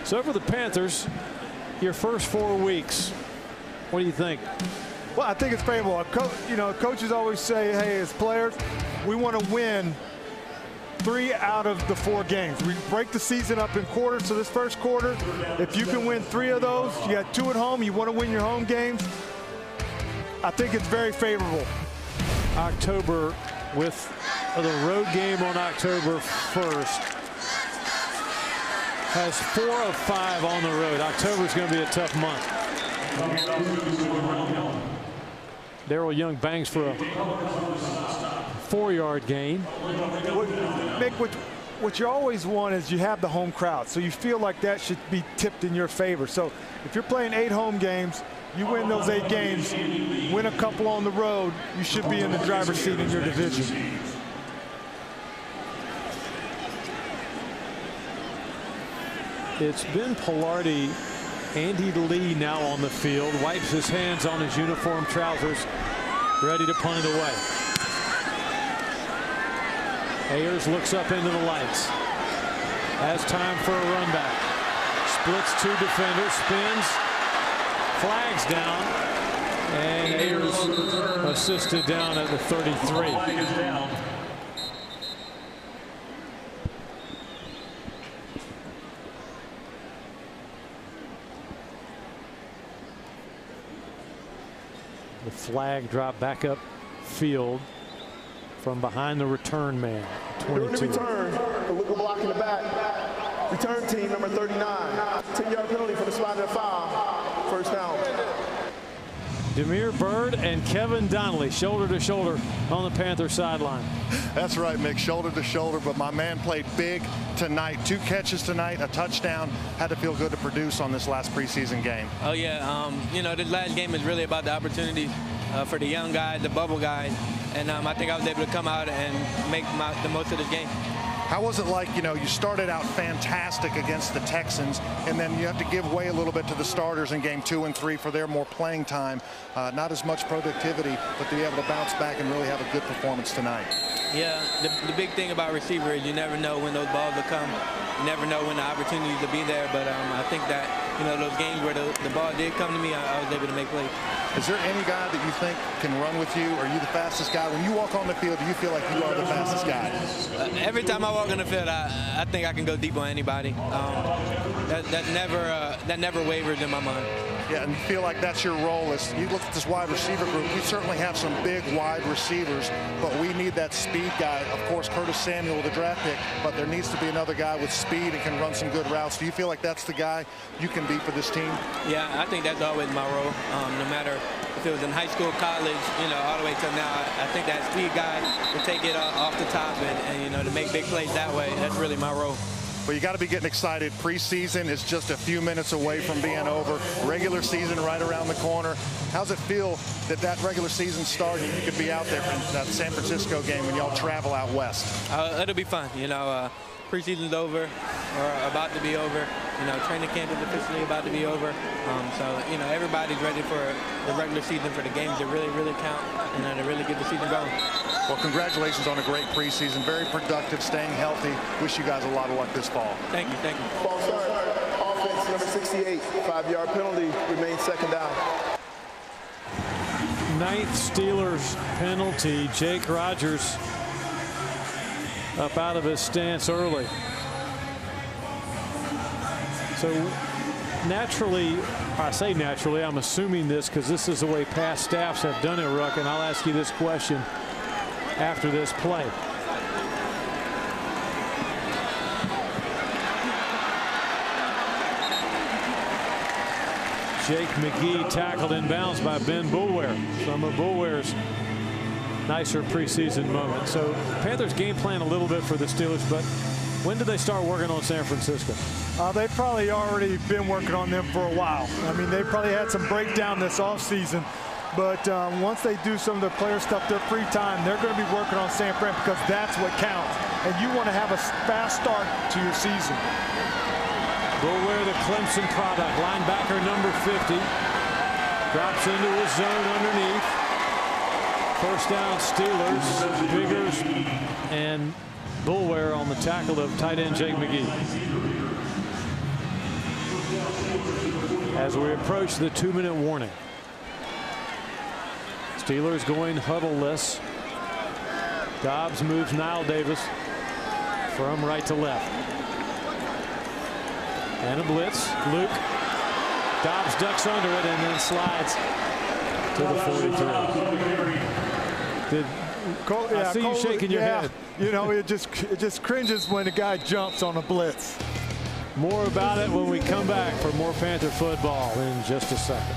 So for the Panthers, your first 4 weeks, what do you think? Well, I think it's favorable. Coaches always say, hey, as players, we want to win 3 out of the 4 games. We break the season up in quarters. So this first quarter, if you can win 3 of those, you got 2 at home, you want to win your home games, I think it's very favorable. October with the road game on October 1st. Has 4 of 5 on the road. October is going to be a tough month. Darrell Young bangs for a 4-yard gain. Mick, what you always want is you have the home crowd, so you feel like that should be tipped in your favor. So if you're playing 8 home games, you win those 8 games, win a couple on the road, you should be in the driver's seat in your division. It's Ben Pilardi. Andy Lee now on the field, wipes his hands on his uniform trousers, ready to punt it away. Ayers looks up into the lights. Has time for a run back. Splits 2 defenders, spins, flags down, and Ayers assisted down at the 33. The flag dropped back up field from behind the return man. During the 22. return, the legal block in the back. Return team number 39. 10-yard penalty for the spot of the foul. First down. Demir Bird and Kevin Donnelly shoulder to shoulder on the Panther sideline. That's right, Mick, shoulder to shoulder, but my man played big tonight. 2 catches tonight, a touchdown. Had to feel good to produce on this last preseason game. Oh, yeah. You know, this last game is really about the opportunity for the young guys, the bubble guys, and I think I was able to come out and make the most of this game. How was it like, you know, you started out fantastic against the Texans, and then you have to give way a little bit to the starters in game 2 and 3 for their more playing time. Not as much productivity, but to be able to bounce back and really have a good performance tonight. Yeah, the big thing about receiver is you never know when those balls will come. You never know when the opportunities will be there, but I think that, you know, those games where the ball did come to me, I was able to make plays. Is there any guy that you think can run with you? Are you the fastest guy? When you walk on the field, do you feel like you are the fastest guy? Every time I walk on the field, I think I can go deep on anybody. That never wavers in my mind. Yeah, and you feel like that's your role. As you look at this wide receiver group, we certainly have some big wide receivers, but we need that speed guy. Of course, Curtis Samuel, the draft pick, but there needs to be another guy with speed and can run some good routes. Do you feel like that's the guy you can be for this team? Yeah, I think that's always my role. No matter if it was in high school, college, you know, all the way till now, I think that speed guy to take it off the top and you know, to make big plays that way, that's really my role. Well, you got to be getting excited. Preseason is just a few minutes away from being over. Regular season right around the corner. How's it feel that that regular season started? You could be out there for that San Francisco game when y'all travel out west. It'll be fun. You know, preseason's over or about to be over. You know, training camp is officially about to be over. So, you know, everybody's ready for the regular season, for the games that really, really count and to really get the season going. Well, congratulations on a great preseason. Very productive, staying healthy. Wish you guys a lot of luck this fall. Thank you, thank you. False start. Offense number 68. 5-yard penalty. Remains second down. 9th Steelers penalty. Jake Rogers up out of his stance early. So naturally, I say naturally, I'm assuming this because this is the way past staffs have done it, Ruck, and I'll ask you this question after this play. Jake McGee tackled in bounds by Ben Boulware. Some of Boulware's nicer preseason moments. So Panthers game plan a little bit for the Steelers, but when did they start working on San Francisco? They've probably already been working on them for a while. I mean, they probably had some breakdown this offseason, but once they do some of the player stuff, their free time, they're going to be working on San Fran because that's what counts. And you want to have a fast start to your season. Boulware, the Clemson product, linebacker number 50, drops into his zone underneath. First down Steelers. Biggers and Boulware on the tackle of tight end Jake McGee. As we approach the 2-minute warning. Steelers going huddle-less. Dobbs moves Nile Davis from right to left. And a blitz. Luke. Dobbs ducks under it and then slides to the 43. I see you shaking your head. You know, it just cringes when a guy jumps on a blitz. More about it when we come back for more Panther football in just a second.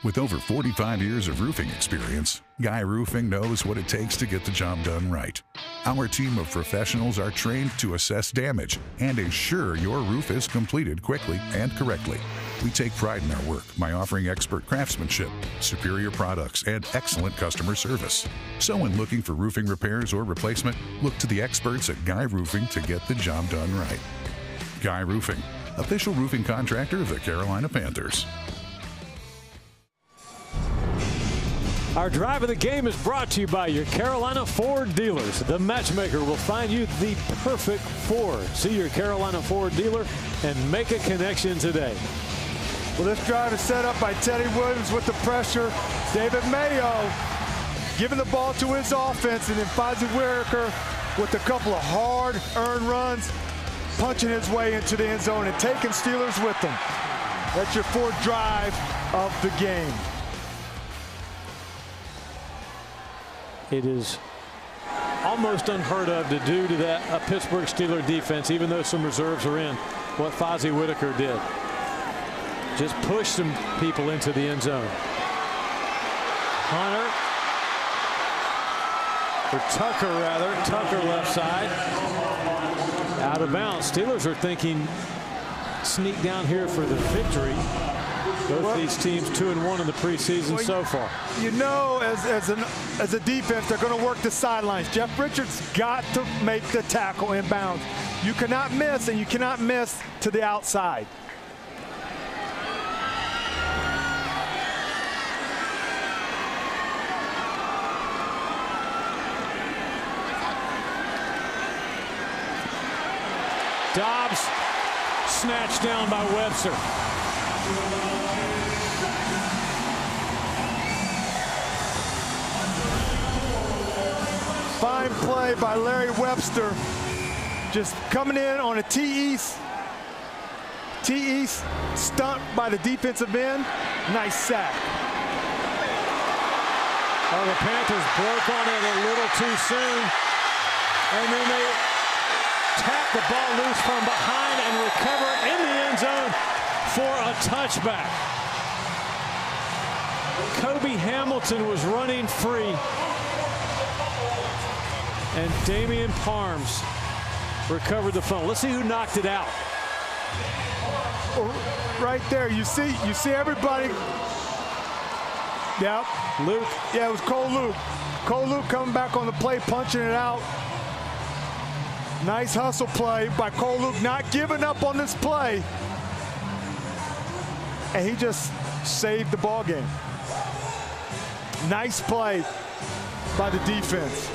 With over 45 years of roofing experience, Guy Roofing knows what it takes to get the job done right. Our team of professionals are trained to assess damage and ensure your roof is completed quickly and correctly. We take pride in our work by offering expert craftsmanship, superior products, and excellent customer service. So when looking for roofing repairs or replacement, look to the experts at Guy Roofing to get the job done right. Guy Roofing, official roofing contractor of the Carolina Panthers. Our drive of the game is brought to you by your Carolina Ford dealers. The matchmaker will find you the perfect Ford. See your Carolina Ford dealer and make a connection today. Well, this drive is set up by Teddy Williams with the pressure. David Mayo giving the ball to his offense, and then Fozzie Whitaker with a couple of hard-earned runs, punching his way into the end zone and taking Steelers with them. That's your fourth drive of the game. It is almost unheard of to do to that a Pittsburgh Steeler defense, even though some reserves are in, what Fozzie Whitaker did. Just push some people into the end zone. Hunter, or Tucker rather, Tucker left side. Out of bounds. Steelers are thinking sneak down here for the victory. Both these teams 2-1 in the preseason so far. You know, as a defense, they're going to work the sidelines. Jeff Richards got to make the tackle inbounds. You cannot miss, and you cannot miss to the outside. Dobbs snatched down by Webster. Fine play by Larry Webster. Just coming in on a T-East stunt by the defensive end. Nice sack. Oh, the Panthers broke on it a little too soon. And then they tap the ball loose from behind and recover in the end zone for a touchback. Kobe Hamilton was running free, and Damian Parms recovered the phone. Let's see who knocked it out. Right there, you see everybody. Yeah, Luke. Yeah, it was Cole Luke. Cole Luke coming back on the play, punching it out. Nice hustle play by Cole Luke, not giving up on this play. And he just saved the ball game. Nice play by the defense.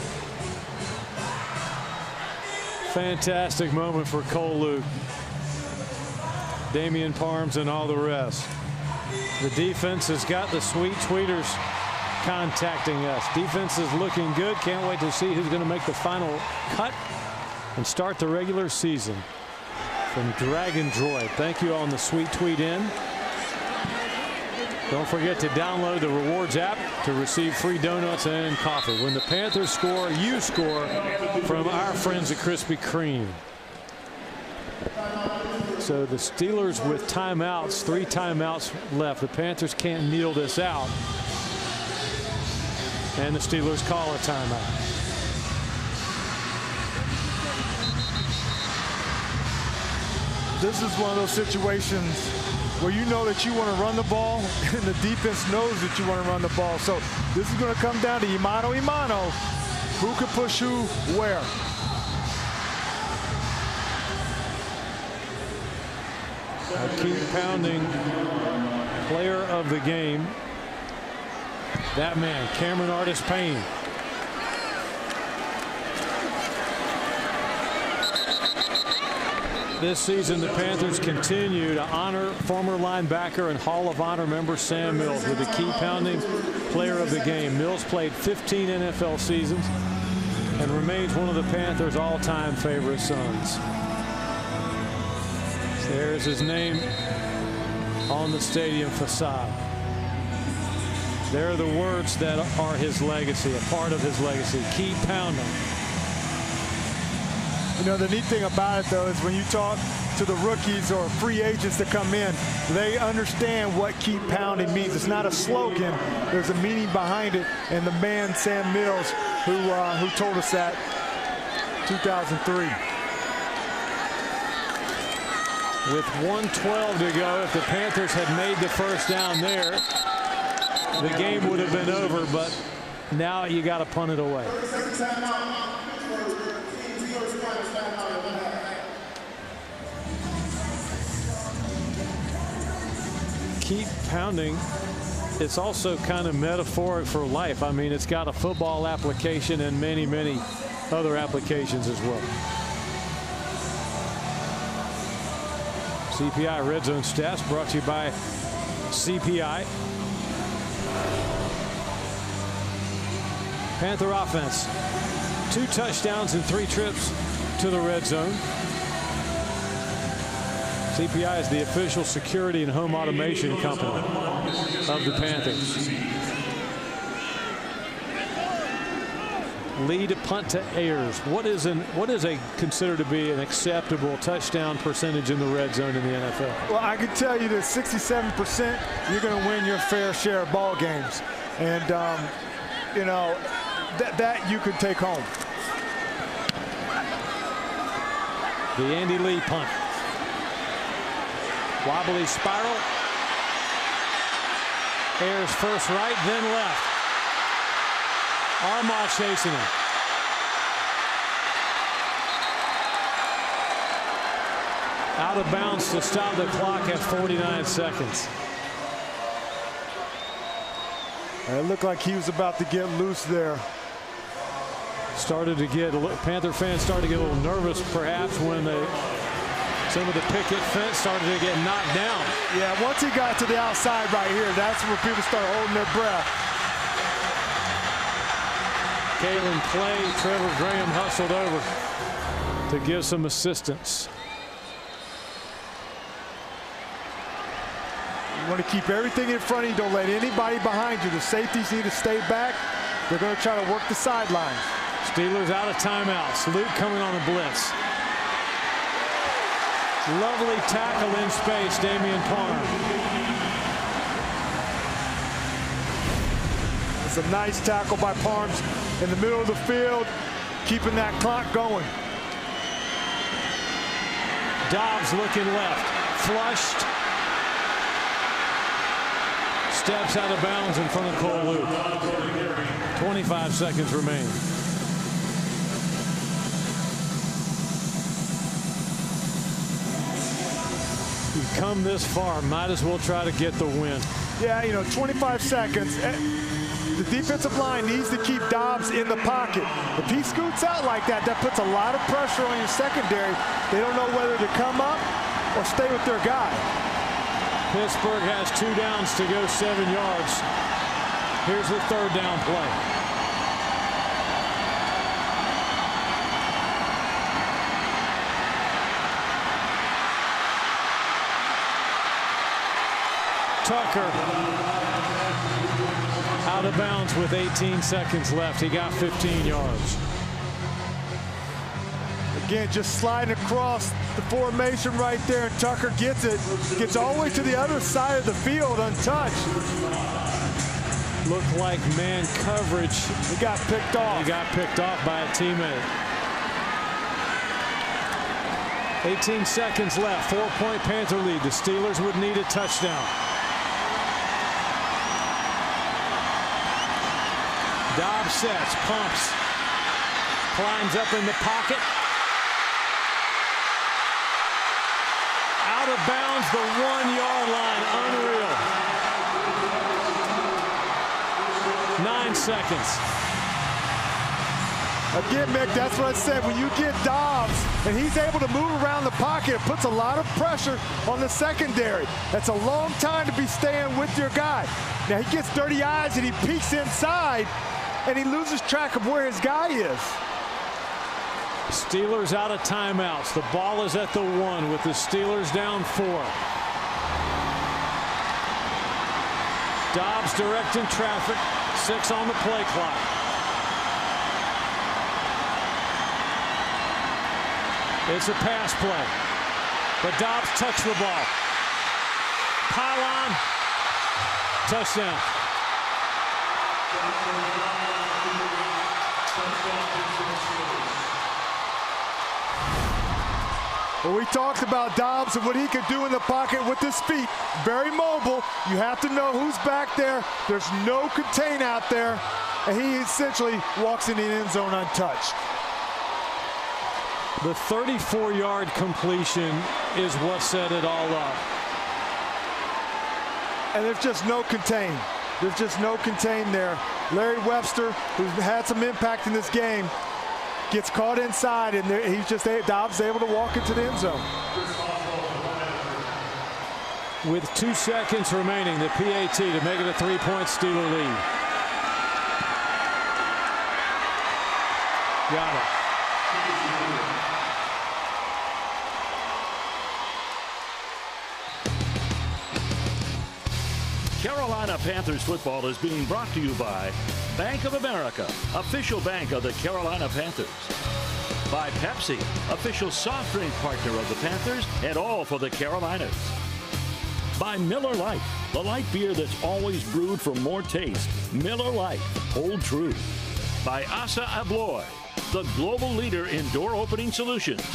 Fantastic moment for Cole Luke, Damian Parms, and all the rest. The defense has got the sweet tweeters contacting us. Defense is looking good. Can't wait to see who's going to make the final cut and start the regular season. From Dragon Droid. Thank you on the sweet tweet in. Don't forget to download the rewards app to receive free donuts and coffee. When the Panthers score, you score from our friends at Krispy Kreme. So the Steelers with timeouts, 3 timeouts left. The Panthers can't kneel this out. And the Steelers call a timeout. This is one of those situations where you know that you want to run the ball, and the defense knows that you want to run the ball. So this is going to come down to mano a mano. Who can push who where? Keep pounding. Player of the game. That man, Cameron Artis-Payne. This season, the Panthers continue to honor former linebacker and Hall of Honor member Sam Mills with the key pounding player of the game. Mills played 15 NFL seasons and remains one of the Panthers' all-time favorite sons. There's his name on the stadium facade. There are the words that are his legacy, a part of his legacy. Keep pounding. You know, the neat thing about it, though, is when you talk to the rookies or free agents that come in, they understand what keep pounding means. It's not a slogan. There's a meaning behind it. And the man, Sam Mills, who told us that 2003. With 1:12 to go, if the Panthers had made the first down there, the game would have been over, but now you got to punt it away. Keep pounding. It's also kind of metaphoric for life. I mean, it's got a football application and many, many other applications as well. CPI Red Zone Stats brought to you by CPI. Panther offense, 2 touchdowns and 3 trips to the red zone. CPI is the official security and home automation company of the Panthers. Lead punt to Ayers. What is considered to be an acceptable touchdown percentage in the red zone in the NFL? Well, I can tell you that 67%, you're going to win your fair share of ball games, and you know that you could take home. The Andy Lee punt. Wobbly spiral. Ayers first right, then left. Armagh chasing him. Out of bounds to stop the clock at 49 seconds. It looked like he was about to get loose there. Panther fans started to get a little nervous perhaps when some of the picket fence started to get knocked down. Yeah, once he got to the outside right here, that's where people start holding their breath. Kalen Clay, Trevor Graham hustled over to give some assistance. You want to keep everything in front of you. Don't let anybody behind you. The safeties need to stay back. They're going to try to work the sidelines. Steelers out of timeouts. Luke coming on a blitz. Lovely tackle in space, Damian Parham. It's a nice tackle by Parhams in the middle of the field, keeping that clock going. Dobbs looking left, flushed. Steps out of bounds in front of Cole Luke. 25 seconds remain. You've come this far, might as well try to get the win. Yeah, you know, 25 seconds. The defensive line needs to keep Dobbs in the pocket. If he scoots out like that, that puts a lot of pressure on your secondary. They don't know whether to come up or stay with their guy. Pittsburgh has 2 downs to go, 7 yards. Here's the 3rd down play. Tucker out of bounds with 18 seconds left. He got 15 yards. Again, just sliding across the formation right there, and Tucker gets it. Gets all the way to the other side of the field untouched. Looked like man coverage. He got picked off. He got picked off by a teammate. 18 seconds left. 4-point Panther lead. The Steelers would need a touchdown. Dobbs sets, pumps, climbs up in the pocket. Out of bounds, the 1-yard line. Unreal. 9 seconds. Again, Mick, that's what I said. When you get Dobbs and he's able to move around the pocket, it puts a lot of pressure on the secondary. That's a long time to be staying with your guy. Now he gets dirty eyes and he peeks inside and he loses track of where his guy is. Steelers out of timeouts. The ball is at the 1 with the Steelers down 4. Dobbs directing traffic. 6 on the play clock. It's a pass play. But Dobbs touched the ball. Pylon. Touchdown. Well, we talked about Dobbs and what he could do in the pocket with his feet. Very mobile. You have to know who's back there. There's no contain out there. And he essentially walks in the end zone untouched. The 34-yard completion is what set it all up. And there's just no contain. There's just no contain there. Larry Webster, who's had some impact in this game, gets caught inside, and he's just Dobbs able to walk into the end zone. With 2 seconds remaining, the PAT to make it a 3-point Steeler lead. Got it. Carolina Panthers football is being brought to you by Bank of America, official bank of the Carolina Panthers. By Pepsi, official soft drink partner of the Panthers and all for the Carolinas. By Miller Lite, the light beer that's always brewed for more taste. Miller Lite, hold true. By Assa Abloy, the global leader in door opening solutions.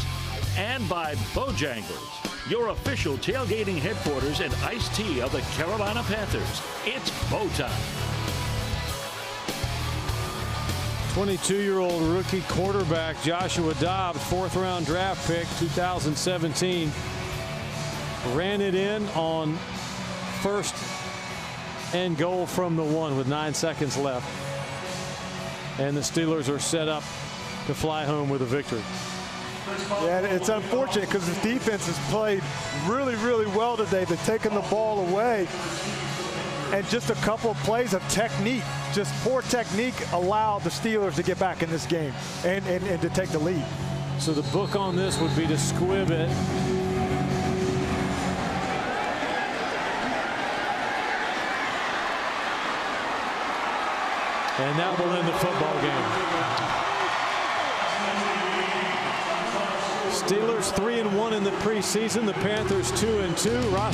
And by Bojangles, your official tailgating headquarters and iced tea of the Carolina Panthers. It's Bo time. 22-year-old rookie quarterback Joshua Dobbs, 4th-round draft pick, 2017, ran it in on 1st and goal from the 1 with 9 seconds left. And the Steelers are set up to fly home with a victory. Yeah, it's unfortunate because the defense has played really, really well today. They've taken the ball away. And just a couple of plays of technique, just poor technique, allowed the Steelers to get back in this game and to take the lead. So the book on this would be to squib it. And that will end the football game. Steelers 3-1 in the preseason. The Panthers 2-2.